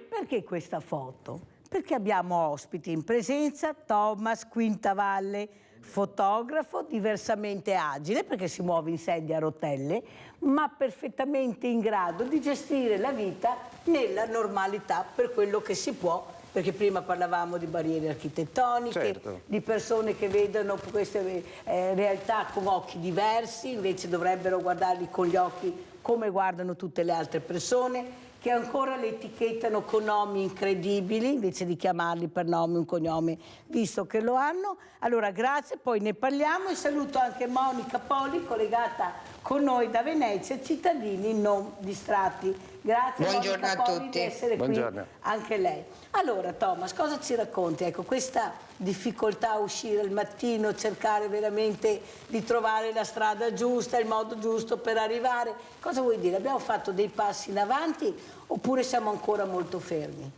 Perché questa foto? Perché abbiamo ospiti in presenza, Thomas Quintavalle, fotografo diversamente agile perché si muove in sedia a rotelle, ma perfettamente in grado di gestire la vita nella normalità per quello che si può, perché prima parlavamo di barriere architettoniche, di persone che vedono queste realtà con occhi diversi, invece dovrebbero guardarli con gli occhi come guardano tutte le altre persone, che ancora le etichettano con nomi incredibili invece di chiamarli per nome un cognome, visto che lo hanno. Allora grazie, poi ne parliamo, e saluto anche Monica Poli, collegata con noi da Venezia, cittadini non distratti. Grazie Buongiorno Monica a Poli tutti. di essere qui anche lei. Allora Thomas, cosa ci racconti? Ecco, questa difficoltà a uscire al mattino, cercare veramente di trovare la strada giusta, il modo giusto per arrivare. Cosa vuoi dire? Abbiamo fatto dei passi in avanti oppure siamo ancora molto fermi?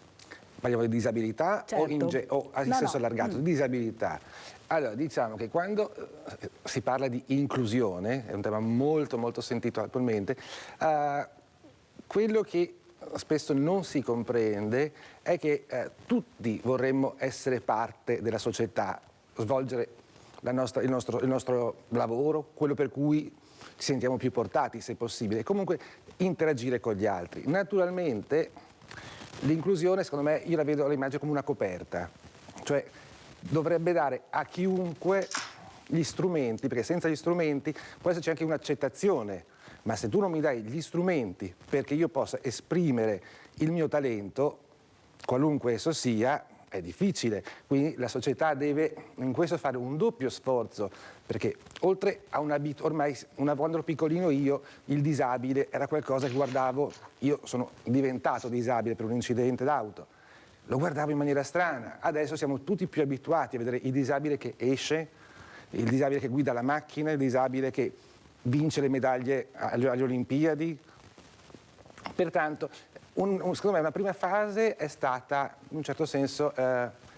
Parliamo di disabilità o in senso allargato? Disabilità. Allora, diciamo che quando si parla di inclusione, è un tema molto molto sentito attualmente, quello che spesso non si comprende è che tutti vorremmo essere parte della società, svolgere il nostro lavoro, quello per cui ci sentiamo più portati, se possibile, comunque interagire con gli altri. Naturalmente l'inclusione, secondo me, io la immagino come una coperta, cioè dovrebbe dare a chiunque gli strumenti, perché senza gli strumenti può esserci anche un'accettazione, ma se tu non mi dai gli strumenti perché io possa esprimere il mio talento, qualunque esso sia, è difficile. Quindi la società deve in questo fare un doppio sforzo, perché oltre a ormai quando ero piccolino io, il disabile era qualcosa che guardavo, io sono diventato disabile per un incidente d'auto, lo guardavo in maniera strana. Adesso siamo tutti più abituati a vedere il disabile che esce, il disabile che guida la macchina, il disabile che vince le medaglie alle Olimpiadi. Pertanto, secondo me una prima fase è stata, in un certo senso,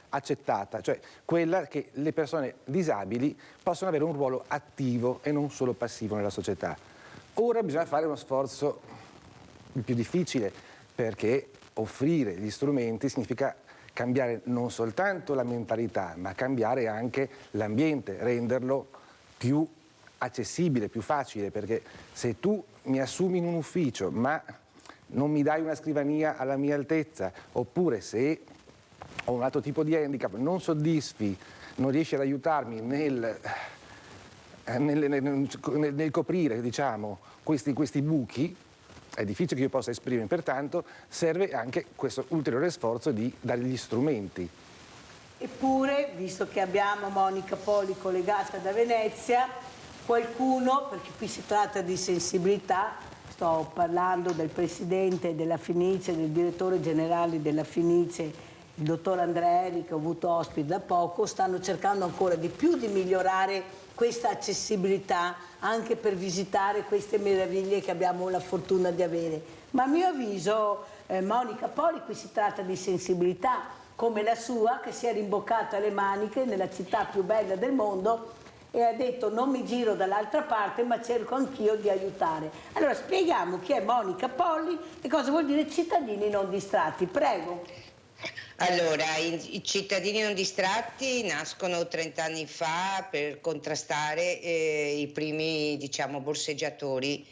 accettata, cioè quella che le persone disabili possono avere un ruolo attivo e non solo passivo nella società. Ora bisogna fare uno sforzo il più difficile, perché offrire gli strumenti significa cambiare non soltanto la mentalità, ma cambiare anche l'ambiente, renderlo più accessibile, più facile, perché se tu mi assumi in un ufficio ma non mi dai una scrivania alla mia altezza, oppure se ho un altro tipo di handicap, non soddisfi, non riesci ad aiutarmi nel coprire, diciamo, questi buchi, è difficile che io possa esprimere. Pertanto serve anche questo ulteriore sforzo di dare gli strumenti. Eppure, visto che abbiamo Monica Poli collegata da Venezia, qualcuno, perché qui si tratta di sensibilità, sto parlando del presidente della Fenice, del direttore generale della Fenice, il dottor Andreeri, che ho avuto ospite da poco, stanno cercando ancora di più di migliorare questa accessibilità anche per visitare queste meraviglie che abbiamo la fortuna di avere. Ma a mio avviso, Monica Poli, qui si tratta di sensibilità come la sua, che si è rimboccata le maniche nella città più bella del mondo e ha detto non mi giro dall'altra parte ma cerco anch'io di aiutare. Allora spieghiamo chi è Monica Poli e cosa vuol dire cittadini non distratti. Prego. Allora, i cittadini non distratti nascono 30 anni fa per contrastare i primi, diciamo, borseggiatori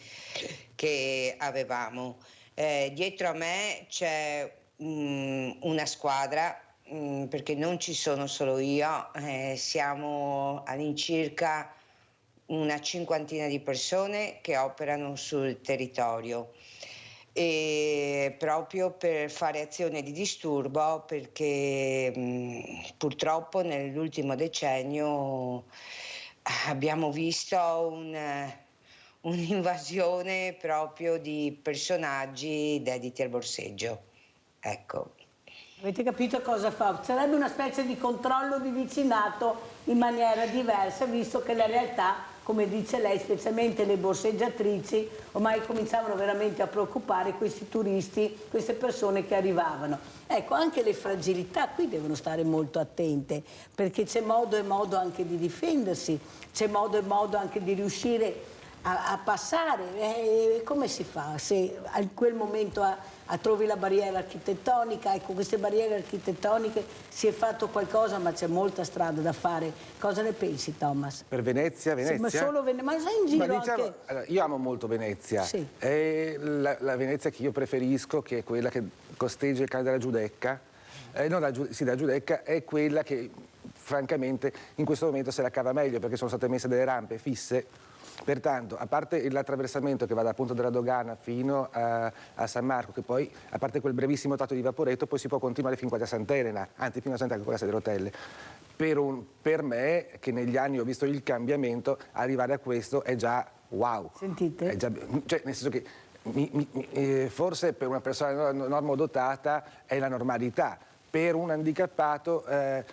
che avevamo. Dietro a me c'è una squadra, perché non ci sono solo io, siamo all'incirca una cinquantina di persone che operano sul territorio, e proprio per fare azione di disturbo, perché purtroppo nell'ultimo decennio abbiamo visto un'invasione proprio di personaggi dediti al borseggio. Ecco. Avete capito cosa fa? Sarebbe una specie di controllo di vicinato in maniera diversa, visto che la realtà, come dice lei, specialmente le borseggiatrici, ormai cominciavano veramente a preoccupare questi turisti, queste persone che arrivavano. Ecco, anche le fragilità qui devono stare molto attente, perché c'è modo e modo anche di difendersi, c'è modo e modo anche di riuscire a passare. Come si fa se in quel momento trovi la barriera architettonica? Ecco, queste barriere architettoniche si è fatto qualcosa, ma c'è molta strada da fare. Cosa ne pensi, Thomas? Per Venezia? Sì, ma solo ma sai in giro diciamo, anche... allora, io amo molto Venezia. Sì. È la Venezia che io preferisco, che è quella che costeggia il canale della Giudecca. La Giudecca è quella che francamente in questo momento se la cava meglio, perché sono state messe delle rampe fisse. Pertanto, a parte l'attraversamento che va dal punto della dogana fino a San Marco, che poi, a parte quel brevissimo tratto di Vaporetto, poi si può continuare fin quasi a Sant'Elena, anzi fino a Sant'Elena con la sede rotelle. Per me, che negli anni ho visto il cambiamento, arrivare a questo è già wow. Sentite? È già, cioè, nel senso che forse per una persona normodotata è la normalità. Per un handicappato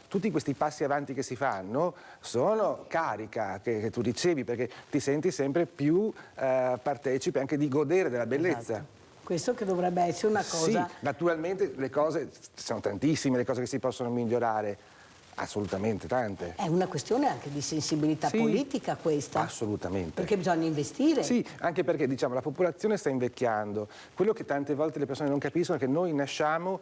tutti questi passi avanti che si fanno sono carica che tu ricevi, perché ti senti sempre più partecipe anche di godere della bellezza. Esatto. Questo che dovrebbe essere una cosa... Sì, naturalmente le cose, sono tantissime le cose che si possono migliorare, assolutamente tante. È una questione anche di sensibilità politica questa. Assolutamente. Perché bisogna investire. Sì, anche perché diciamo la popolazione sta invecchiando. Quello che tante volte le persone non capiscono è che noi nasciamo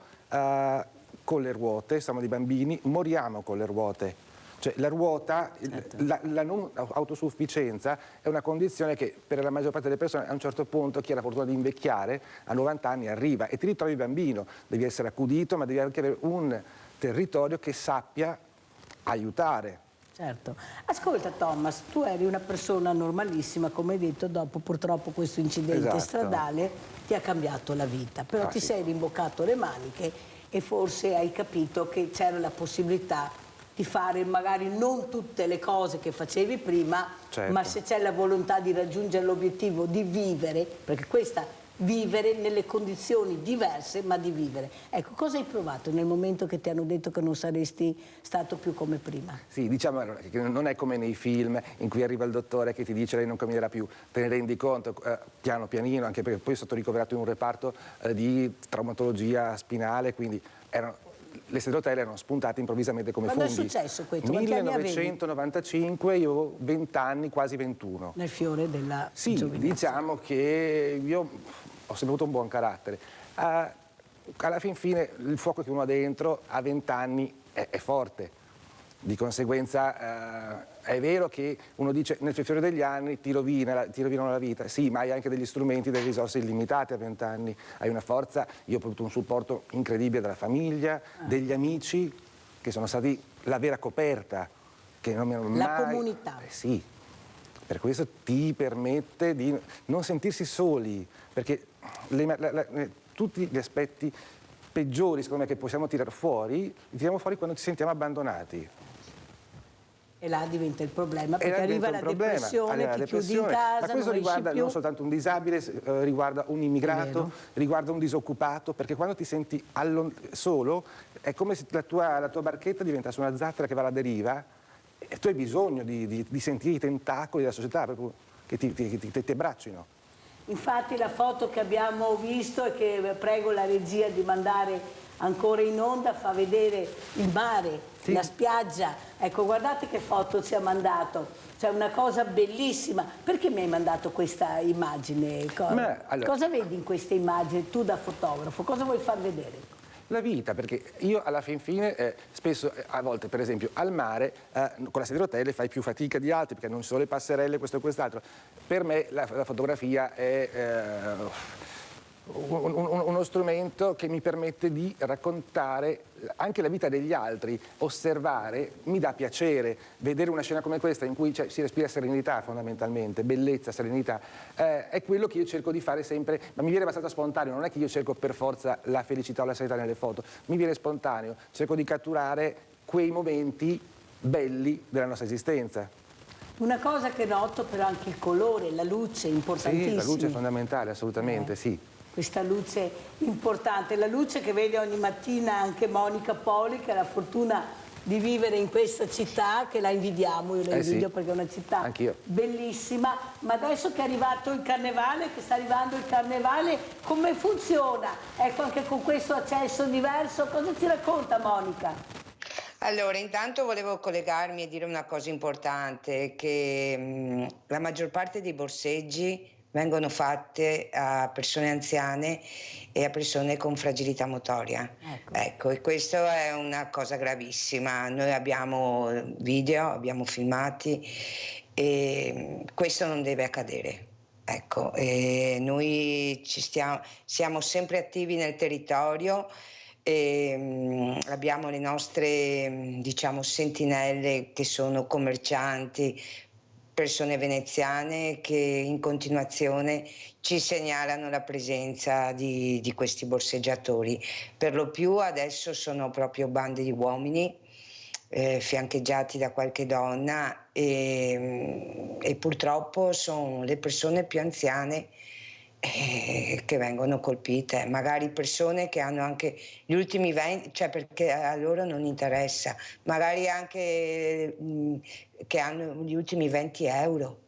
con le ruote, siamo dei bambini, moriamo con le ruote. Cioè la ruota, certo. la non autosufficienza è una condizione che per la maggior parte delle persone a un certo punto, chi ha la fortuna di invecchiare, a 90 anni arriva e ti ritrovi bambino. Devi essere accudito, ma devi anche avere un territorio che sappia aiutare. Certo. Ascolta Thomas, tu eri una persona normalissima, come hai detto, dopo purtroppo questo incidente stradale ti ha cambiato la vita, però ti sei rimboccato le maniche e forse hai capito che c'era la possibilità di fare magari non tutte le cose che facevi prima, ma se c'è la volontà di raggiungere l'obiettivo di vivere, perché questa vivere nelle condizioni diverse, ma di vivere. Ecco, cosa hai provato nel momento che ti hanno detto che non saresti stato più come prima? Sì, diciamo che non è come nei film in cui arriva il dottore che ti dice lei non camminerà più, te ne rendi conto piano pianino, anche perché poi sono stato ricoverato in un reparto di traumatologia spinale, quindi le sedie rotelle erano spuntate improvvisamente come funghi. Quando è successo questo? 1995, io avevo 20 anni, quasi 21. Nel fiore della giovinezza. Diciamo che io ho sempre avuto un buon carattere. Alla fin fine il fuoco che uno ha dentro a 20 anni è forte. Di conseguenza è vero che uno dice nel fiore degli anni ti rovinano la vita, sì, ma hai anche degli strumenti, delle risorse illimitate a 20 anni, hai una forza. Io ho avuto un supporto incredibile dalla famiglia, degli amici che sono stati la vera coperta, che non mi hanno mai... La comunità. Sì, per questo ti permette di non sentirsi soli, perché tutti gli aspetti peggiori, secondo me, che possiamo tirare fuori, li tiriamo fuori quando ci sentiamo abbandonati. E là diventa il problema, perché arriva la depressione, ti chiudi in casa, ma questo riguarda non soltanto un disabile, riguarda un immigrato, riguarda un disoccupato, perché quando ti senti solo è come se la tua barchetta diventasse una zattera che va alla deriva e tu hai bisogno di sentire i tentacoli della società proprio che ti abbraccino. Infatti la foto che abbiamo visto e che prego la regia di mandare ancora in onda fa vedere il mare, la spiaggia. Ecco, guardate che foto ci ha mandato. Cioè una cosa bellissima. Perché mi hai mandato questa immagine? Cosa vedi in questa immagine tu da fotografo? Cosa vuoi far vedere? La vita, perché io alla fin fine spesso, a volte per esempio al mare, con la sedia a rotelle fai più fatica di altri perché non ci sono le passerelle, questo e quest'altro. Per me la fotografia è uno strumento che mi permette di raccontare anche la vita degli altri, osservare, mi dà piacere vedere una scena come questa in cui si respira serenità fondamentalmente, bellezza, serenità, è quello che io cerco di fare sempre, ma mi viene abbastanza spontaneo, non è che io cerco per forza la felicità o la serenità nelle foto, mi viene spontaneo, cerco di catturare quei momenti belli della nostra esistenza. Una cosa che noto però anche il colore, la luce, importantissima. Sì, la luce è fondamentale, assolutamente, sì. Questa luce importante, la luce che vede ogni mattina anche Monica Poli, che ha la fortuna di vivere in questa città, che la invidiamo, io la invidio perché è una città bellissima, ma adesso che è arrivato il carnevale, che sta arrivando il carnevale, come funziona? Ecco, anche con questo accesso diverso, cosa ci racconta Monica? Allora, intanto volevo collegarmi e dire una cosa importante, che la maggior parte dei borseggi vengono fatte a persone anziane e a persone con fragilità motoria. Ecco, e questa è una cosa gravissima. Noi abbiamo video, abbiamo filmati e questo non deve accadere. Ecco, e noi siamo sempre attivi nel territorio. E abbiamo le nostre, diciamo, sentinelle che sono commercianti, persone veneziane che in continuazione ci segnalano la presenza di questi borseggiatori. Per lo più adesso sono proprio bande di uomini fiancheggiati da qualche donna e purtroppo sono le persone più anziane che vengono colpite, magari persone che hanno anche gli ultimi 20, cioè perché a loro non interessa, magari anche che hanno gli ultimi 20 euro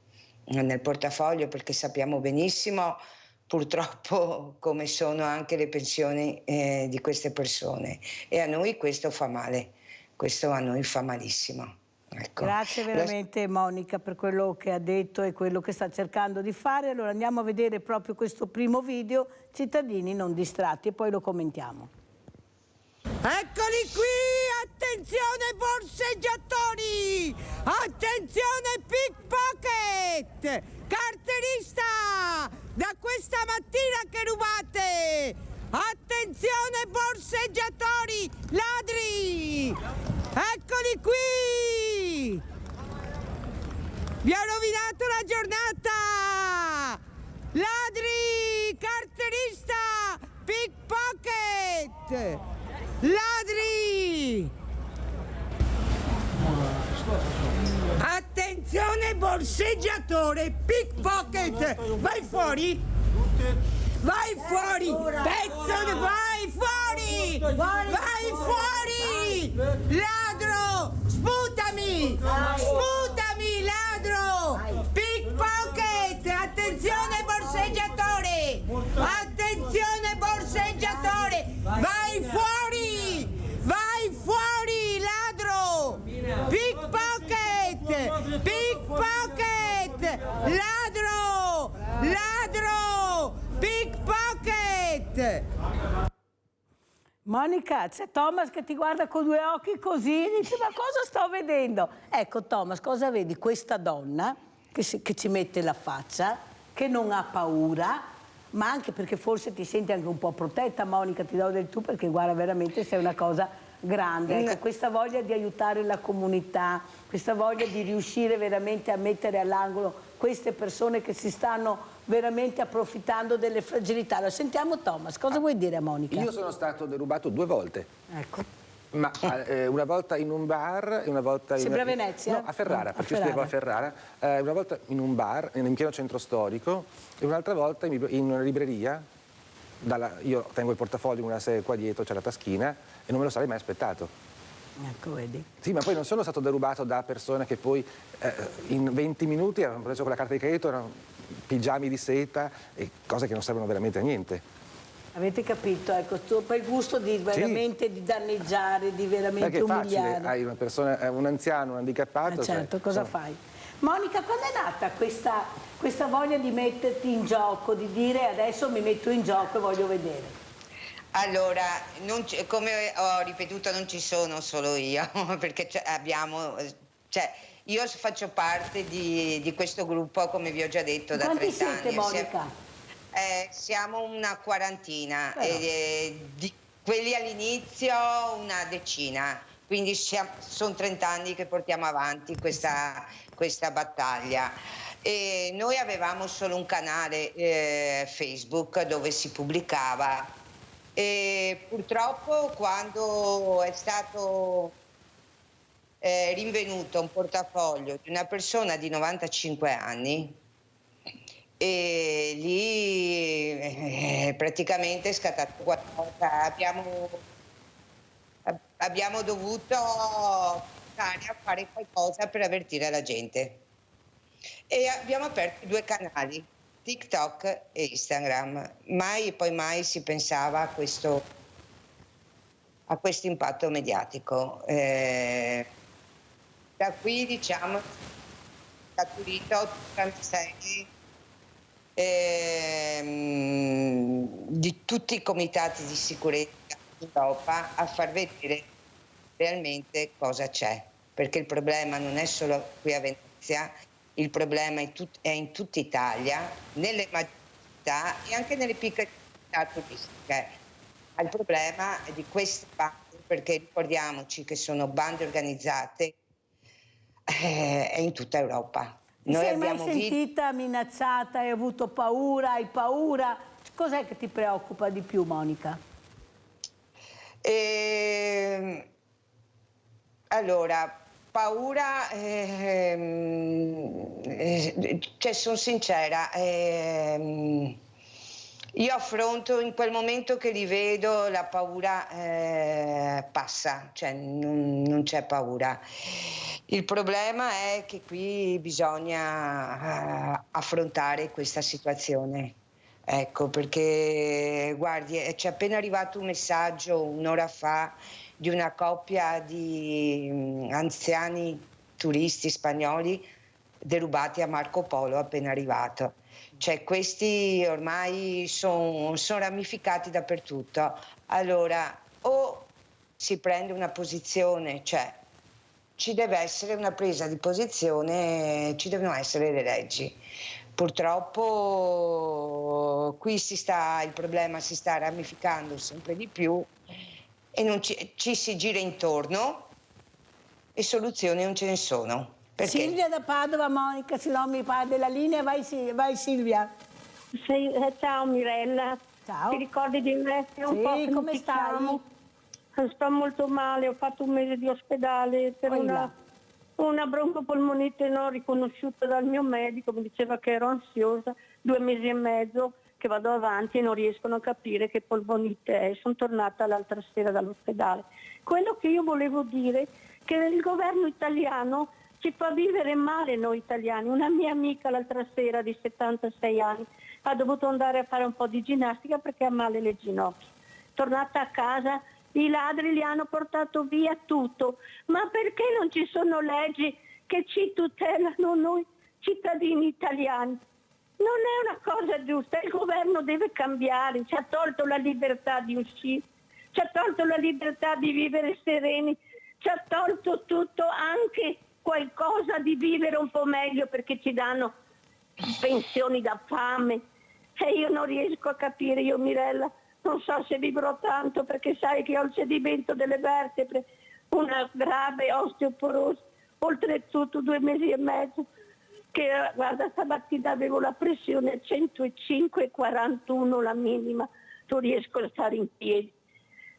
nel portafoglio, perché sappiamo benissimo purtroppo come sono anche le pensioni di queste persone e a noi questo fa male, questo a noi fa malissimo. Ecco. Grazie veramente Monica per quello che ha detto e quello che sta cercando di fare. Allora andiamo a vedere proprio questo primo video, cittadini non distratti, e poi lo commentiamo. Eccoli qui, attenzione borseggiatori, attenzione pickpocket, carterista, da questa mattina che rubate, attenzione borseggiatori, ladri, eccoli qui, vi ho rovinato la giornata, ladri, carterista, pickpocket, ladri! Attenzione borseggiatore, pickpocket! Vai fuori! Vai fuori! Pezzo, vai fuori! Vai fuori! Ladro! Sputami! Sputami, ladro! Pickpocket! Attenzione borseggiatore! Attenzione borseggiatore! Vai fuori! Vai fuori, ladro! Pickpocket! Pickpocket! Ladro! Ladro! Pickpocket! Monica, c'è Thomas che ti guarda con due occhi così e dice: ma cosa sto vedendo? Ecco Thomas, cosa vedi? Questa donna che ci mette la faccia, che non ha paura, ma anche perché forse ti senti anche un po' protetta. Monica, ti do del tu perché guarda, veramente sei una cosa grande. Ecco, questa voglia di aiutare la comunità, questa voglia di riuscire veramente a mettere all'angolo queste persone che si stanno veramente approfittando delle fragilità. Lo sentiamo Thomas, cosa vuoi dire a Monica? Io sono stato derubato 2 volte. Ecco. Ma una volta in un bar e una volta Sempre a Venezia? No, a Ferrara, perché io studiavo a Ferrara. Una volta in un bar, in pieno centro storico, e un'altra volta in una libreria. Io tengo il portafoglio in una serie qua dietro, c'è la taschina, e non me lo sarei mai aspettato. Ecco, vedi. Sì, ma poi non sono stato derubato da persone che poi in 20 minuti avevano preso con la carta di credito, erano pigiami di seta e cose che non servono veramente a niente. Avete capito? Ecco, tu hai il gusto di veramente di danneggiare, di veramente umiliare. Perché è facile, hai una persona, un anziano, un handicappato. Certo, cosa fai? Monica, quando è nata questa voglia di metterti in gioco, di dire adesso mi metto in gioco e voglio vedere? Allora, come ho ripetuto, non ci sono solo io, perché io faccio parte di questo gruppo, come vi ho già detto, da 30 anni. Quanti siete, Monica? Siamo una quarantina, di quelli all'inizio una decina, quindi sono 30 anni che portiamo avanti questa battaglia. E noi avevamo solo un canale Facebook dove si pubblicava e purtroppo quando è stato rinvenuto un portafoglio di una persona di 95 anni e lì praticamente è scattato qualcosa, abbiamo dovuto fare qualcosa per avvertire la gente e abbiamo aperto 2 canali, TikTok e Instagram. Mai e poi mai si pensava a questo impatto mediatico. Da qui diciamo scaturito tutta una serie di tutti i comitati di sicurezza in Europa a far vedere realmente cosa c'è, perché il problema non è solo qui a Venezia, il problema è in tutta Italia, nelle maggiori città e anche nelle piccole città turistiche. Il problema è di queste bande, perché ricordiamoci che sono bande organizzate è in tutta Europa. Ti sei mai sentita minacciata? Hai avuto paura? Hai paura? Cos'è che ti preoccupa di più, Monica? Allora, paura, cioè sono sincera, io affronto in quel momento che li vedo, la paura passa, cioè non c'è paura. Il problema è che qui bisogna affrontare questa situazione. Ecco, perché guardi, ci è appena arrivato un messaggio un'ora fa di una coppia di anziani turisti spagnoli derubati a Marco Polo appena arrivato. Cioè questi ormai sono ramificati dappertutto. Allora, o si prende una posizione, cioè ci deve essere una presa di posizione, ci devono essere le leggi. Purtroppo qui il problema si sta ramificando sempre di più e ci si gira intorno e soluzioni non ce ne sono. Perché? Silvia da Padova, Monica, se no mi perde la linea, vai Silvia. Ciao Mirella. Ciao. Ti ricordi di me? Sì, come stai? Sto molto male, ho fatto un mese di ospedale per una broncopolmonite non riconosciuta dal mio medico, mi diceva che ero ansiosa, 2 mesi e mezzo che vado avanti e non riescono a capire che polmonite è. Sono tornata l'altra sera dall'ospedale. Quello che io volevo dire è che il governo italiano ci fa vivere male noi italiani. Una mia amica l'altra sera di 76 anni ha dovuto andare a fare un po' di ginnastica perché ha male le ginocchia. Tornata a casa, i ladri gli hanno portato via tutto. Ma perché non ci sono leggi che ci tutelano noi cittadini italiani? Non è una cosa giusta, il governo deve cambiare, ci ha tolto la libertà di uscire, ci ha tolto la libertà di vivere sereni, ci ha tolto tutto, anche qualcosa di vivere un po' meglio perché ci danno pensioni da fame. E io non riesco a capire, io Mirella, non so se vivrò tanto perché sai che ho il cedimento delle vertebre, una grave osteoporosi, oltretutto 2 mesi e mezzo, che guarda stamattina avevo la pressione a 105,41 la minima, non riesco a stare in piedi.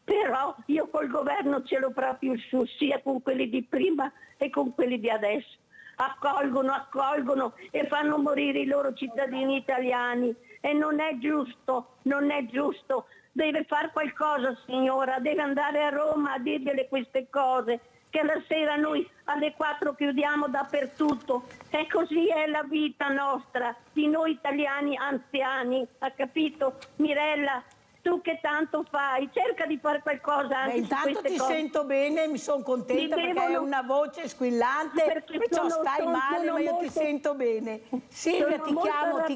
Però io col governo ce l'ho proprio su, sia con quelli di prima e con quelli di adesso. Accolgono e fanno morire i loro cittadini italiani. E non è giusto, non è giusto. Deve fare qualcosa, signora, deve andare a Roma a dirgliele queste cose, che alla sera noi alle 4 chiudiamo dappertutto. E così è la vita nostra, di noi italiani anziani, ha capito? Mirella, tu che tanto fai, cerca di fare qualcosa anche su intanto queste ti cose. sento bene, mi sono contenta perché hai una voce squillante, perciò stai male, ma io ti sento bene. Silvia, ti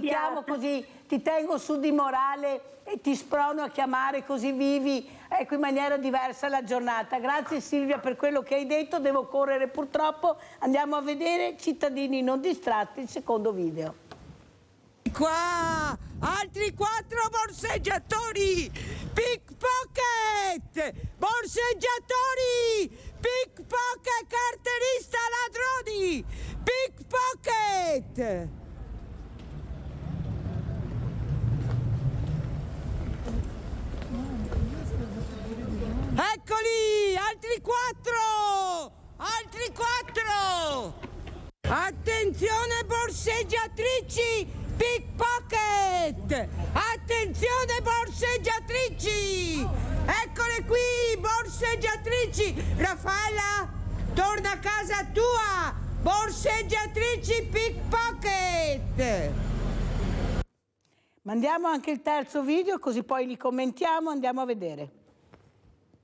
chiamo così, ti tengo su di morale e ti sprono a chiamare così vivi, ecco, in maniera diversa la giornata. Grazie Silvia per quello che hai detto, devo correre purtroppo, andiamo a vedere Cittadini non distratti, il secondo video. qua! Altri 4 borseggiatori! Pickpocket! Borseggiatori! Pickpocket! Carterista ladroni! Pickpocket! Eccoli! Altri 4! Altri 4! Attenzione borseggiatrici! Pickpocket! Attenzione borseggiatrici! Eccole qui, borseggiatrici! Raffaella, torna a casa tua! Borseggiatrici pickpocket! Mandiamo anche il terzo video così poi li commentiamo, andiamo a vedere.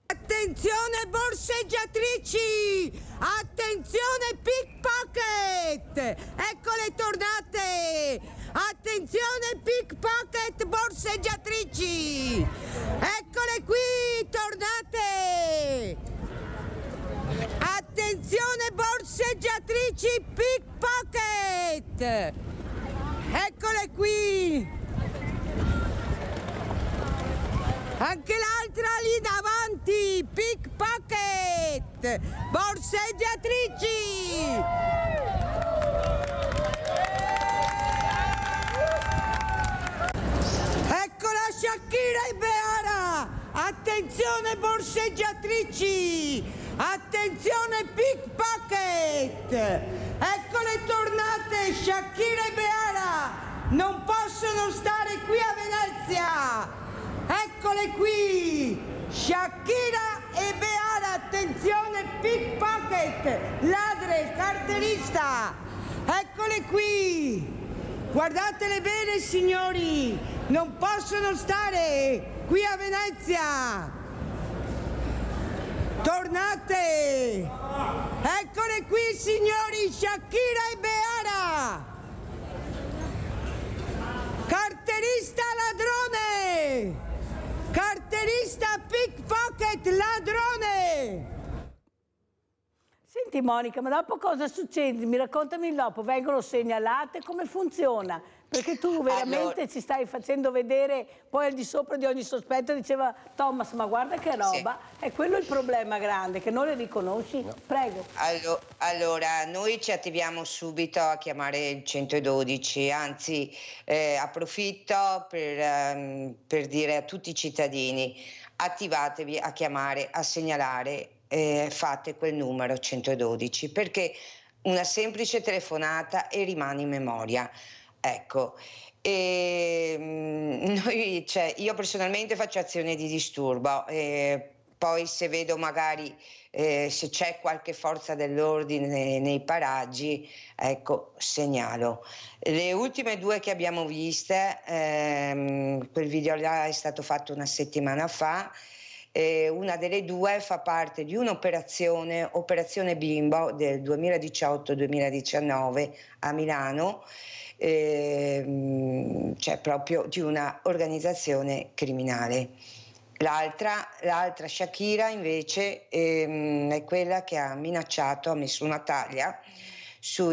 Attenzione borseggiatrici! Attenzione pickpocket! Eccole tornate! Attenzione pickpocket borseggiatrici! Eccole qui, tornate! Attenzione borseggiatrici pickpocket! Eccole qui! Anche l'altra lì davanti, pickpocket, borseggiatrici. Eccola Shakira e Beara, attenzione borseggiatrici, attenzione pickpocket. Eccole tornate, Shakira e Beara, non possono stare qui a Venezia. Eccole qui, Shakira e Beara, attenzione, pickpocket, ladre, carterista, eccole qui, guardatele bene signori, non possono stare qui a Venezia, tornate, eccole qui signori, Shakira e Beara, carterista ladrone! Carterista pickpocket ladrone! Senti Monica, ma dopo cosa succede? Raccontami dopo, vengono segnalate, come funziona? Perché tu veramente ci stai facendo vedere poi al di sopra di ogni sospetto, diceva Thomas, ma guarda che roba, sì. È quello il problema grande, che non le riconosci? No. Prego. Allora, noi ci attiviamo subito a chiamare il 112, anzi approfitto per dire a tutti i cittadini, attivatevi a chiamare, a segnalare, fate quel numero 112, perché una semplice telefonata e rimane in memoria. Ecco, noi, io personalmente faccio azione di disturbo, poi se vedo magari se c'è qualche forza dell'ordine nei paraggi, ecco, segnalo. Le ultime 2 che abbiamo viste, quel video là è stato fatto una settimana fa, una delle 2 fa parte di un'operazione, Operazione Bimbo del 2018-2019 a Milano, cioè proprio di una organizzazione criminale. L'altra Shakira invece è quella che ha minacciato, ha messo una taglia su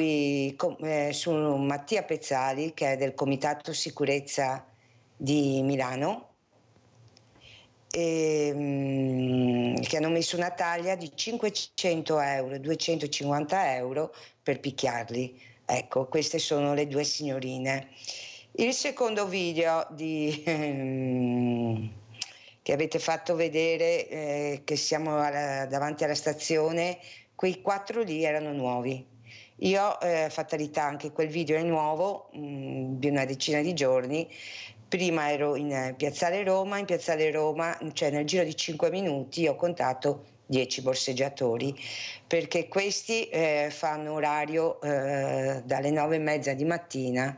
Mattia Pezzali, che è del Comitato Sicurezza di Milano, che hanno messo una taglia di 500 euro, 250 euro per picchiarli. Ecco, queste sono le 2 signorine. Il secondo video che avete fatto vedere, che siamo davanti alla stazione, quei 4 lì erano nuovi. Io, fatalità, anche quel video è nuovo, di una decina di giorni. Prima ero in Piazzale Roma, cioè nel giro di 5 minuti ho contato 10 borseggiatori, perché questi fanno orario dalle 9:30 di mattina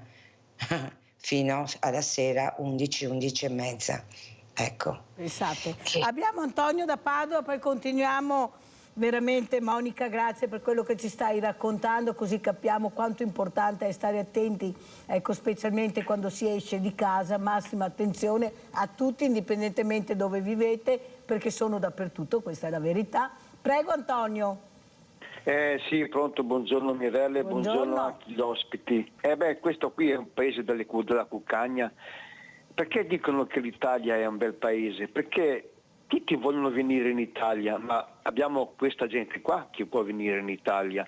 fino alla sera 11 e mezza. Ecco. Pensate. Abbiamo Antonio da Padova, poi continuiamo. Veramente Monica, grazie per quello che ci stai raccontando, così capiamo quanto importante è stare attenti, ecco, specialmente quando si esce di casa. Massima attenzione a tutti, indipendentemente dove vivete, perché sono dappertutto, questa è la verità. Prego Antonio. Sì, pronto, buongiorno Mirelle, buongiorno anche agli ospiti. Questo qui è un paese della cuccagna. Perché dicono che l'Italia è un bel paese? Perché tutti vogliono venire in Italia, ma abbiamo questa gente qua che può venire in Italia.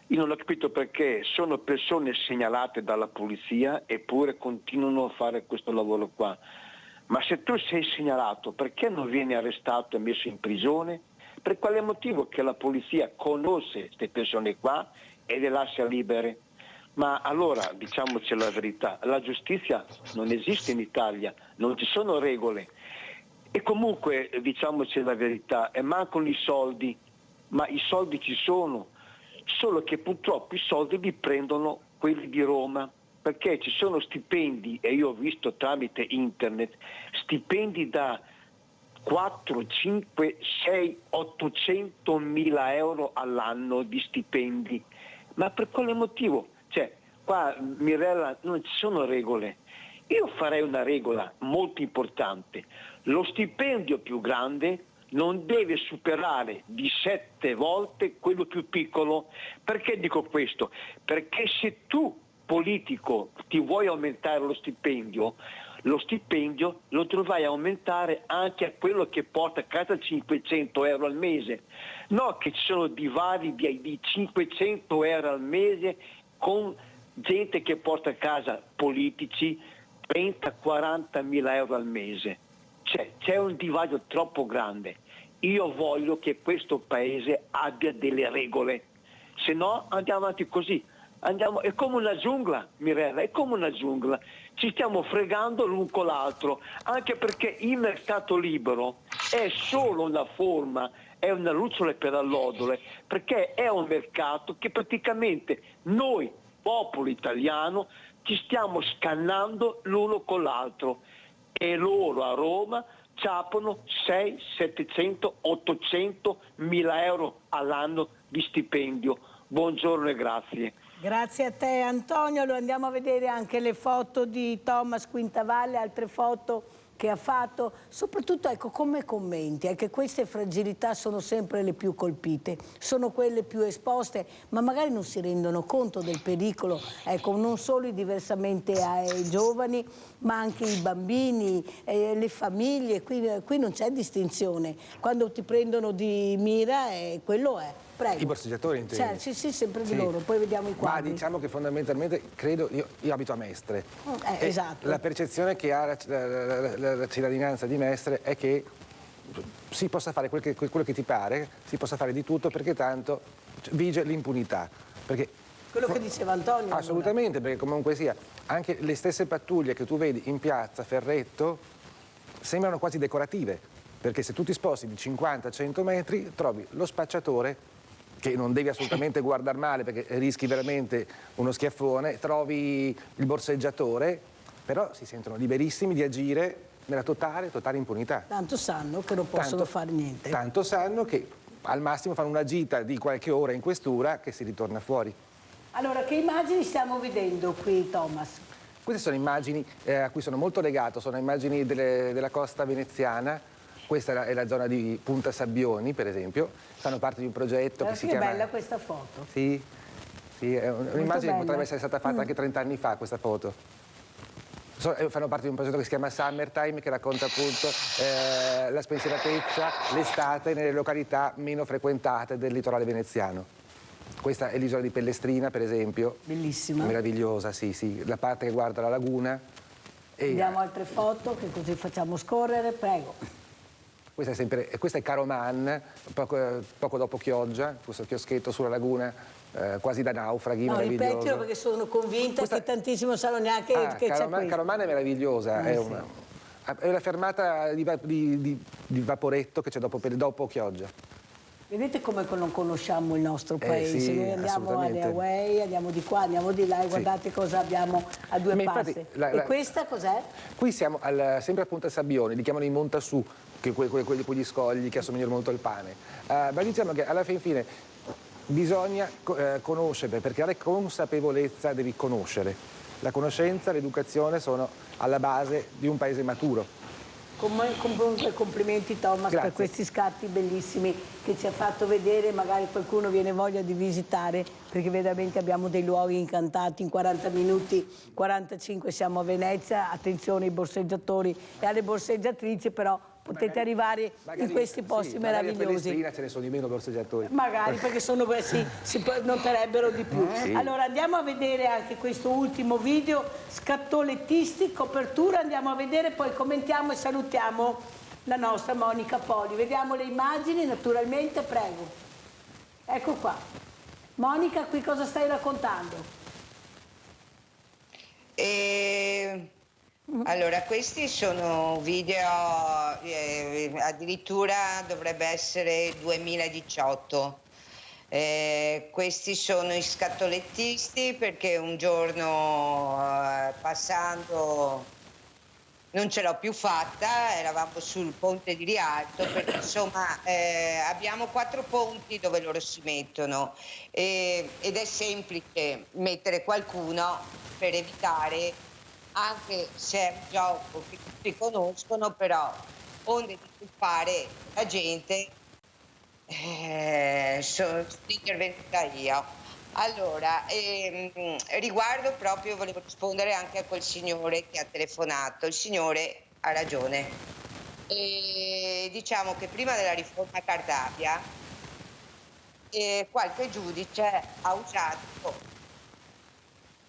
Io non ho capito perché sono persone segnalate dalla polizia eppure continuano a fare questo lavoro qua. Ma se tu sei segnalato, perché non vieni arrestato e messo in prigione? Per quale motivo che la polizia conosce queste persone qua e le lascia libere? Ma allora diciamoci la verità, la giustizia non esiste in Italia, non ci sono regole. E comunque diciamoci la verità, e mancano i soldi, ma i soldi ci sono, solo che purtroppo i soldi li prendono quelli di Roma, perché ci sono stipendi, e io ho visto tramite internet, stipendi da 4, 5, 6, 800 mila euro all'anno di stipendi. Ma per quale motivo? Cioè, qua Mirella non ci sono regole. Io farei una regola molto importante. Lo stipendio più grande non deve superare di 7 volte quello più piccolo. Perché dico questo? Perché se tu, politico, ti vuoi aumentare lo stipendio lo dovrai aumentare anche a quello che porta a casa 500 euro al mese. No che ci sono divari di 500 euro al mese con gente che porta a casa politici 30-40 mila euro al mese. C'è un divario troppo grande. Io voglio che questo paese abbia delle regole, se no andiamo avanti così. È come una giungla, Mirella, è come una giungla. Ci stiamo fregando l'un con l'altro, anche perché il mercato libero è solo una forma, è una lucciole per allodole, perché è un mercato che praticamente noi, popolo italiano, ci stiamo scannando l'uno con l'altro e loro a Roma ciapano 6, 700, 800 mila euro all'anno di stipendio. Buongiorno e grazie. Grazie a te Antonio, lo andiamo a vedere anche le foto di Thomas Quintavalle, altre foto che ha fatto, soprattutto ecco come commenti, è che queste fragilità sono sempre le più colpite, sono quelle più esposte, ma magari non si rendono conto del pericolo, ecco non solo i diversamente ai giovani, ma anche i bambini, le famiglie, qui non c'è distinzione, quando ti prendono di mira quello è. Prego. I borseggiatori intendi? Sì, sempre di loro, poi vediamo i quadri. Ma diciamo che fondamentalmente, credo, io abito a Mestre. Esatto. La percezione che ha la cittadinanza di Mestre è che si possa fare quello che ti pare, si possa fare di tutto perché tanto vige l'impunità. Quello che diceva Antonio. Assolutamente, perché comunque sia, anche le stesse pattuglie che tu vedi in piazza Ferretto sembrano quasi decorative, perché se tu ti sposti di 50-100 metri trovi lo spacciatore che non devi assolutamente guardare male perché rischi veramente uno schiaffone, trovi il borseggiatore, però si sentono liberissimi di agire nella totale impunità. Tanto sanno che non possono fare niente. Tanto sanno che al massimo fanno una gita di qualche ora in questura che si ritorna fuori. Allora, che immagini stiamo vedendo qui, Thomas? Queste sono immagini a cui sono molto legato, sono immagini della costa veneziana. Questa è la zona di Punta Sabbioni, per esempio, fanno parte di un progetto che si chiama... Che bella questa foto. Sì, è un'immagine che potrebbe essere stata fatta anche 30 anni fa, questa foto. Fanno parte di un progetto che si chiama Summertime, che racconta appunto la spensieratezza, l'estate nelle località meno frequentate del litorale veneziano. Questa è l'isola di Pellestrina, per esempio. Bellissima. Meravigliosa, sì, la parte che guarda la laguna. Vediamo altre foto, che così facciamo scorrere, prego. Questa è Caroman, poco dopo Chioggia, questo chioschetto sulla laguna, quasi da naufraghi, meraviglioso. Ripetilo perché sono convinta che tantissimo sanno neanche che c'è questo. Caroman è meravigliosa, è la fermata di Vaporetto che c'è dopo Chioggia. Vedete come non conosciamo il nostro paese, sì, noi andiamo alle Hawaii, andiamo di qua, andiamo di là e guardate cosa abbiamo a due passi. E questa cos'è? Qui siamo sempre a Punta Sabbioni, li chiamano i Montasù, quegli scogli che assomigliano molto al pane. Ma diciamo che alla fine bisogna conoscere, per creare consapevolezza devi conoscere. La conoscenza, l'educazione sono alla base di un paese maturo. Comunque complimenti Thomas per questi scatti bellissimi che ci ha fatto vedere, magari qualcuno viene voglia di visitare, perché veramente abbiamo dei luoghi incantati. In 40 minuti, 45 siamo a Venezia, attenzione ai borseggiatori e alle borseggiatrici, però potete arrivare in questi posti meravigliosi. A ce ne sono di meno borseggiatori. Magari perché sono si noterebbero di più. Sì. Allora andiamo a vedere anche questo ultimo video, scattolettisti, copertura, andiamo a vedere, poi commentiamo e salutiamo la nostra Monica Poli. Vediamo le immagini naturalmente, prego. Ecco qua. Monica, qui cosa stai raccontando? Allora, questi sono video, addirittura dovrebbe essere 2018. Questi sono i scattolettisti perché un giorno passando non ce l'ho più fatta, eravamo sul ponte di Rialto, perché insomma abbiamo 4 ponti dove loro si mettono ed è semplice mettere qualcuno per evitare, anche se è un gioco che tutti conoscono, però onde di colpare la gente sono intervenuta io. Allora, riguardo proprio, volevo rispondere anche a quel signore che ha telefonato. Il signore ha ragione. Diciamo che prima della riforma Cartabia qualche giudice ha usato,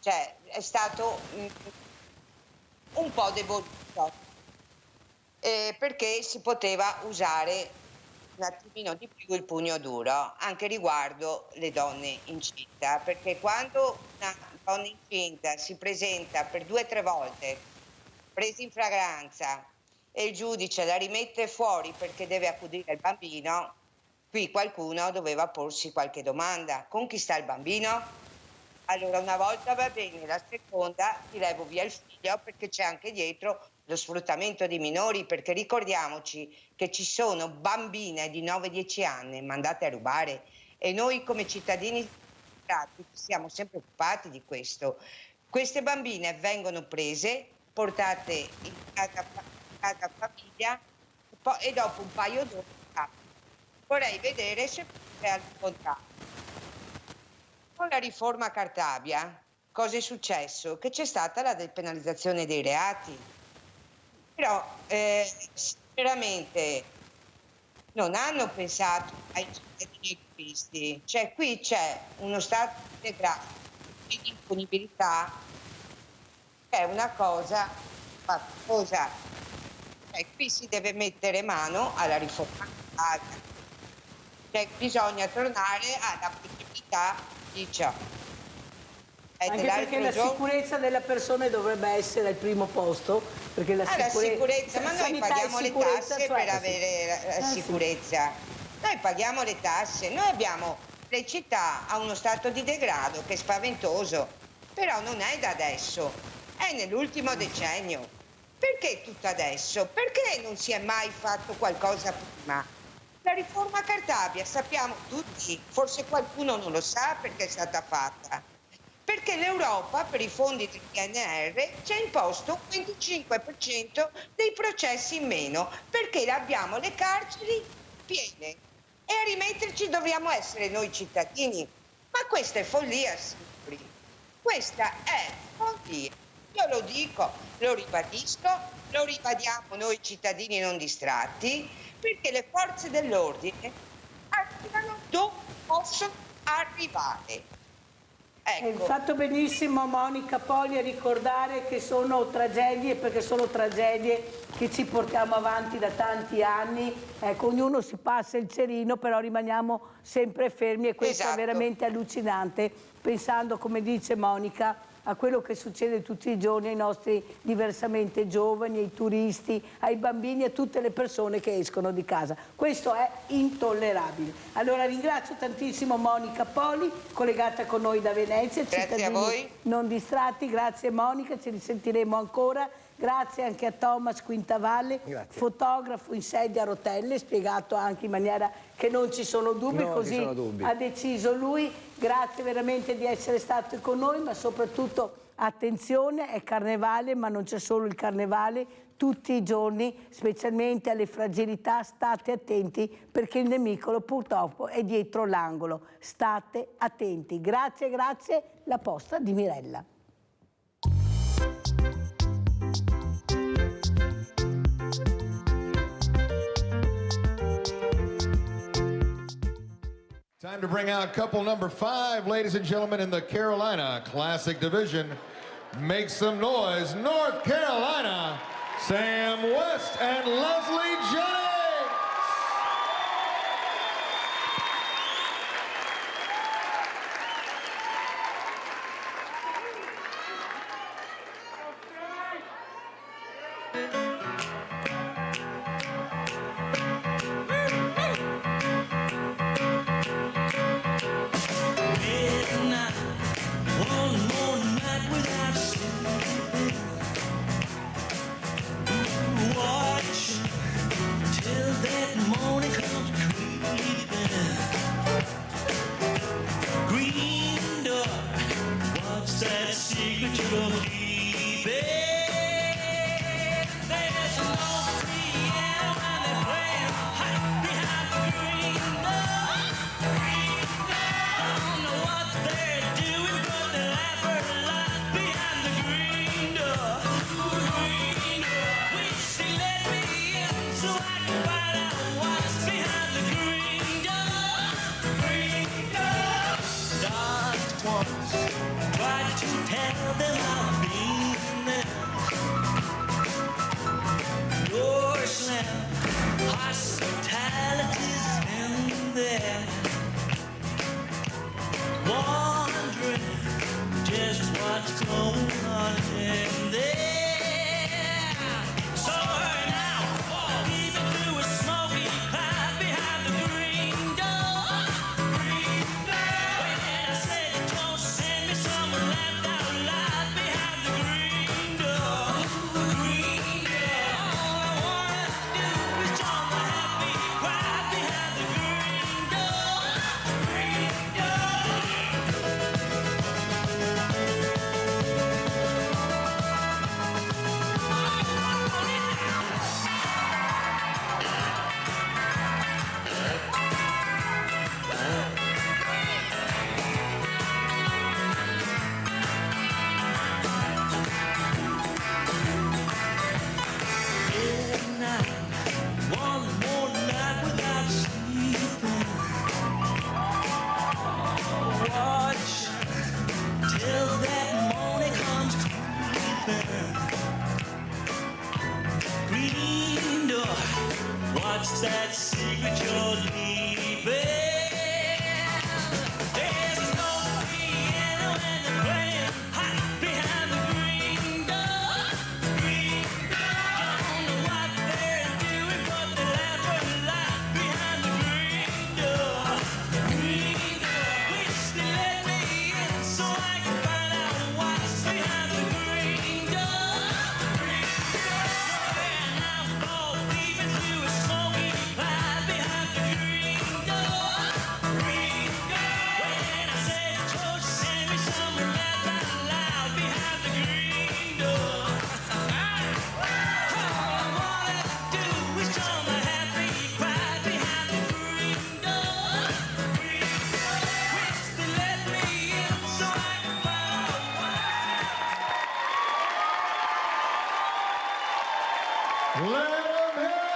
cioè è stato un po' devoluto, perché si poteva usare un attimino di più il pugno duro, anche riguardo le donne incinta, perché quando una donna incinta si presenta per 2 o 3 volte presa in flagranza e il giudice la rimette fuori perché deve accudire il bambino, qui qualcuno doveva porsi qualche domanda: con chi sta il bambino? Allora una volta va bene, la seconda ti levo via il figlio, perché c'è anche dietro lo sfruttamento dei minori, perché ricordiamoci che ci sono bambine di 9-10 anni mandate a rubare e noi come cittadini siamo sempre occupati di questo. Queste bambine vengono prese, portate in casa famiglia e dopo un paio d'ore vorrei vedere se è al contrario. Con la riforma Cartabia cosa è successo? Che c'è stata la depenalizzazione dei reati, però sinceramente non hanno pensato ai cittadini egoisti, cioè qui c'è uno stato di degrado e di impunibilità che è una cosa faticosa, cioè qui si deve mettere mano alla riforma Cartabia, cioè bisogna tornare alla possibilità di ciò. Anche perché la sicurezza della persona dovrebbe essere al primo posto, perché la sicurezza, ma noi paghiamo le tasse per avere la sicurezza. Noi paghiamo le tasse, noi abbiamo le città a uno stato di degrado che è spaventoso, però non è da adesso, è nell'ultimo decennio. Perché tutto adesso? Perché non si è mai fatto qualcosa prima? La riforma Cartabia, sappiamo tutti, forse qualcuno non lo sa perché è stata fatta, perché l'Europa per i fondi del PNR ci ha imposto un 25% dei processi in meno, perché abbiamo le carceri piene e a rimetterci dobbiamo essere noi cittadini. Ma questa è follia, signori, questa è follia. Io lo dico, lo ribadisco, lo ribadiamo noi cittadini non distratti, perché le forze dell'ordine arrivano dove possono arrivare. Ecco. Hai fatto benissimo Monica Poli a ricordare che sono tragedie, perché sono tragedie che ci portiamo avanti da tanti anni. Ecco, ognuno si passa il cerino, però rimaniamo sempre fermi e questo è veramente allucinante, pensando, come dice Monica, a quello che succede tutti i giorni ai nostri diversamente giovani, ai turisti, ai bambini e a tutte le persone che escono di casa. Questo è intollerabile. Allora ringrazio tantissimo Monica Poli, collegata con noi da Venezia. Grazie a voi. Non distratti, grazie Monica, ci risentiremo ancora. Grazie anche a Thomas Quintavalle, fotografo in sedia a rotelle, spiegato anche in maniera che non ci sono dubbi, così ha deciso lui. Grazie veramente di essere stato con noi, ma soprattutto attenzione, è carnevale, ma non c'è solo il carnevale, tutti i giorni, specialmente alle fragilità, state attenti perché il nemico purtroppo è dietro l'angolo. State attenti. Grazie, grazie. La posta di Mirella. Time to bring out couple number 5, ladies and gentlemen, in the Carolina Classic Division. Make some noise, North Carolina, Sam West and Leslie Jennings. What's that secret you're leaving? There's no piano and they're playing hot behind the green door. Green door. Don't know what they're doing, but they laugh a lot behind the green door. Green door. Wish they let me in so I can find out what's behind the green door. Green door. And I'm all leaving through a smoky cloud behind the green door. Green door. When I said, George, send me some laugh out loud behind the green door. All I wanna do is show my happy pride behind the green door. Green door. Wish they let me in so I can find out why. Let 'em hear